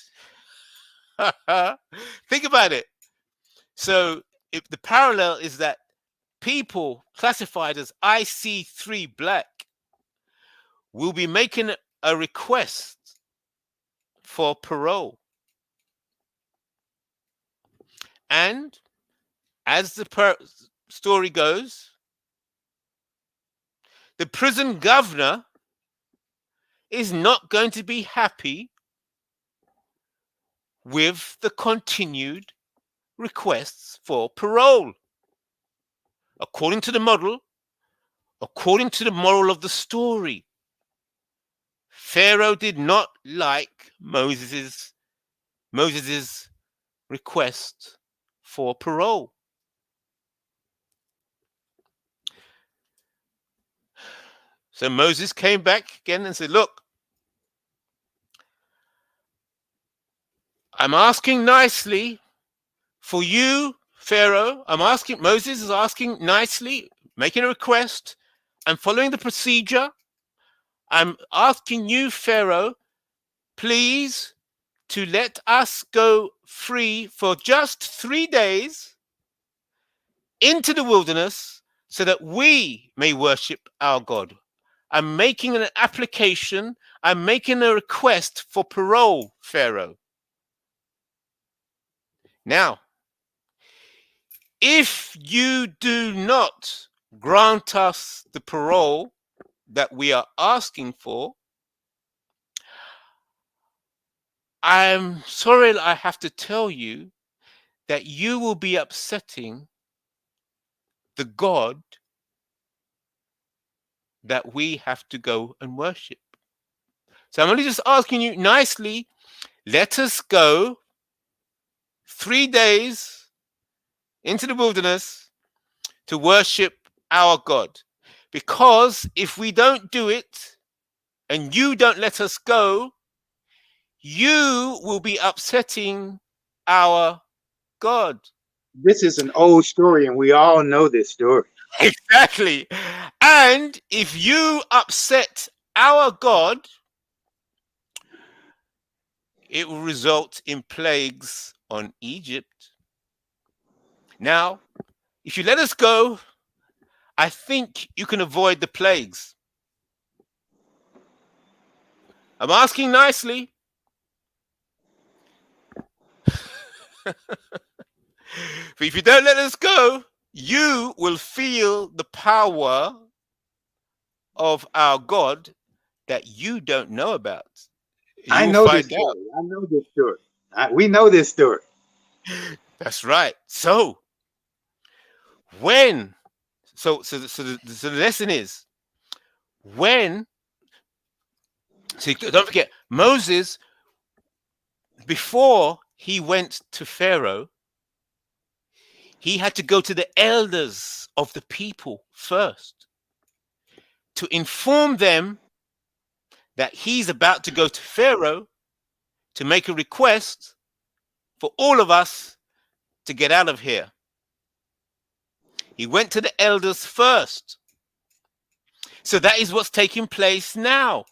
Think about it. So if the parallel is that people classified as IC3 Black will be making a request for parole. And as the story goes, the prison governor is not going to be happy with the continued requests for parole. According to the model, according to the moral of the story, Pharaoh did not like Moses's request for parole. So Moses came back again and said, look, I'm asking nicely for you, Pharaoh. Moses is asking nicely, making a request. I'm following the procedure. I'm asking you, Pharaoh, please to let us go free for just 3 days into the wilderness so that we may worship our God. I'm making an application. I'm making a request for parole, Pharaoh. Now, if you do not grant us the parole that we are asking for, I'm sorry I have to tell you that you will be upsetting the God that we have to go and worship. So I'm only just asking you nicely, let us go 3 days into the wilderness to worship our God. Because if we don't do it and you don't let us go, you will be upsetting our God. This is an old story, and we all know this story. Exactly. And if you upset our God, it will result in plagues on Egypt. Now, if you let us go, I think you can avoid the plagues. I'm asking nicely. But if you don't let us go, you will feel the power of our God that you don't know about. I You will know this find out. story. I know this story. We know this story. That's right. So when, so the lesson is when. So don't forget, Moses, before he went to Pharaoh, he had to go to the elders of the people first to inform them that he's about to go to Pharaoh to make a request for all of us to get out of here. He went to the elders first. So that is what's taking place now.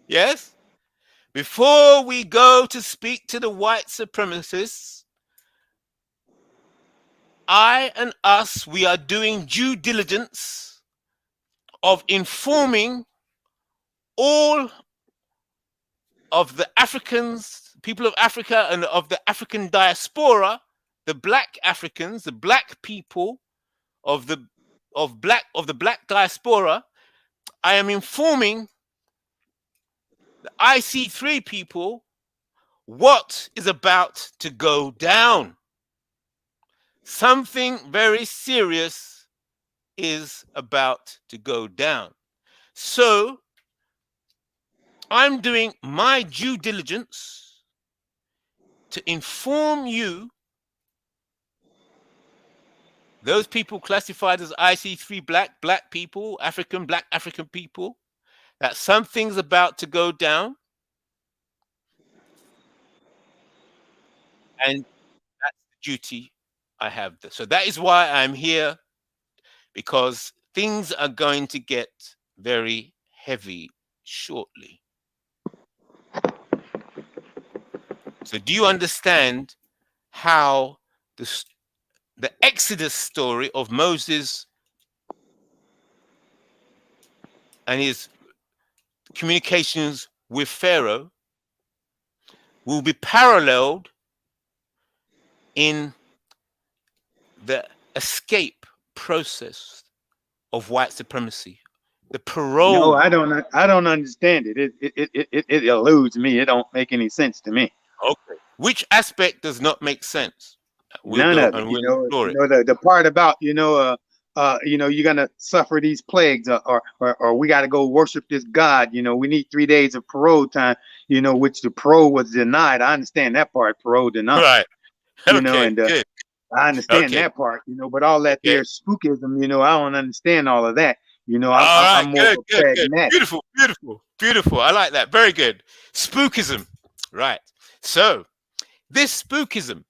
Yes? Before we go to speak to the white supremacists, I and us, we are doing due diligence of informing all of the Africans, people of Africa and of the African diaspora, the black Africans, the black people of the black diaspora. I am informing the IC3 people what is about to go down. Something very serious is about to go down. So I'm doing my due diligence to inform you, those people classified as IC3 black people, black African people, that something's about to go down. And that's the duty I have. So that is why I'm here, because things are going to get very heavy shortly. So do you understand how the Exodus story of Moses and his communications with Pharaoh will be paralleled in the escape process of white supremacy, the parole? No, I don't understand it. It eludes me. It don't make any sense to me. Okay. Which aspect does not make sense? None of it. The part about you're gonna suffer these plagues, or we got to go worship this God. We need 3 days of parole time. Which the parole was denied. I understand that part. Parole denied. Right. Good. I understand that part. But all that there spookism. I don't understand all of that. I'm more pragmatic. Beautiful. I like that. Very good. Spookism. Right. So this spookism,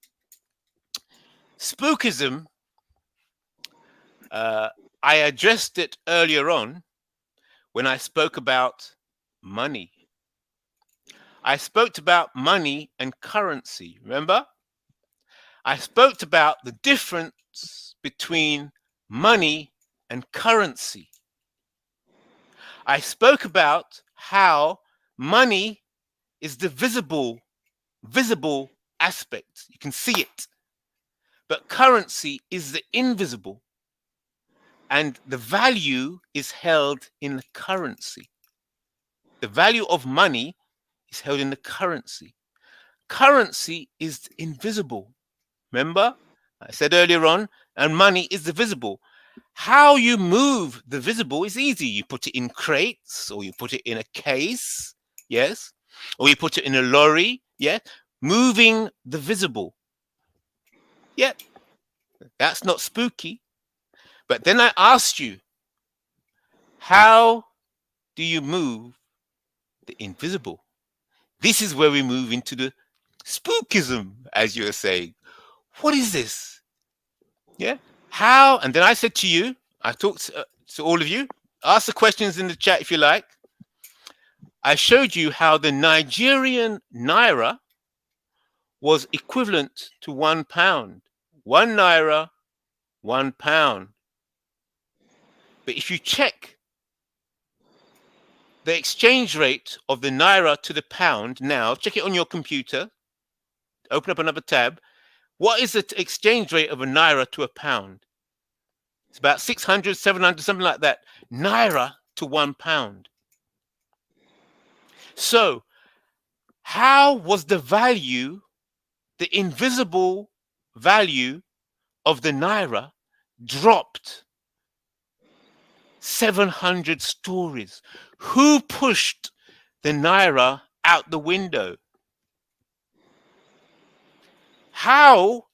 I addressed it earlier on when I spoke about money. I spoke about money and currency. Remember? I spoke about the difference between money and currency. I spoke about how money is the visible aspect. You can see it. But currency is the invisible. And the value is held in the currency. The value of money is held in the currency. Currency is invisible. Remember? I said earlier on, and money is the visible. How you move the visible is easy. You put it in crates, or you put it in a case, yes? Or you put it in a lorry, yeah? Moving the visible. Yeah, that's not spooky. But then I asked you, how do you move the invisible? This is where we move into the spookism, as you were saying. What is this? Yeah. How? And then I said to you, I talked to all of you, ask the questions in the chat if you like. I showed you how the Nigerian naira was equivalent to £1. 1 naira, £1. But if you check the exchange rate of the naira to the pound now, check it on your computer, open up another tab. What is the exchange rate of a naira to a pound? It's about 600, 700, something like that. Naira to £1. So how was the value, the invisible value of the naira dropped 700 stories? Who pushed the naira out the window? How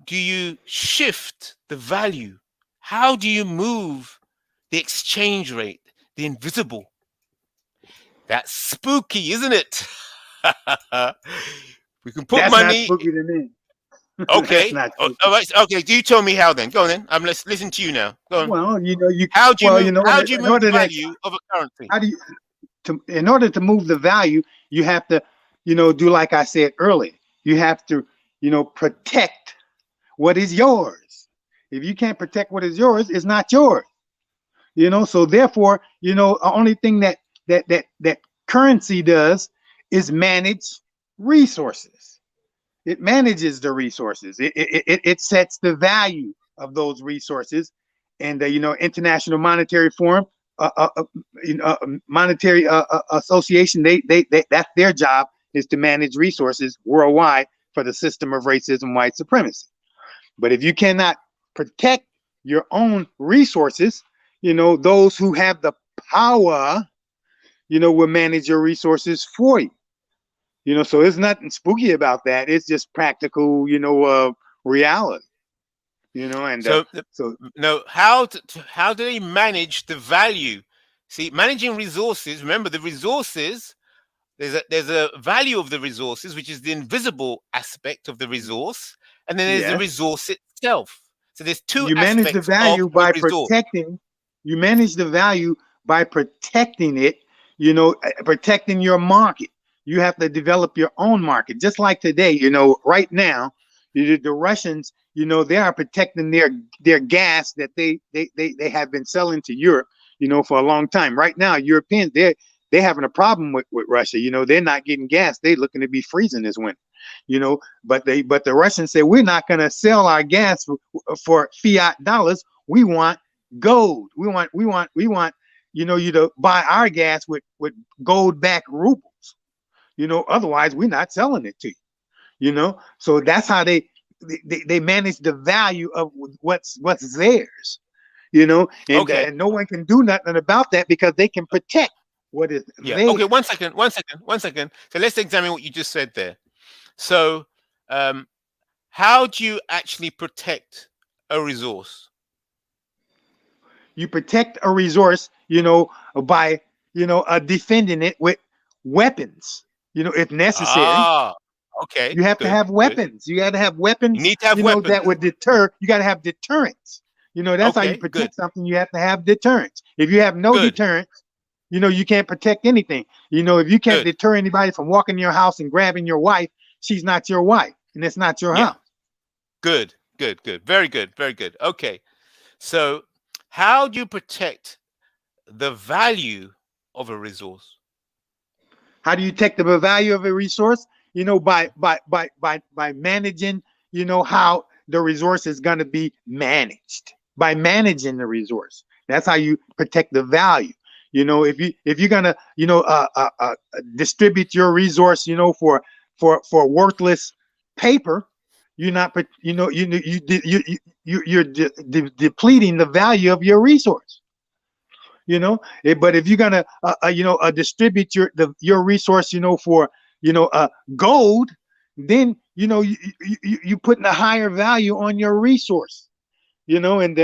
do you shift the value? How do you move the exchange rate, the invisible? That's spooky, isn't it? We can put That's money. not spooky to me. Okay. That's not All spooky. right. Okay. Do you tell me how then? Go on then. I'm listening to you now. Go on. Well, you know, How do you move, how do you in move order the to value of a currency? how do you in order to move the value, you have to, you know, do like I said earlier. You have to, you know, protect what is yours. If you can't protect what is yours, it's not yours. You know, so therefore, you know, the only thing that currency does is manage resources. It manages the resources. It sets the value of those resources, and you know, International Monetary Forum, Monetary Association, they that's their job, is to manage resources worldwide for the system of racism, white supremacy. But if you cannot protect your own resources, you know, those who have the power, you know, will manage your resources for you. You know, so there's nothing spooky about that. It's just practical, you know, reality. You know, and So, so no, how do they manage the value? See, managing resources, remember the resources, there's a value of the resources, which is the invisible aspect of the resource, and then there's the yes, resource itself. So there's two you manage the aspects value of by the resource. protecting. You manage the value by protecting it. You know, protecting your market. You have to develop your own market. Just like today, you know, right now, the Russians, you know, they are protecting their gas that they have been selling to Europe, you know, for a long time. Right now, Europeans, they're having a problem with Russia. You know, they're not getting gas. They're looking to be freezing this winter. You know, but the Russians say, we're not going to sell our gas for fiat dollars. We want gold. We want, you know, you to buy our gas with gold backed rubles. You know, otherwise we're not selling it to you. You know, so that's how they manage the value of what's theirs. You know, and, Okay. and no one can do nothing about that because they can protect what is theirs. Okay, one second. So let's examine what you just said there. So how do you actually protect a resource? You protect a resource, you know, by, you know, defending it with weapons, you know, if necessary. Okay. You have to have weapons. You got to have weapons. You need to have you know, weapons that would deter. You got to have deterrence. You know, that's how you protect something. You have to have deterrence. If you have no deterrence, you know, you can't protect anything. You know, if you can't deter anybody from walking in your house and grabbing your wife, she's not your wife, and it's not your house. Good. Very good. Okay. So how do you protect the value of a resource? How do you take the value of a resource? You know, by managing, you know, how the resource is going to be managed. By managing the resource, that's how you protect the value. You know, if you're gonna, you know, distribute your resource, you know, for worthless paper, you're not, you know, you're depleting the value of your resource. You know, but if you're gonna, you know, distribute your resource, you know, for, you know, gold, then, you know, you putting a higher value on your resource. You know, and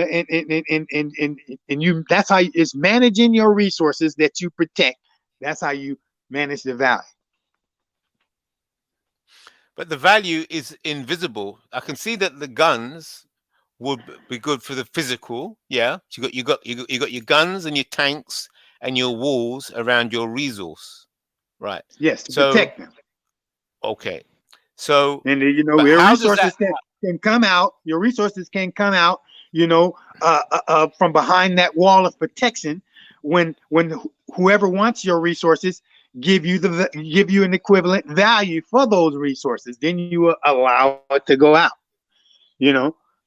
you, that's how it's managing your resources that you protect. That's how you manage the value. But the value is invisible. I can see that the guns would be good for the physical. Yeah, you got your guns and your tanks and your walls around your resource, right? Yes, to protect them. Okay, so and you know, your resources can come out. Your resources can come out. from behind that wall of protection, when whoever wants your resources give you an equivalent value for those resources, then you allow it to go out.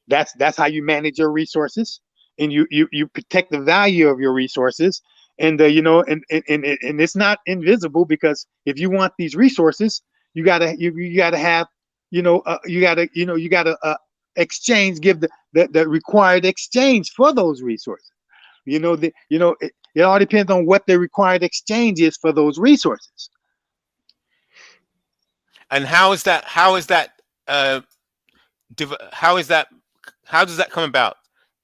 That's how you manage your resources, and you protect the value of your resources. And and it's not invisible, because if you want these resources, you gotta have, you gotta exchange, give the required exchange for those resources. It all depends on what the required exchange is for those resources. And how does that come about?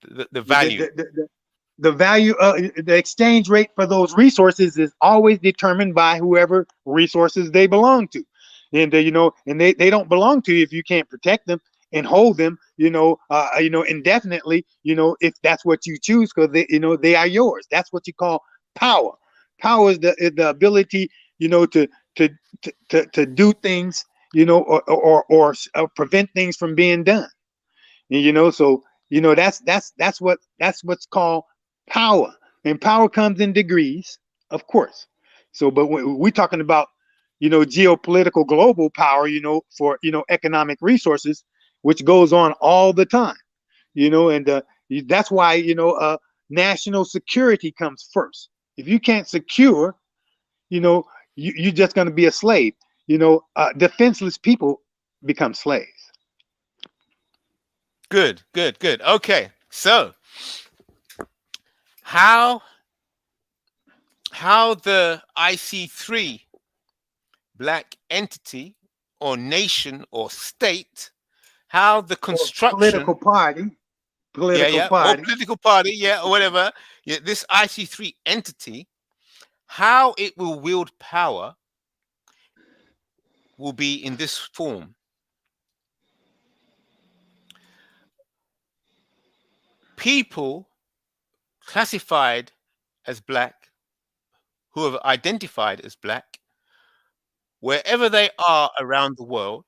The value. The value of the exchange rate for those resources is always determined by whoever resources they belong to. And and they don't belong to you if you can't protect them and hold them, indefinitely, if that's what you choose, because they are yours. That's what you call power. Power is the ability, to do things, or prevent things from being done. So that's what's called power. And power comes in degrees, of course. So, but when we're talking about, geopolitical global power, for economic resources, which goes on all the time, and that's why national security comes first. If you can't secure, you're just going to be a slave. Defenseless people become slaves. Good. Okay, so how the IC3 Black entity or nation or state, how the construction, political party, or political party, or whatever, this IC3 entity, how it will wield power will be in this form. People classified as Black, who have identified as Black, wherever they are around the world,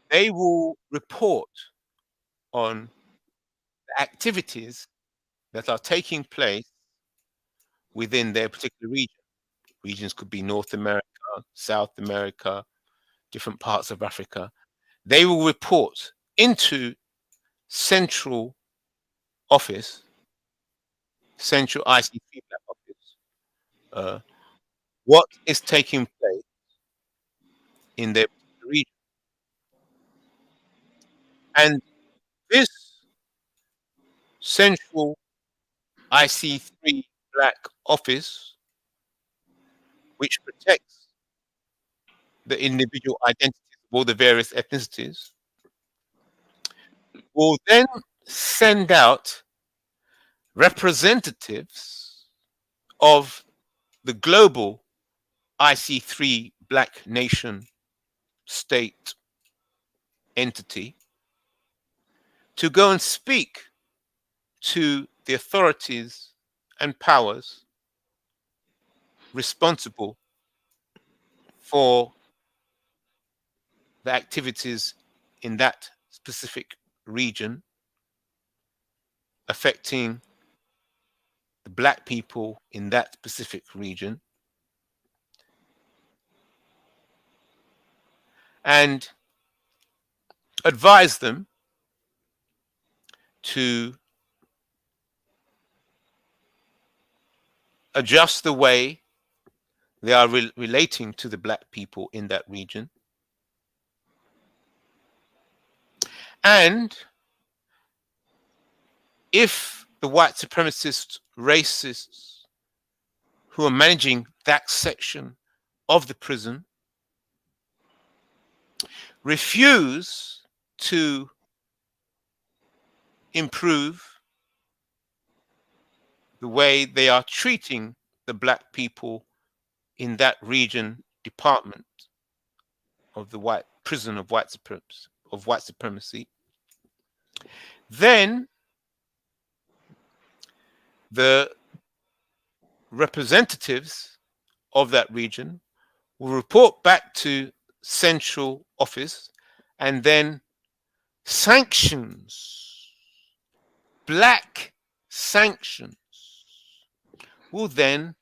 they will report on the activities that are taking place within their particular region. Regions could be North America, South America, different parts of Africa. They will report into central office, central IC3 Black office, what is taking place in their region. And this central IC3 Black office, which protects the individual identities of all the various ethnicities, will then send out representatives of the global IC3 Black nation state entity to go and speak to the authorities and powers responsible for the activities in that specific region affecting the Black people in that specific region, and advise them to adjust the way they are relating to the Black people in that region, and if the white supremacist racists who are managing that section of the prison refuse to improve the way they are treating the Black people in that region department of the white prison of white supremacy, then the representatives of that region will report back to central office, and then sanctions black sanctions will then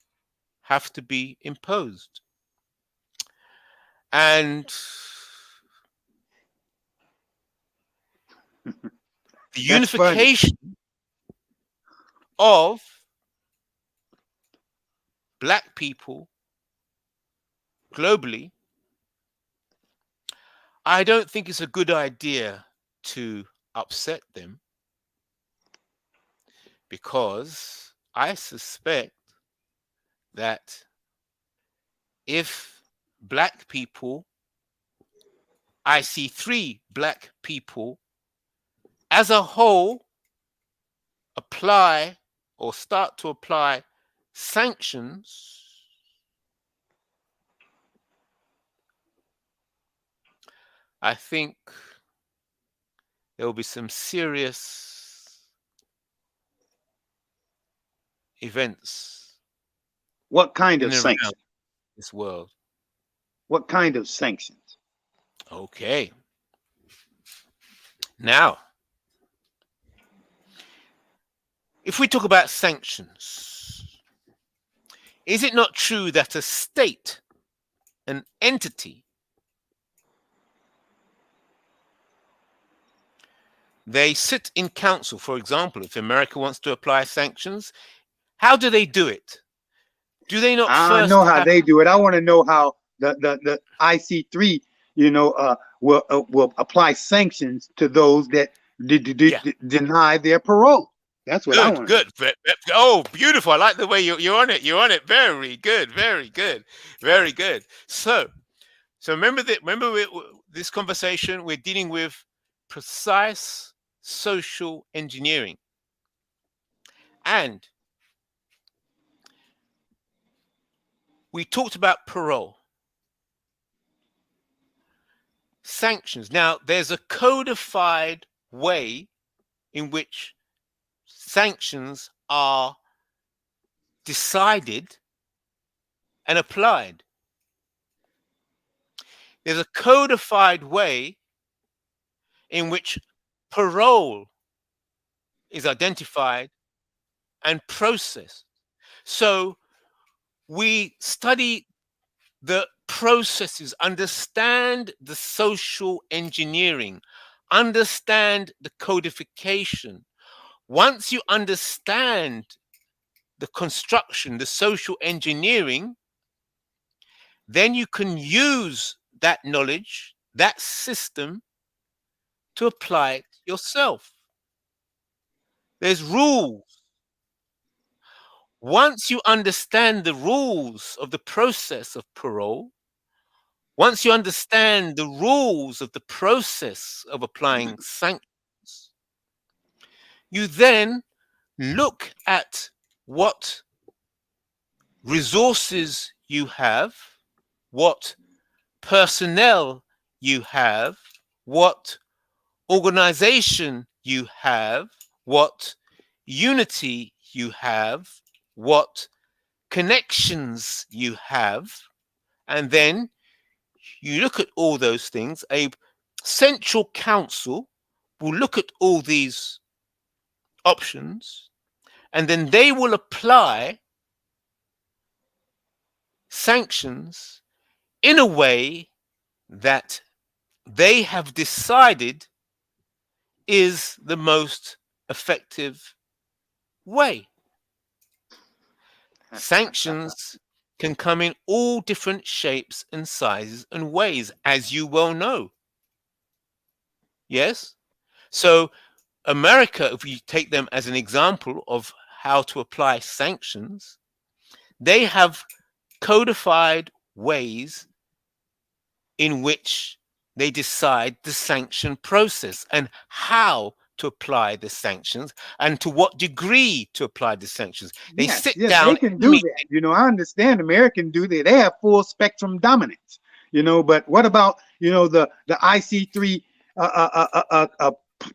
have to be imposed. And the unification of black people globally, I don't think it's a good idea to upset them, because I suspect that if black people, IC3 black people as a whole, apply or start to apply sanctions, I think there will be some serious events. What kind in of and around sanctions? this world. What kind of sanctions? Okay. Now, if we talk about sanctions, is it not true that a state, an entity, they sit in council? For example, if America wants to apply sanctions, how do they do it? Do they not I first know how have... they do it. I want to know how the IC3, will apply sanctions to those that deny their parole. That's what I want. Good. Oh, beautiful. I like the way you're on it. You're on it. Very good. Very good. Very good. So remember that. This conversation, we're dealing with precise social engineering, and we talked about parole, sanctions. Now, there's a codified way in which sanctions are decided and applied. There's a codified way in which parole is identified and processed. So we study the processes, understand the social engineering, understand the codification. Once you understand the construction, the social engineering, then you can use that knowledge, that system, to apply it yourself. There's rules. Once you understand the rules of the process of parole, once you understand the rules of the process of applying sanctions, you then look at what resources you have, what personnel you have, what organization you have, what unity you have, what connections you have, and then you look at all those things. A central council will look at all these options, and then they will apply sanctions in a way that they have decided is the most effective way. Sanctions can come in all different shapes and sizes and ways, as you well know. Yes? So America, if you take them as an example of how to apply sanctions, they have codified ways in which they decide the sanction process and how to apply the sanctions and to what degree to apply the sanctions. They sit down. They can do that. I understand Americans do that. They have full spectrum dominance. But what about the IC3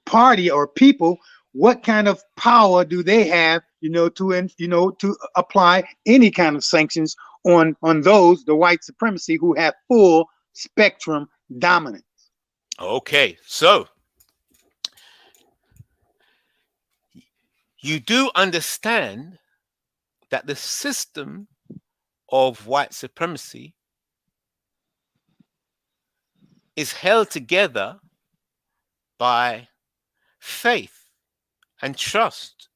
party or people? What kind of power do they have to apply any kind of sanctions on those, the white supremacy, who have full spectrum dominance? Okay, so you do understand that the system of white supremacy is held together by faith and trust.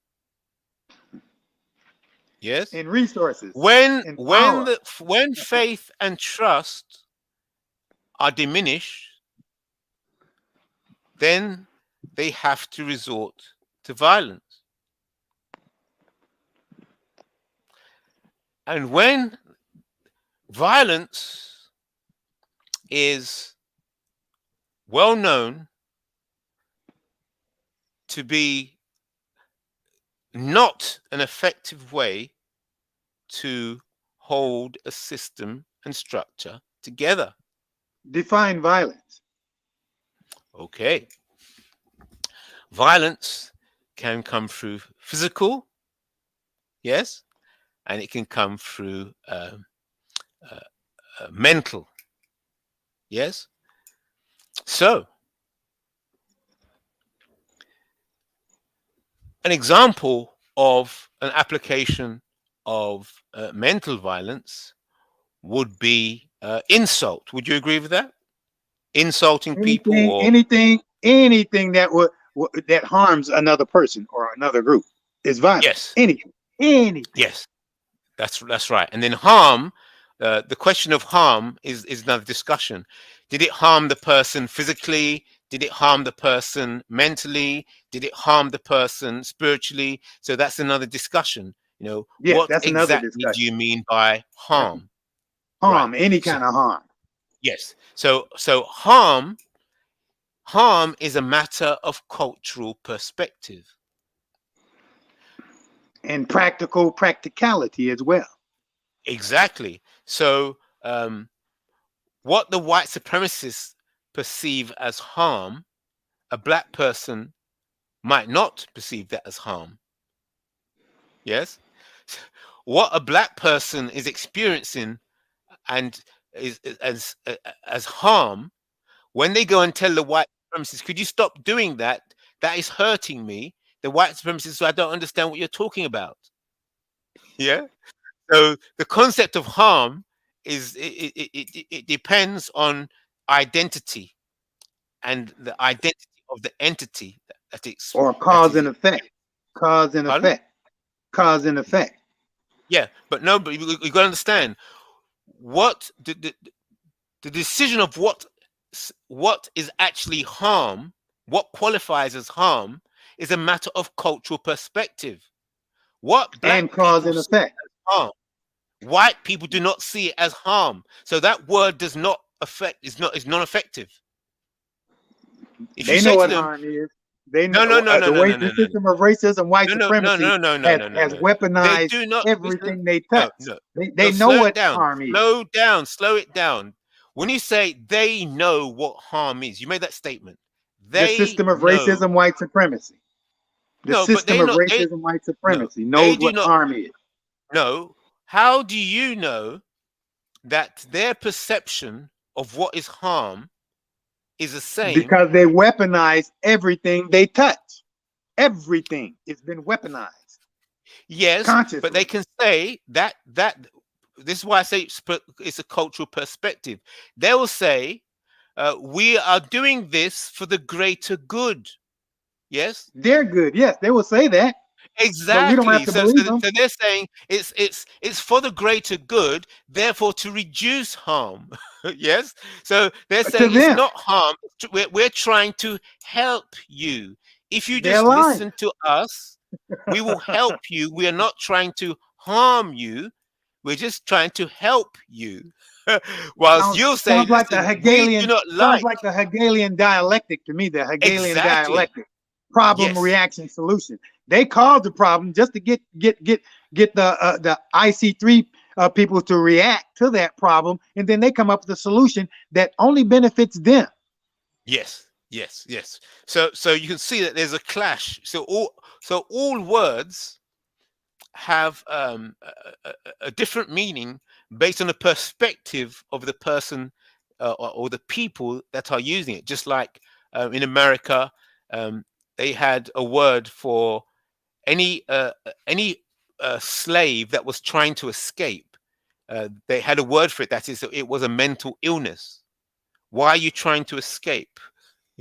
Yes, And resources. when and when power. when faith and trust are diminished, then they have to resort to violence. And when violence is well known to be not an effective way to hold a system and structure together. Define violence. Okay. Violence can come through physical, yes, and it can come through mental, yes. So, an example of an application of mental violence would be insult. Would you agree with that? Insulting people, or Anything that that harms another person or another group is violence. yes, Anything. yes, that's right. And then harm. The question of harm is another discussion. Did it harm the person physically? Did it harm the person mentally? Did it harm the person spiritually? So that's another discussion. You know, Yes, what that's another exactly do discussion. you mean by harm? Harm, Right. any kind of harm. Yes. So harm is a matter of cultural perspective. And practicality as well. Exactly. So what the white supremacists perceive as harm, a black person might not perceive that as harm. Yes. What a black person is experiencing and is as harm, when they go and tell the white supremacists, could you stop doing that? That is hurting me. The white supremacists, I don't understand what you're talking about. Yeah. So the concept of harm is it depends on identity and the identity of the entity that it's Or that cause is. and effect. Cause and Pardon? effect. Cause and effect. Yeah, but no, but you got to understand what the decision of what is actually harm, what qualifies as harm, is a matter of cultural perspective. What black And cause people and see effect. as harm, white people do not see it as harm. So that word does not affect, is non-effective. If you They know say to what them, harm is. They no, know no, no, no, the no, way no, the no, no, system of racism, white no, no, no, supremacy no, no, no, no, no, has no. weaponized They do not listen. everything they No, touch. no, They know slow what it down. harm is. Slow it down. When you say they know what harm is, you made that statement. The They system of know. racism, white supremacy. The No, but system they of not. They racism, white no. supremacy They knows do what not. harm is. No. How do you know that their perception of what is harm is the same? Because they weaponize everything they touch. Everything has been weaponized. Yes, Consciously. but they can say that this is why I say it's a cultural perspective. They will say, we are doing this for the greater good. Yes, They're good. Yes, they will say that. But we don't have exactly. to So believe them. they're saying it's for the greater good, therefore to reduce harm. Yes. So they're To saying it's them, not harm. We're trying to help you. If you they're just lying. listen to us, we will help you. We are not trying to harm you. We're just trying to help you. Whilst you'll say, Sounds like the listen, we do Hegelian. not Sounds like. like the Hegelian dialectic to me. The Hegelian Exactly. dialectic. Problem, Yes. reaction, solution. They caused the problem just to get the IC3 people to react to that problem, and then they come up with a solution that only benefits them. Yes. So you can see that there's a clash. So all words have a different meaning based on the perspective of the person or the people that are using it. Just like in America, they had a word for any slave that was trying to escape, they had a word for it. That is, it was a mental illness. Why are you trying to escape?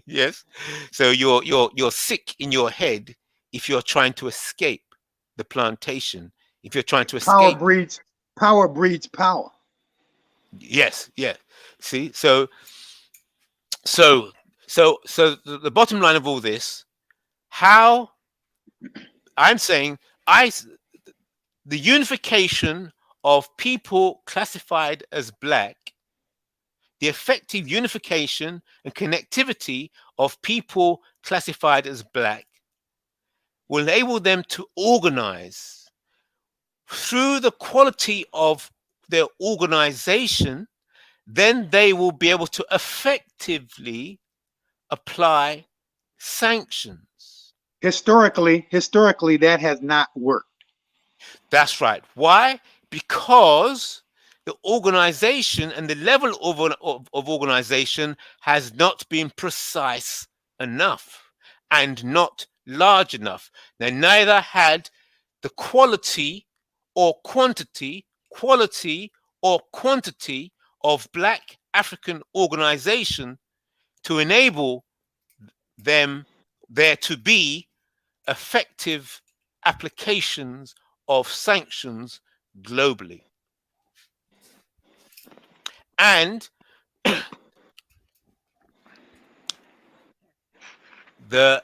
Yes. So you're sick in your head if you're trying to escape the plantation. If you're trying to Power escape. breeds power. Yes. Yeah. See. So the bottom line of all this, how I'm saying, the unification of people classified as black, the effective unification and connectivity of people classified as black will enable them to organize. Through the quality of their organization, then they will be able to effectively apply sanctions. Historically, that has not worked. That's right. Why? Because the organization and the level of organization has not been precise enough and not large enough. They neither had the quality or quantity of black African organization to enable there to be effective applications of sanctions globally. And the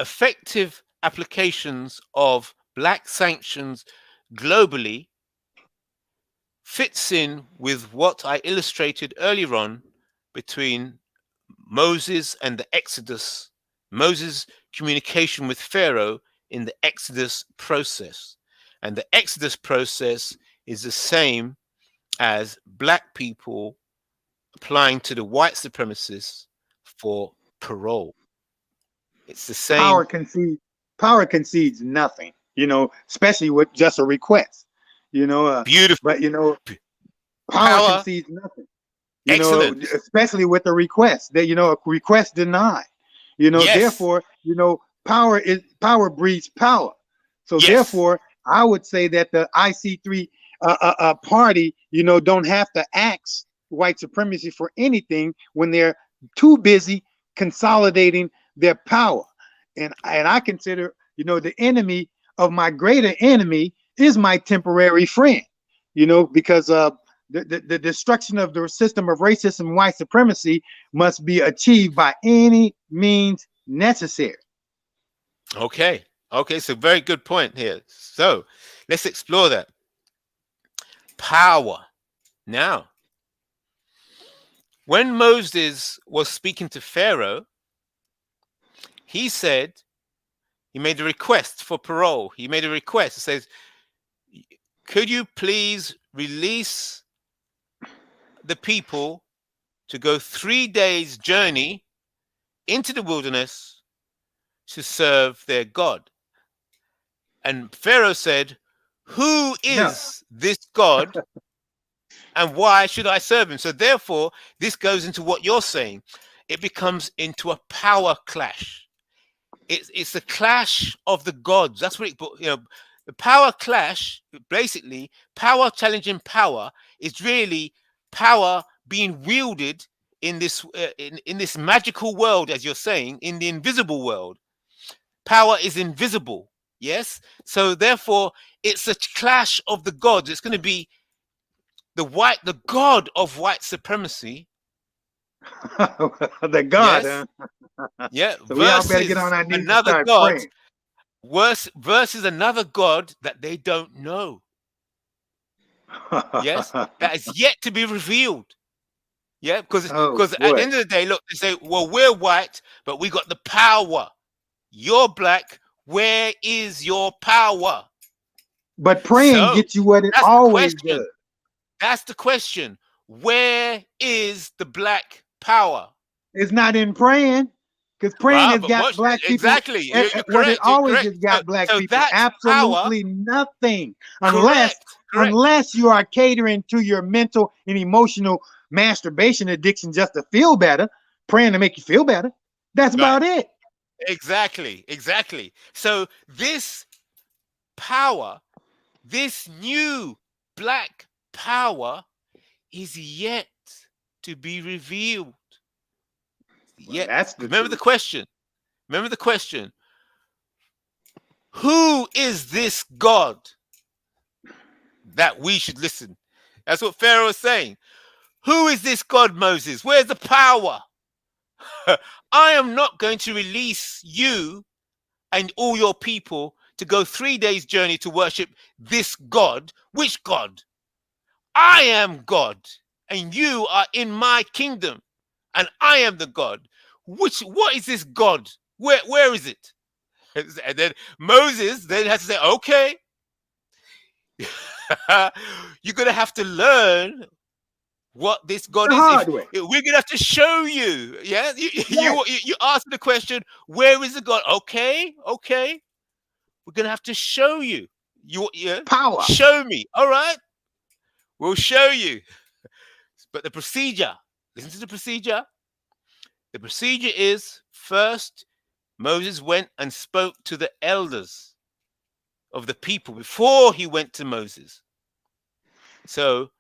effective applications of black sanctions globally fits in with what I illustrated earlier on between Moses and the Exodus, Moses' communication with Pharaoh in the Exodus process. And the Exodus process is the same as black people applying to the white supremacists for parole. It's the same. Power concedes nothing, especially with just a request, Beautiful. But, power concedes nothing, Excellent. Especially with a request that, a request denied, Yes. Therefore, power breeds power. So Yes. therefore, I would say that the IC3 party, don't have to ask white supremacy for anything when they're too busy consolidating their power. And I consider, the enemy of my greater enemy is my temporary friend, because the destruction of the system of racism and white supremacy must be achieved by any means necessary. Okay. So very good point here. So let's explore that. Power. Now, when Moses was speaking to Pharaoh, he made a request for parole. He made a request. He says, could you please release the people to go 3 days journey into the wilderness to serve their God? And Pharaoh said, who is this God and why should I serve him? So therefore, this goes into what you're saying. It becomes into a power clash. It's a clash of the gods. That's what the power clash, basically, power challenging power is really power being wielded in this magical world, as you're saying, in the invisible world. Power is invisible. Yes. So therefore, it's a clash of the gods. It's going to be the god of white supremacy. The god, yes. Huh? Yeah. So we all better get on our knees another and start god. praying. Versus another god that they don't know. Yes, that is yet to be revealed. Yeah, because at the end of the day, look, they say, well, we're white, but we got the power. You're black. Where is your power? But praying gets you what it always does. That's the question. Where is the black power? It's not in praying, because praying has got black people. Exactly. You're correct. It always has got black people. Absolutely nothing. Correct. Unless you are catering to your mental and emotional masturbation addiction just to feel better, praying to make you feel better. That's about it. Exactly. So this power, this new black power, is yet to be revealed. Well, Yet, that's the remember the truth. question. Remember the question. Who is this God that we should listen? That's what Pharaoh is saying. Who is this God, Moses? Where's the power? I am not going to release you and all your people to go 3 days journey to worship this God. Which God? I am God, and you are in my kingdom, and I am the God. What is this God? Where is it? And then Moses then has to say, okay, you're gonna have to learn what this God The is. hard way. We're gonna have to show you. Yeah, you ask the question, where is the God? Okay, we're gonna have to show you. Power. Show me. All right, we'll show you. But the procedure, listen to the procedure. The procedure is, first, Moses went and spoke to the elders of the people before he went to Moses. So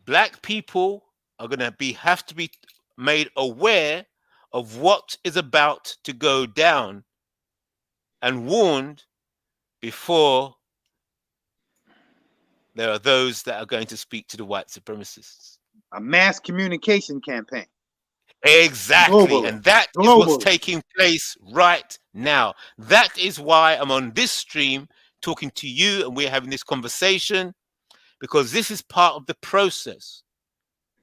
black people are going to have to be made aware of what is about to go down and warned before there are those that are going to speak to the white supremacists. A mass communication campaign. Exactly. Globally. And that is what's Globally. taking place right now. That is why I'm on this stream talking to you, and we're having this conversation, because this is part of the process.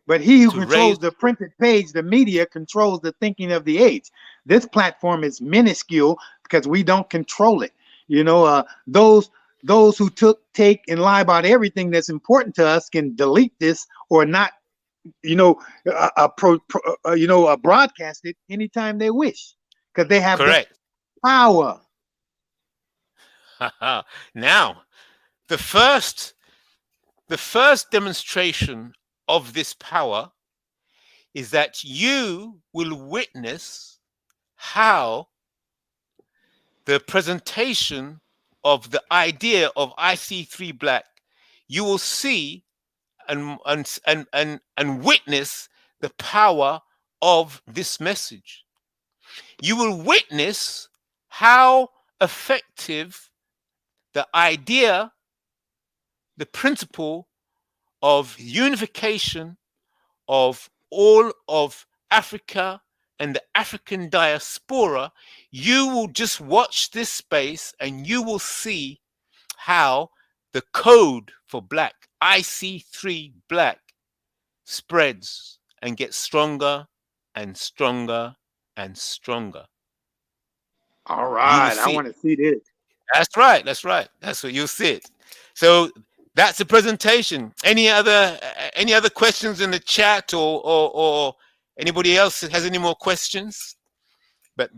But he who To controls raise- the printed page, the media, controls the thinking of the age. This platform is minuscule because we don't control it. You know, those who take and lie about everything that's important to us can delete this or not, broadcast it anytime they wish because they have that Correct. power. Now, the first demonstration of this power is that you will witness how the presentation of the idea of IC3 Black, you will see and witness the power of this message. You will witness how effective the idea, the principle of unification of all of Africa and the African diaspora, you will just watch this space and you will see how the code for black, IC3 Black, spreads and gets stronger and stronger and stronger. All right, I want to see this. That's right. That's what you'll see it. So that's the presentation. Any other questions in the chat, or anybody else that has any more questions? But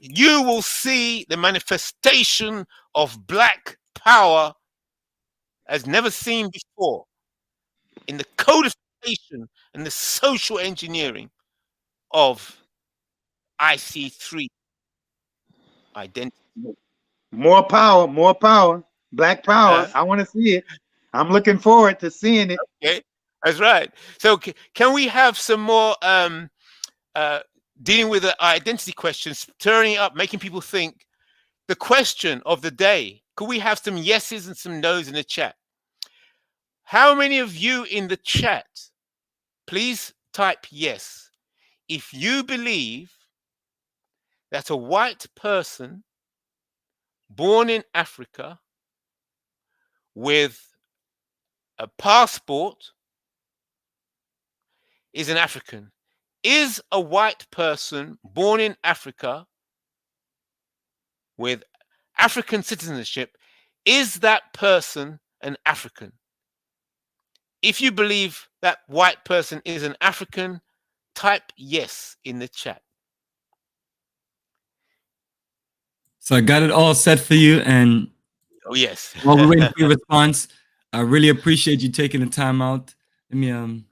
you will see the manifestation of black power as never seen before in the codification and the social engineering of IC3 identity. More power, black power. I want to see it. I'm looking forward to seeing it. Okay, that's right. So can we have some more dealing with the identity questions, turning it up, making people think? The question of the day, could we have some yeses and some nos in the chat? How many of you in the chat, please type yes, if you believe that a white person born in Africa with a passport is an African. Is a white person born in Africa with African citizenship, is that person an African? If you believe that white person is an African, type yes in the chat. So I got it all set for you, and Oh yes. while we're waiting for your response, I really appreciate you taking the time out. Let me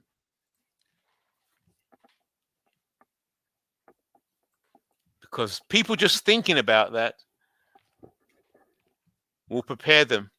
Because people just thinking about that will prepare them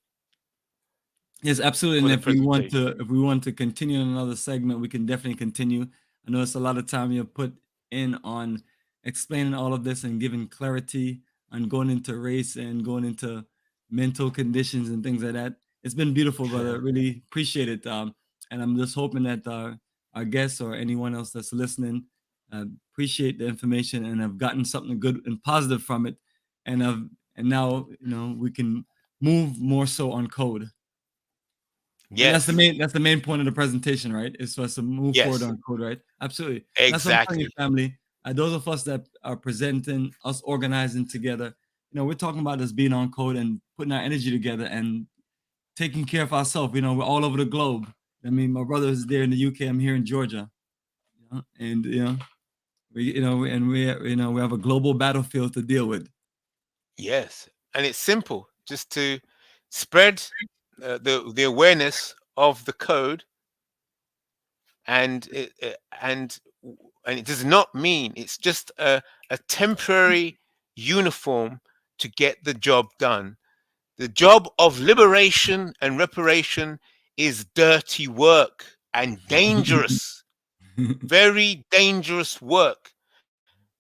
Yes, absolutely. for And the presentation. if we want to continue in another segment, we can definitely continue. I know it's a lot of time you put in on explaining all of this and giving clarity on going into race and going into mental conditions and things like that. It's been beautiful, brother. Really appreciate it. And I'm just hoping that our guests or anyone else that's listening appreciate the information and have gotten something good and positive from it. And now we can move more so on code. And Yes. that's the main point of the prepresentation, right? Is for us to move forward Yes. on code, right? Absolutely. That's what I'm telling Exactly. you, family. Those of us that are presenting, us organizing together, we're talking about us being on code and putting our energy together and taking care of ourselves. We're all over the globe. I mean, my brother is there in the UK. I'm here in Georgia, and we have a global battlefield to deal with. Yes, and it's simple, just to spread the awareness of the code, and it does not mean it's just a temporary uniform to get the job done. The job of liberation and reparation is dirty work and dangerous, very dangerous work.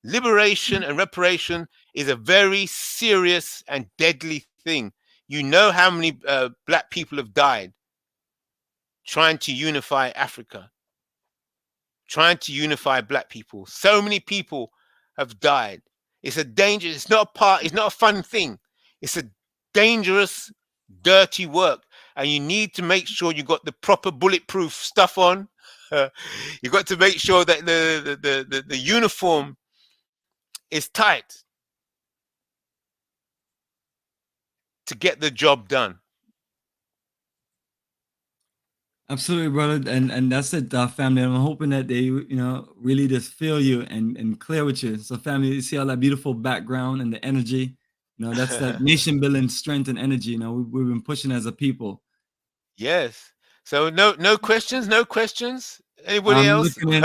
Liberation and reparation is a very serious and deadly thing. You know how many black people have died trying to unify Africa, trying to unify black people. So many people have died. It's a danger. It's not a fun thing. It's a dangerous, dirty work. And you need to make sure you got the proper bulletproof stuff on. You got to make sure that the uniform is tight to get the job done. Absolutely, brother, and that's it, family. I'm hoping that they, really just feel you and clear with you. So, family, you see all that beautiful background and the energy. That's that nation building strength and energy. We've been pushing as a people. Yes. So no questions. Anybody I'm else? looking in,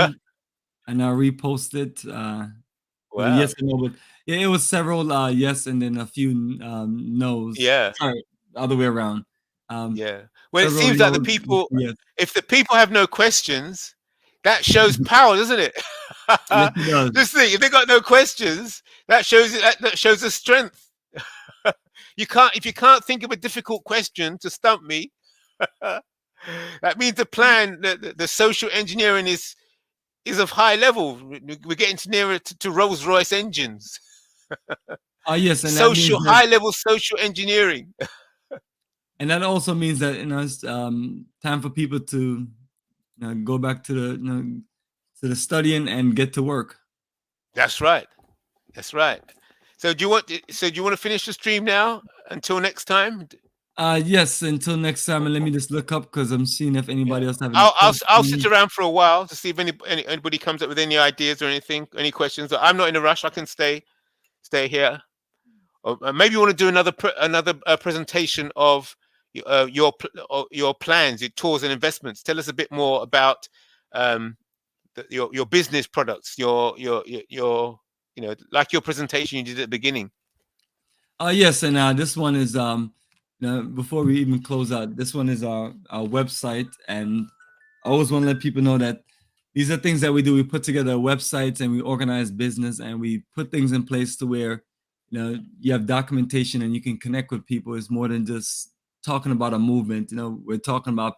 and I reposted with a Wow. yes and no, but yeah, it was several yes and then a few no's. Yeah. Sorry, the other way around. Yeah. Well, it several seems like the no's, people, yes. if the people have no questions, that shows power, doesn't it? Yes, it does. Just think, if they got no questions, that shows the strength. If you can't think of a difficult question to stump me, that means the plan, the social engineering is of high level. We're getting nearer to Rolls-Royce engines. Yes, and High level social engineering. And that also means that it's time for people to go back to the studying and get to work. That's right. So do you want to finish the stream now until next time? Yes, until next time. And let me just look up because I'm seeing if anybody else have any I'll sit around for a while to see if anybody comes up with any ideas or anything, any questions. I'm not in a rush. I can stay here. Or maybe you want to do another presentation of your plans, your tours and investments. Tell us a bit more about your business products, your like your presentation you did at the beginning. Yes, and this one is before we even close out, this one is our website, and I always want to let people know that these are things that we do. We put together websites and we organize business and we put things in place to where you have documentation and you can connect with people. It's more than just talking about a movement. We're talking about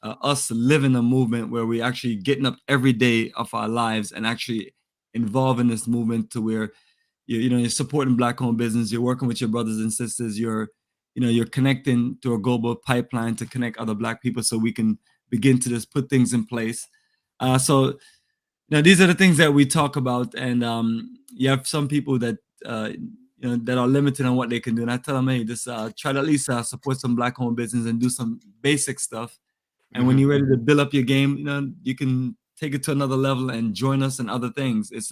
us living a movement where we're actually getting up every day of our lives and actually involved in this movement to where you're supporting Black-owned business. You're working with your brothers and sisters. You're connecting to a global pipeline to connect other Black people so we can begin to just put things in place. So these are the things that we talk about, and you have some people that that are limited on what they can do, and I tell them, hey, just try to at least support some Black-owned business and do some basic stuff. And when you're ready to build up your game, you can take it to another level and join us in other things. It's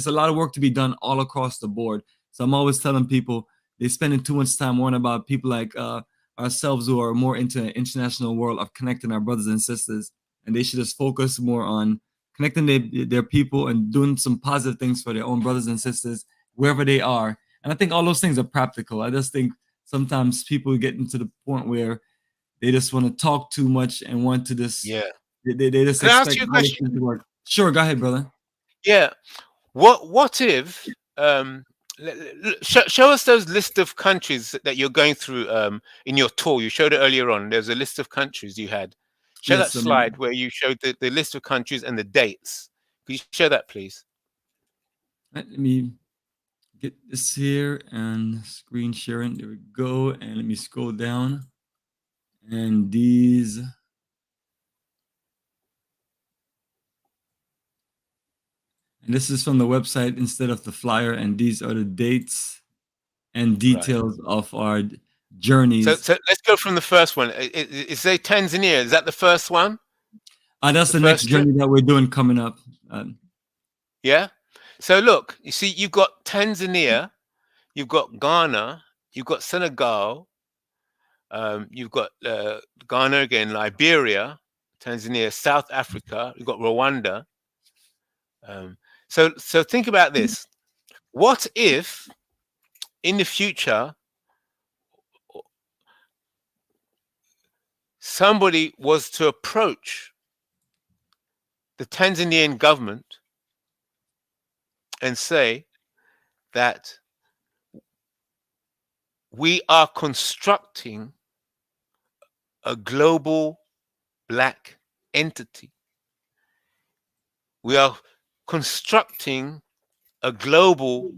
a lot of work to be done all across the board. So I'm always telling people they're spending too much time worrying about people like ourselves who are more into the international world of connecting our brothers and sisters, and they should just focus more on connecting their people and doing some positive things for their own brothers and sisters wherever they are. And I think all those things are practical. I just think sometimes people get into the point where they just want to talk too much and want to just Yeah. they just Can I ask expect you a all this question? to work. Sure, go ahead, brother. Yeah. What if show us those list of countries that you're going through in your tour? You showed it earlier on. There's a list of countries you had. Show Yes, that slide where you showed the list of countries and the dates. Could you show that, please? Let me get this here and screen sharing. There we go. And let me scroll down. And these. And this is from the website instead of the flyer. And these are the dates and details of our journeys. So let's go from the first one. Is say Tanzania? Is that the first one? That's the next journey that we're doing coming up. Yeah. So look, you see, you've got Tanzania, you've got Ghana, you've got Senegal, you've got Ghana again, Liberia, Tanzania, South Africa, you've got Rwanda. So think about this. What if in the future somebody was to approach the Tanzanian government and say that we are constructing a global Black entity. We are constructing a global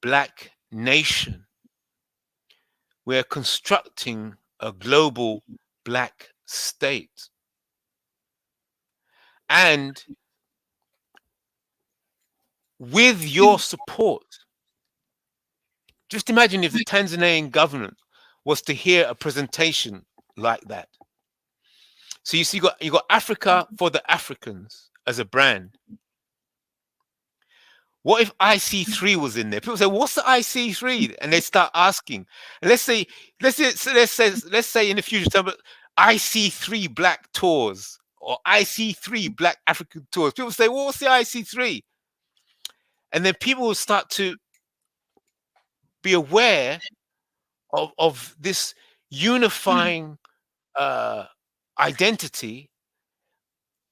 Black nation. We are constructing a global Black state. And with your support, just imagine if the Tanzanian government was to hear a presentation like that. So you see, you got Africa for the Africans as a brand. What if IC3 was in there? People say, "What's the IC3?" And they start asking. And let's say in the future, some IC3 Black Tours or IC3 Black African Tours. People say, "Well, what's the IC3?" And then people will start to be aware of this unifying identity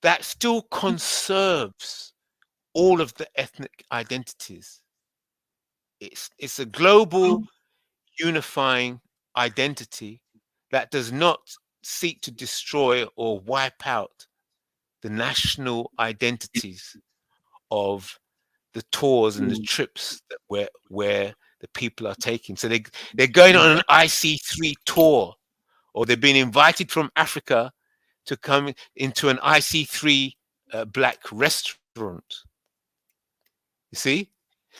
that still conserves all of the ethnic identities. It's a global unifying identity that does not seek to destroy or wipe out the national identities of the tours and the trips that where the people are taking. So they're going on an IC3 tour, or they've been invited from Africa to come into an IC3 Black restaurant. You see?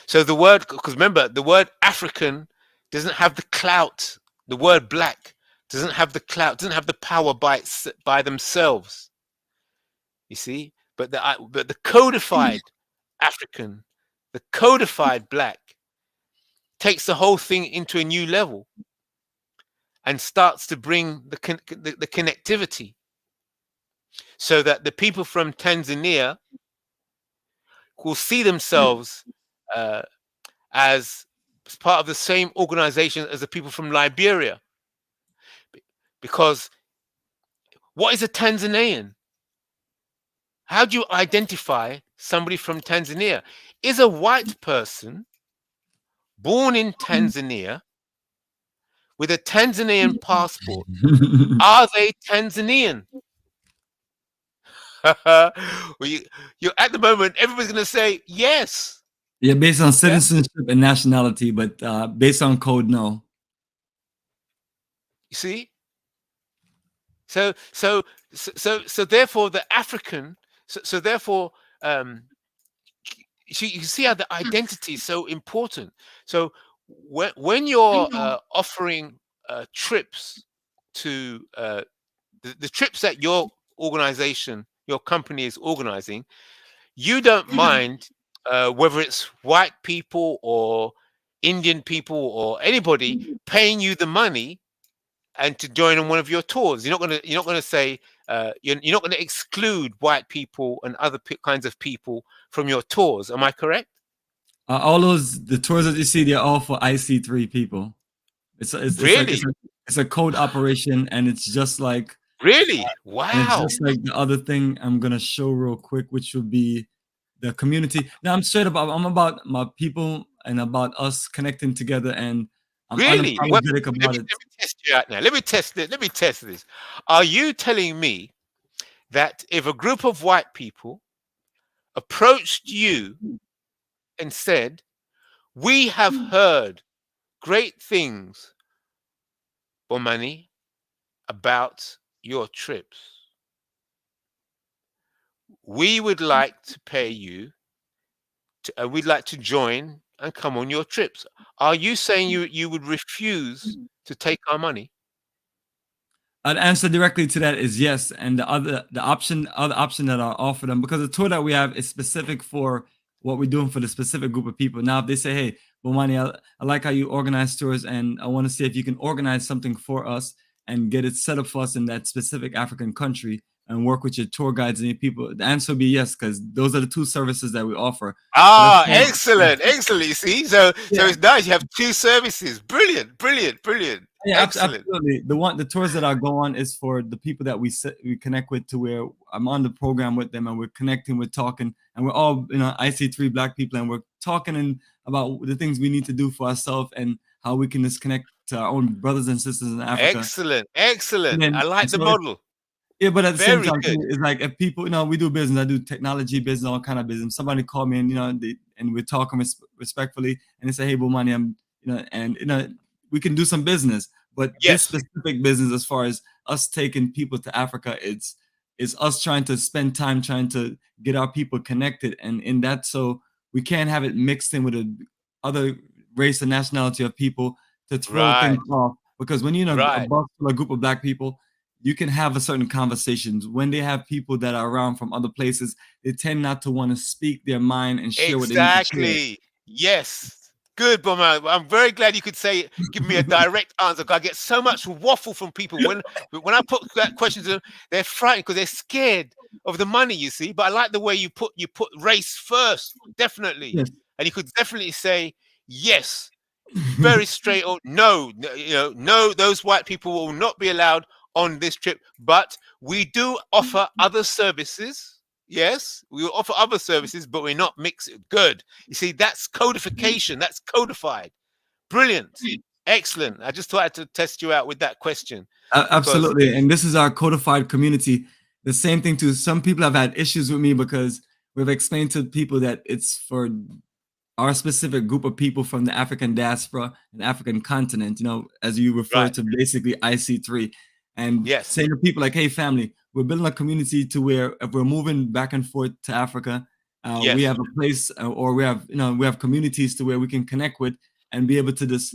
So the word, because remember, the word African doesn't have the clout. The word Black doesn't have the clout, doesn't have the power by themselves. You see? But the codified African, the codified Black, takes the whole thing into a new level and starts to bring the connectivity, so that the people from Tanzania will see themselves as part of the same organization as the people from Liberia. Because what is a Tanzanian? How do you identify somebody from Tanzania? Is a white person born in Tanzania with a Tanzanian passport, are they Tanzanian? Well, you at the moment, everybody's going to say yes. Yeah, based on citizenship and nationality, but based on code, no. You see? So therefore the African, so therefore you see how the identity is so important. So when you're offering trips to the trips that your organization, your company is organizing, you don't mind whether it's white people or Indian people or anybody paying you the money and to join on one of your tours. You're not going to say you're not going to exclude white people and other kinds of people from your tours. Am I correct? All the tours that you see, they're all for IC3 people. Really? It's a code operation, and it's just like Really? and it's Wow. just like the other thing I'm gonna show real quick, which will be the community. Now I'm about my people and about us connecting together, and I'm Really? Well, unapologetic about it. let me test you out now. Let me test it. Let me test this. Are you telling me that if a group of white people approached you and said, "We have heard great things, Bomani, about your trips. We would like to pay you, we'd like to join and come on your trips." Are you saying you would refuse to take our money? An answer directly to that is yes, and other option that I offer them, because the tour that we have is specific for what we're doing for the specific group of people. Now, if they say, "Hey, Bomani, I like how you organize tours, and I want to see if you can organize something for us and get it set up for us in that specific African country and work with your tour guides and your people," the answer would be yes, because those are the two services that we offer. Ah, excellent, excellent. You see, so Yeah. it's nice. You have two services. Brilliant, brilliant, brilliant. Yeah, Excellent. absolutely. The tours that I go on is for the people that we connect with, to where I'm on the program with them and we're connecting, we're talking, and we're all IC3 Black people, and we're talking about the things we need to do for ourselves and how we can just connect to our own brothers and sisters in Africa. Excellent, excellent. Then, I like the so model. yeah, but at the same Very time, good. it's like if people, we do business. I do technology business, all kind of business. Somebody call me and and we're talking respectfully, and they say, "Hey, Bomani, we can do some business." But this Yes. specific business, as far as us taking people to Africa, it's us trying to spend time trying to get our people connected, and in that, so we can't have it mixed in with a other race and nationality of people to throw Right. things off. Because when you're in a Right. bus full of group of Black people, you can have a certain conversations. When they have people that are around from other places, they tend not to want to speak their mind and share what they need to share. Exactly. Yes. Good, Bomani. I'm very glad you could give me a direct answer. 'Cause I get so much waffle from people when I put that question to them. They're frightened because they're scared of the money. You see, but I like the way you put race first. Definitely, Yes. and you could definitely say yes, very straight on. No, no, those white people will not be allowed on this trip. But we do offer other services. Yes, we will offer other services, but we're not mixing. Good. You see, that's codification. That's codified. Brilliant. Excellent. I just thought I had to test you out with that question. Absolutely. And this is our codified community. The same thing too. Some people have had issues with me because we've explained to people that it's for our specific group of people from the African diaspora and African continent, as you refer Right. to, basically IC3. And Yes. saying to people like, "Hey, family, we're building a community to where if we're moving back and forth to Africa, Yes. we have a place or we have communities to where we can connect with and be able to just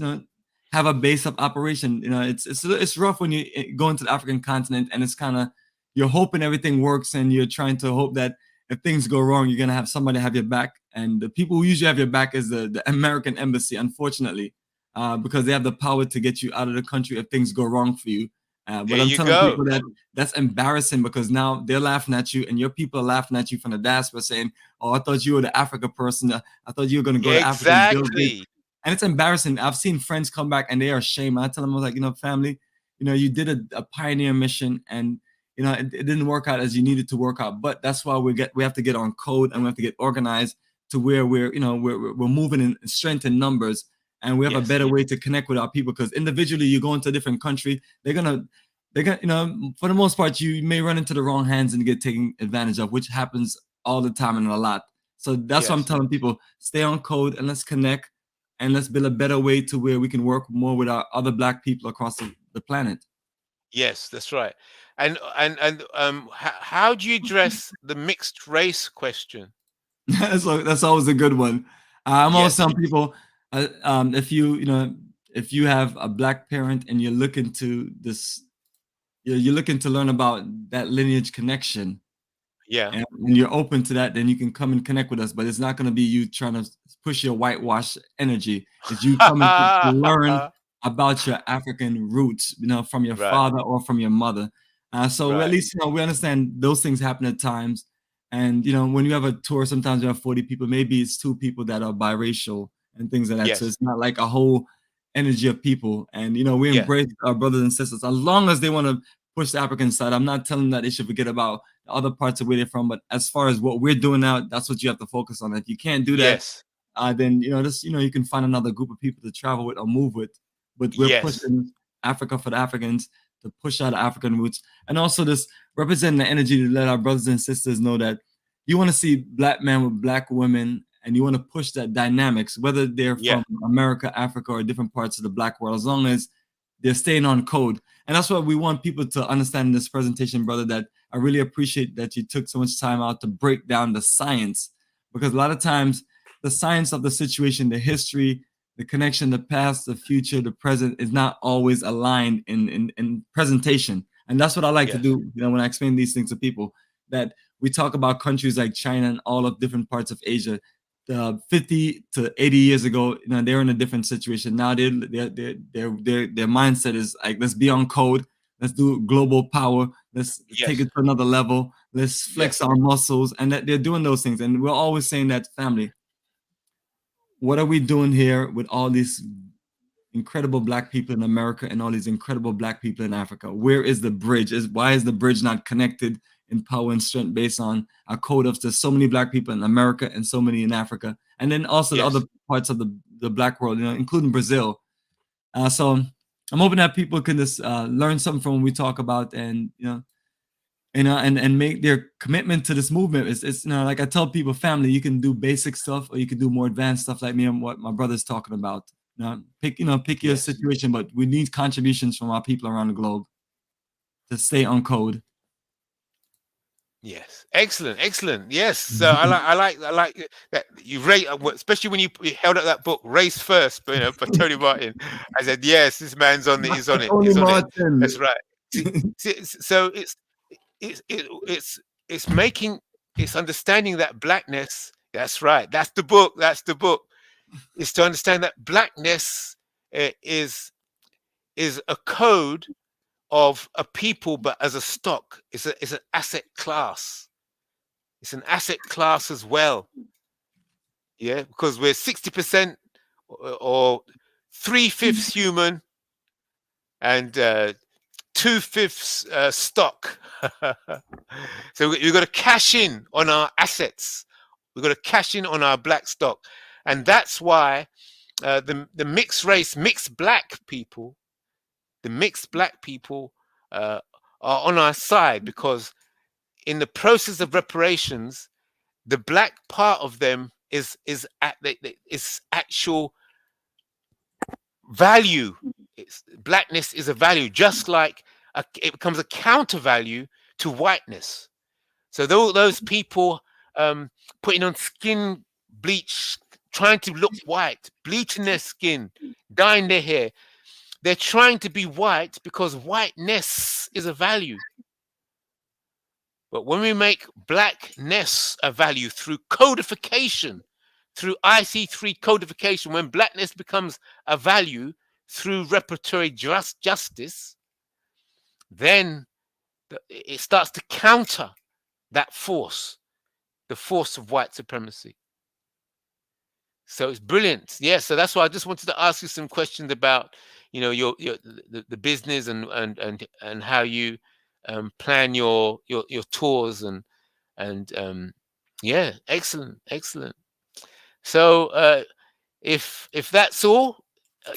have a base of operation." It's rough when you go into the African continent, and it's kind of, you're hoping everything works, and you're trying to hope that if things go wrong, you're gonna have somebody have your back. And the people who usually have your back is the American embassy, unfortunately, because they have the power to get you out of the country if things go wrong for you. But There I'm you telling go. people that's embarrassing, because now they're laughing at you, and your people are laughing at you from the diaspora, saying, "Oh, I thought you were the Africa person. I thought you were going to go to Africa and build this." Exactly. And it's embarrassing. I've seen friends come back and they are ashamed. I tell them, I was like, family, you did a pioneer mission, and it didn't work out as you needed to work out. But that's why we have to get on code, and we have to get organized to where we're moving in strength in numbers. And we have a Yes. better way to connect with our people, because individually you go into a different country, they're gonna, for the most part, you may run into the wrong hands and get taken advantage of, which happens all the time and a lot. So that's what I'm Yes. telling people: stay on code and let's connect, and let's build a better way to where we can work more with our other Black people across the planet. Yes, that's right. And how do you address the mixed race question? That's always a good one. I'm always Yes. telling people, if you have a Black parent and you're looking to learn about that lineage connection, Yeah. and you're open to that, then you can come and connect with us. But it's not going to be you trying to push your whitewash energy. It's you coming to learn about your African roots, from your Right. father or from your mother. So Right. at least we understand those things happen at times. And when you have a tour, sometimes you have 40 people. Maybe it's 2 people that are biracial and things like that. Yes. So it's not like a whole energy of people. And, you know, we Yeah. embrace our brothers and sisters as long as they want to push the African side. I'm not telling them that they should forget about the other parts of where they're from, but as far as what we're doing now, that's what you have to focus on. If you can't do that, Yes. then, you know, just, you know, you can find another group of people to travel with or move with. But we're Yes. pushing Africa for the Africans, to push out African roots, and also just representing the energy to let our brothers and sisters know that you want to see black men with black women, and you want to push that dynamics, whether they're from America, Africa, or different parts of the black world, as long as they're staying on code. And that's what we want people to understand in this presentation, brother, that I really appreciate that you took so much time out to break down the science, because a lot of times the science of the situation, the history, the connection, the past, the future, the present is not always aligned in presentation. And that's what I like to do, you know, when I explain these things to people, that we talk about countries like China and all of different parts of Asia. 50 to 80 years ago, you know, they're in a different situation. Now their mindset is like, let's be on code, let's do global power, let's take it to another level, let's flex our muscles, and that they're doing those things. And we're always saying that, family, what are we doing here with all these incredible black people in America and all these incredible black people in Africa? Where is the bridge? Why is the bridge not connected in power and strength based on a code of there's so many black people in America and so many in Africa, and then also the other parts of the black world, you know, including Brazil. So I'm hoping that people can just learn something from what we talk about, and and make their commitment to this movement. It's you know, like I tell people, family, you can do basic stuff or you can do more advanced stuff like me and what my brother's talking about. Pick your situation, but we need contributions from our people around the globe to stay on code. Yes, excellent. Yes, so I like that you rate, especially when you held up that book, Race First, you know, by Tony Martin. I said, yes, this man's on it. He's on it. He's on it. That's right. So it's understanding that blackness. That's right. That's the book. It's to understand that blackness is a code of a people, but as a stock. It's an asset class. It's an asset class as well. Yeah, because we're 60% or 3/5 human and 2/5 stock. So we've got to cash in on our assets. We've got to cash in on our black stock, and that's why the mixed race, mixed black people. The mixed black people are on our side, because in the process of reparations, the black part of them is actual value. Blackness is a value, just like it becomes a counter value to whiteness. So those people putting on skin bleach, trying to look white, bleaching their skin, dyeing their hair. They're trying to be white because whiteness is a value. But when we make blackness a value through codification, through IC3 codification, when blackness becomes a value through reparatory justice, then it starts to counter that force, the force of white supremacy. So it's brilliant. Yeah, so that's why I just wanted to ask you some questions about, you know, the business and how you plan your tours and yeah, excellent. So if that's all,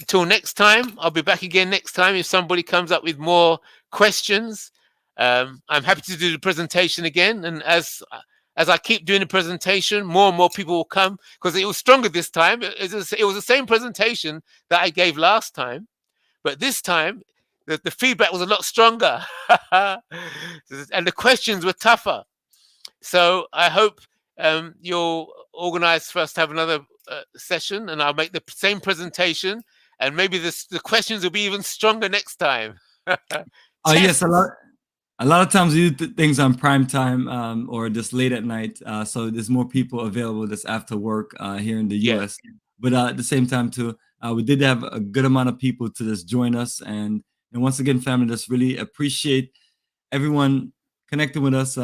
till next time, I'll be back again next time if somebody comes up with more questions. I'm happy to do the presentation again, and as I keep doing the presentation, more and more people will come, because it was stronger this time. It was the same presentation that I gave last time, but this time the feedback was a lot stronger and the questions were tougher. So I hope you'll organize for us to have another session, and I'll make the same presentation, and maybe the questions will be even stronger next time. Yes, a lot of times we do things on prime time or just late at night, so there's more people available just after work here in the US. But at the same time too, we did have a good amount of people to just join us, and once again, family, just really appreciate everyone connecting with us.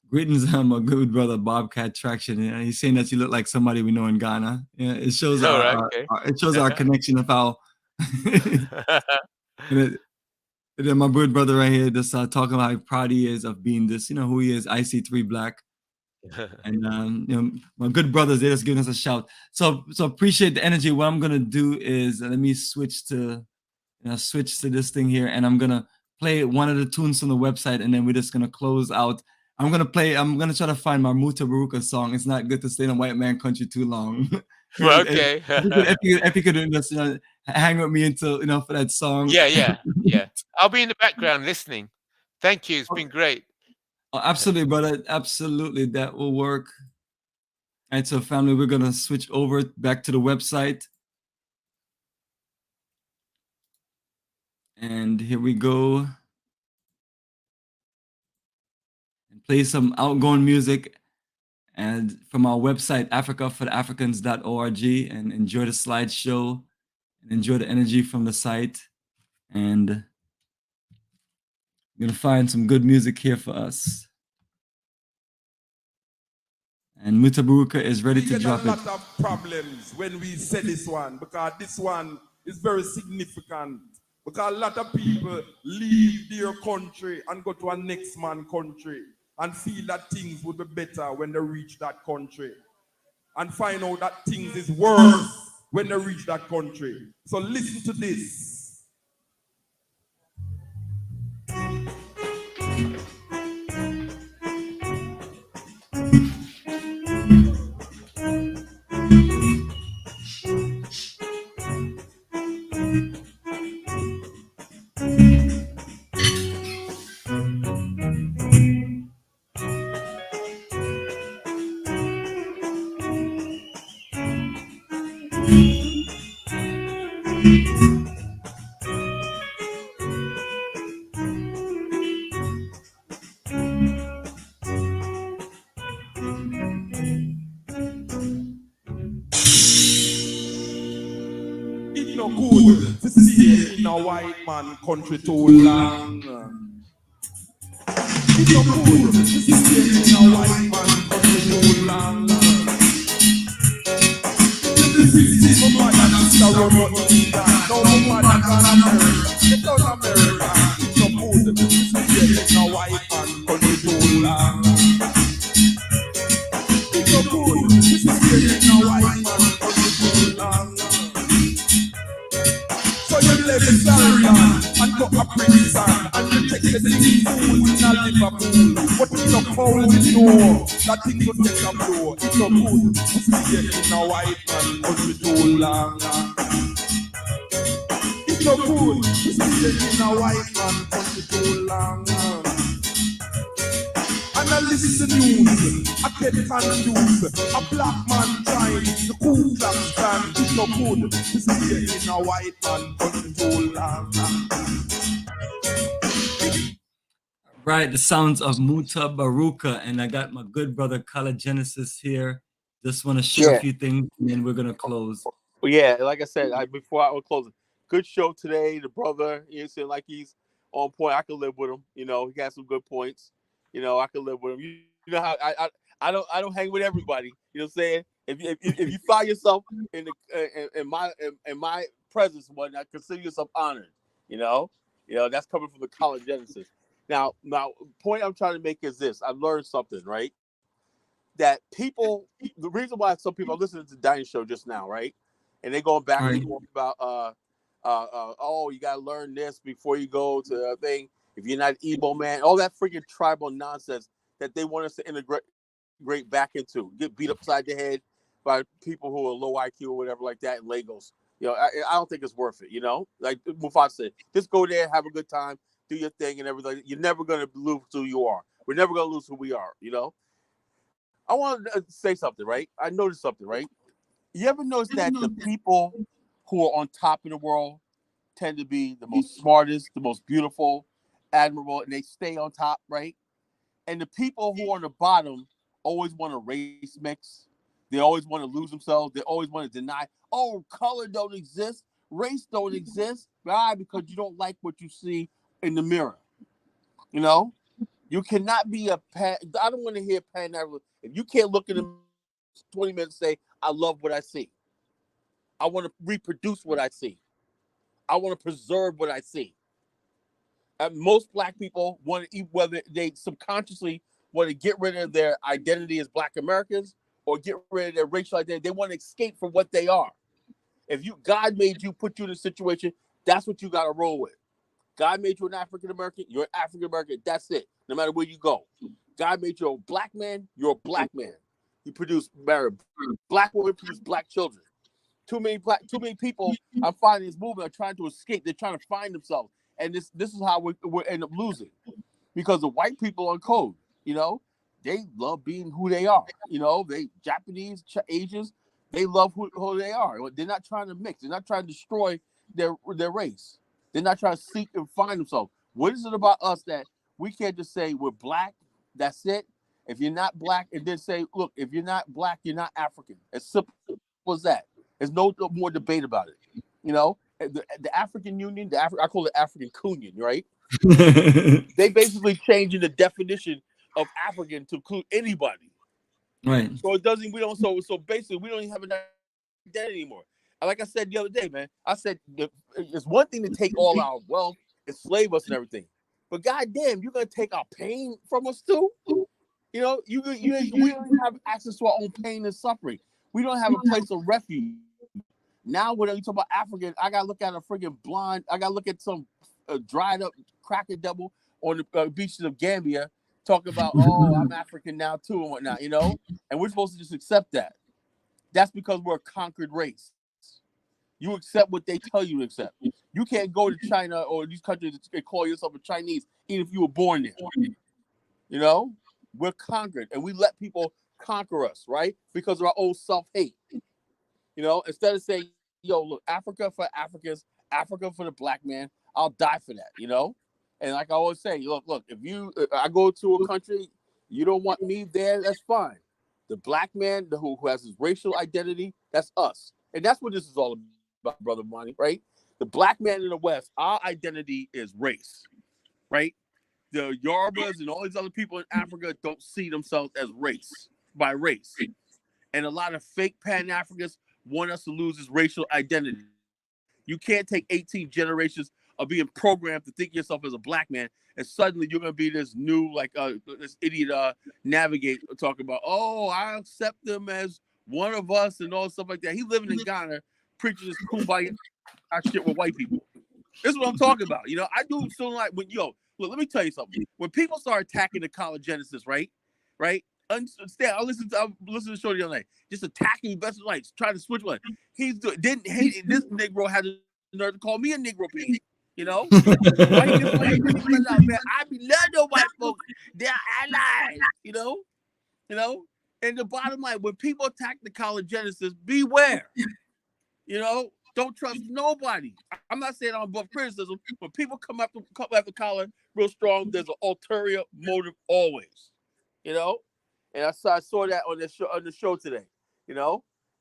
Greetings, my good brother Bobcat Traction. He's saying that you look like somebody we know in Ghana. It shows our connection of how And then my good brother right here just talking about how proud he is of being this, who he is, IC3 Black. And my good brothers, they're just giving us a shout. So appreciate the energy. What I'm gonna do is let me switch to this thing here, and I'm gonna play one of the tunes from the website, and then we're just gonna close out. I'm gonna try to find my Muta Baruka song. It's not good to stay in a white man country too long. Okay. If you could just hang with me until for that song. Yeah. I'll be in the background listening. Thank you. It's been great. Oh, absolutely, brother. Absolutely, that will work. All right, so family, we're gonna switch over back to the website. And here we go. And play some outgoing music and from our website, africafortheafricans.org, and enjoy the slideshow and enjoy the energy from the site. And you're gonna find some good music here for us. And Mutaburuka is ready to drop it. We get a lot of problems when we say this one, because this one is very significant. Because a lot of people leave their country and go to a next man country and feel that things would be better when they reach that country, and find out that things is worse when they reach that country. So listen to this. No good to stay in a white man country too long. It's no good to stay in a white man country too long. The system of mother is a robot leader. No mother can America. It's not America. It's no good to stay in a white man country too long. It's no good to stay in a white man country too long. So you live in Zion and go to prison and you take the food in a Liverpool. But it's no cold know that things will take a blow. It's no good to stay in a white man country too long. It's no good to stay in a white man country too long. And I listen to news, I get confused. A black man trying the Ku Klux Klan. It's no good to stay in a white man country too long. Right, the sounds of Muta Baruka, and I got my good brother Kala Genesis here. Just want to share a few things, and then we're gonna close. Well, yeah, like I said, before I was closing, good show today. The brother, you seem like he's on point. I can live with him. He got some good points. I can live with him. You know how I don't hang with everybody. You know what I'm saying? If you find yourself in my presence, I consider yourself honored. That's coming from the college Genesis. Now, point I'm trying to make is this: I've learned something, right? That people, the reason why some people are listening to the Dining Show just now, right? And they're going back and forth about, you gotta learn this before you go to a thing. If you're not Igbo man, all that freaking tribal nonsense that they want us to integrate back into, get beat upside the head by people who are low IQ or whatever like that in Lagos. I don't think it's worth it. Like Mufasa said, just go there, have a good time, do your thing and everything. You're never gonna lose who you are. We're never gonna lose who we are. I want to say something, right? I noticed something, right? You ever notice that the people who are on top of the world tend to be the most smartest, the most beautiful, admirable, and they stay on top, right? And the people who are on the bottom always want to race mix. They always want to lose themselves. They always want to deny, color don't exist, race don't exist. Why? Because you don't like what you see in the mirror. You cannot be I don't want to hear pan-African. If you can't look in the 20 minutes and say, I love what I see. I want to reproduce what I see. I want to preserve what I see. And most Black people want to, whether they subconsciously want to get rid of their identity as Black Americans or get rid of their racial identity, they want to escape from what they are. If God made you, put you in a situation, that's what you got to roll with. God made you an African American, you're an African American, that's it. No matter where you go. God made you a Black man, you're a Black man. You marry Black women, produce Black children. Too many people I'm finding this movement are trying to escape. They're trying to find themselves. And this is how we end up losing. Because the white people are code, they love being who they are. They Japanese, Asians, they love who they are. They're not trying to mix. They're not trying to destroy their race. They're not trying to seek and find themselves. What is it about us that we can't just say we're Black, that's it? If you're not Black, and then say, look, if you're not Black, you're not African. As simple as that. There's no more debate about it. The African Union, I call it African Union, right? They basically changing the definition of African to include anybody. Right. So it doesn't. So basically, we don't even have an identity anymore. And like I said the other day, man, I said it's one thing to take all our wealth, enslave us, and everything, but goddamn, you're gonna take our pain from us too. We don't have access to our own pain and suffering. We don't have a place of refuge. Now, when you talk about African, I gotta look at a friggin' blonde. I gotta look at some dried up cracker devil on the beaches of Gambia talking about, oh, I'm African now too and whatnot, And we're supposed to just accept that. That's because we're a conquered race. You accept what they tell you to accept. You can't go to China or these countries and call yourself a Chinese, even if you were born there. We're conquered, and we let people conquer us, right? Because of our own self-hate. Instead of saying, yo, look, Africa for Africans, Africa for the Black man, I'll die for that, And like I always say, look, if I go to a country, you don't want me there, that's fine. The Black man who has his racial identity, that's us. And that's what this is all about, Brother Money, right? The Black man in the West, our identity is race, right? The Yorubas and all these other people in Africa don't see themselves as race. And a lot of fake Pan-Africans want us to lose this racial identity. You can't take 18 generations of being programmed to think yourself as a Black man, and suddenly you're going to be this new, this idiot navigate talking about, oh, I accept them as one of us and all stuff like that. He's living in Ghana, preaching this kumbaya shit with white people. This is what I'm talking about. I do still like when, look, let me tell you something. When people start attacking the college Genesis, right? Understand. I listened to the show the other night. Just attacking best lights, trying to switch one. This Negro had the nerve to call me a Negro pig. Why he just like, man, I be love the white folks. They're allies. And the bottom line, when people attack the college Genesis, beware. Don't trust nobody. I'm not saying I'm above criticism. When people come after collar real strong, there's an ulterior motive always. And I saw that on the show today. And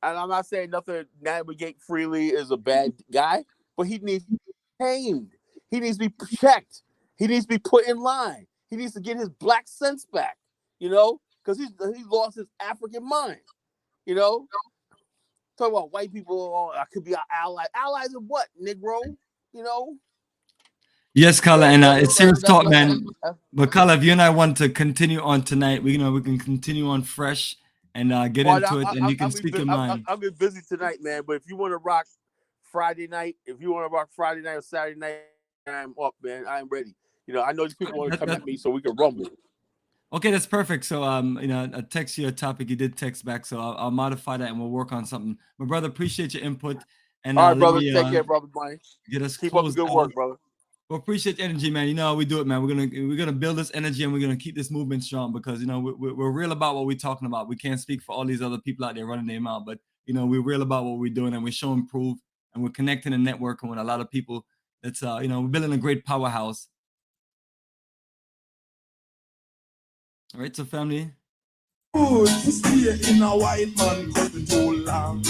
I'm not saying nothing. Navigate freely is a bad guy, but he needs to be tamed. He needs to be checked. He needs to be put in line. He needs to get his Black sense back. Because he lost his African mind. Talk about white people. I could be our ally. Allies of what, Negro? Yes, Kala, and it's serious talk, man. But Kala, if you and I want to continue on tonight, we can continue on fresh and get into it, and you can speak your mind. I'll get busy tonight, man. But if you want to rock Friday night or Saturday night, I'm up, man. I'm ready. I know these people want to come at me so we can rumble. Okay, that's perfect. So, I text you a topic. You did text back, so I'll modify that and we'll work on something. My brother, appreciate your input. And all right, brother, take care, brother. Money. Get us keep up the good work, brother. Well, appreciate the energy, man. You know how we do it, man. We're gonna build this energy and we're gonna keep this movement strong because we're real about what we're talking about. We can't speak for all these other people out there running their mouth, but we're real about what we're doing and we're showing proof and we're connecting and networking with a lot of people. That's we're building a great powerhouse. All right, so family. Good to stay in a white man country too long.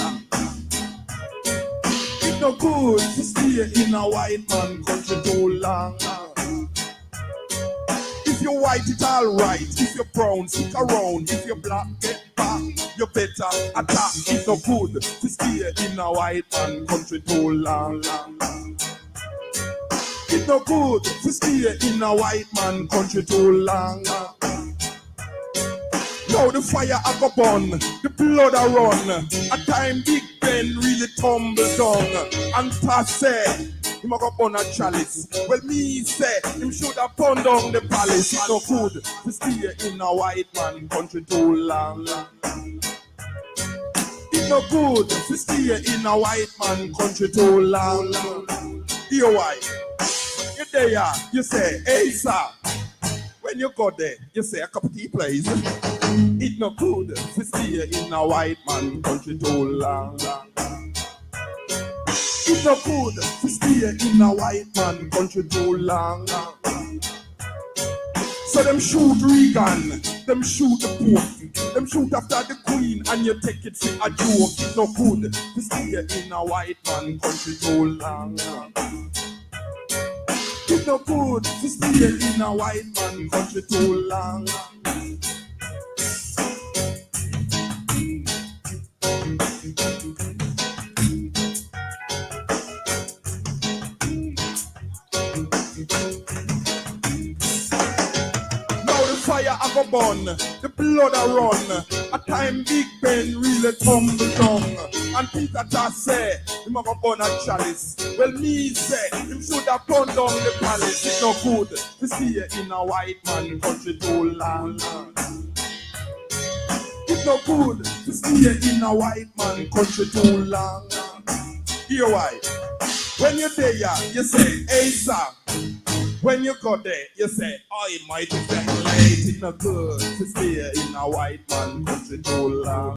It's no good to stay in a white man country too long. If you're white, it's alright. If you're brown, stick around. If you're black, get back. You better attack. It's no good to stay in a white man country too long. It no good to stay in a white man country too long. Now the fire a go burn, the blood a run. A time Big Ben really tumble down. And Tash say, him a go burn a chalice. Well me say, him should have burn down the palace. It no good to stay in a white man country too long. It no good to stay in a white man country too long. Hear why? You there, you say, hey sir. When you go there, you say a cup of tea please. It no good to stay in a white man country too long. It no good to stay in a white man country too long. So them shoot Reagan, them shoot the Pope, them shoot after the Queen, and you take it for a joke. It no good to stay in a white man country too long. It no good to stay in a white man country too long. Fire a go burn, the blood a run. A time Big Ben really tumble down. And Peter just say, him a go burn a chalice. Well me say, him should have burned down the palace. It's no good to stay in a white man country too long. It's no good to stay in a white man country too long. Hear why? When you're there, you say, hey sir. When you go there, you say, I might be late. It's not good to stay in a white man country too long.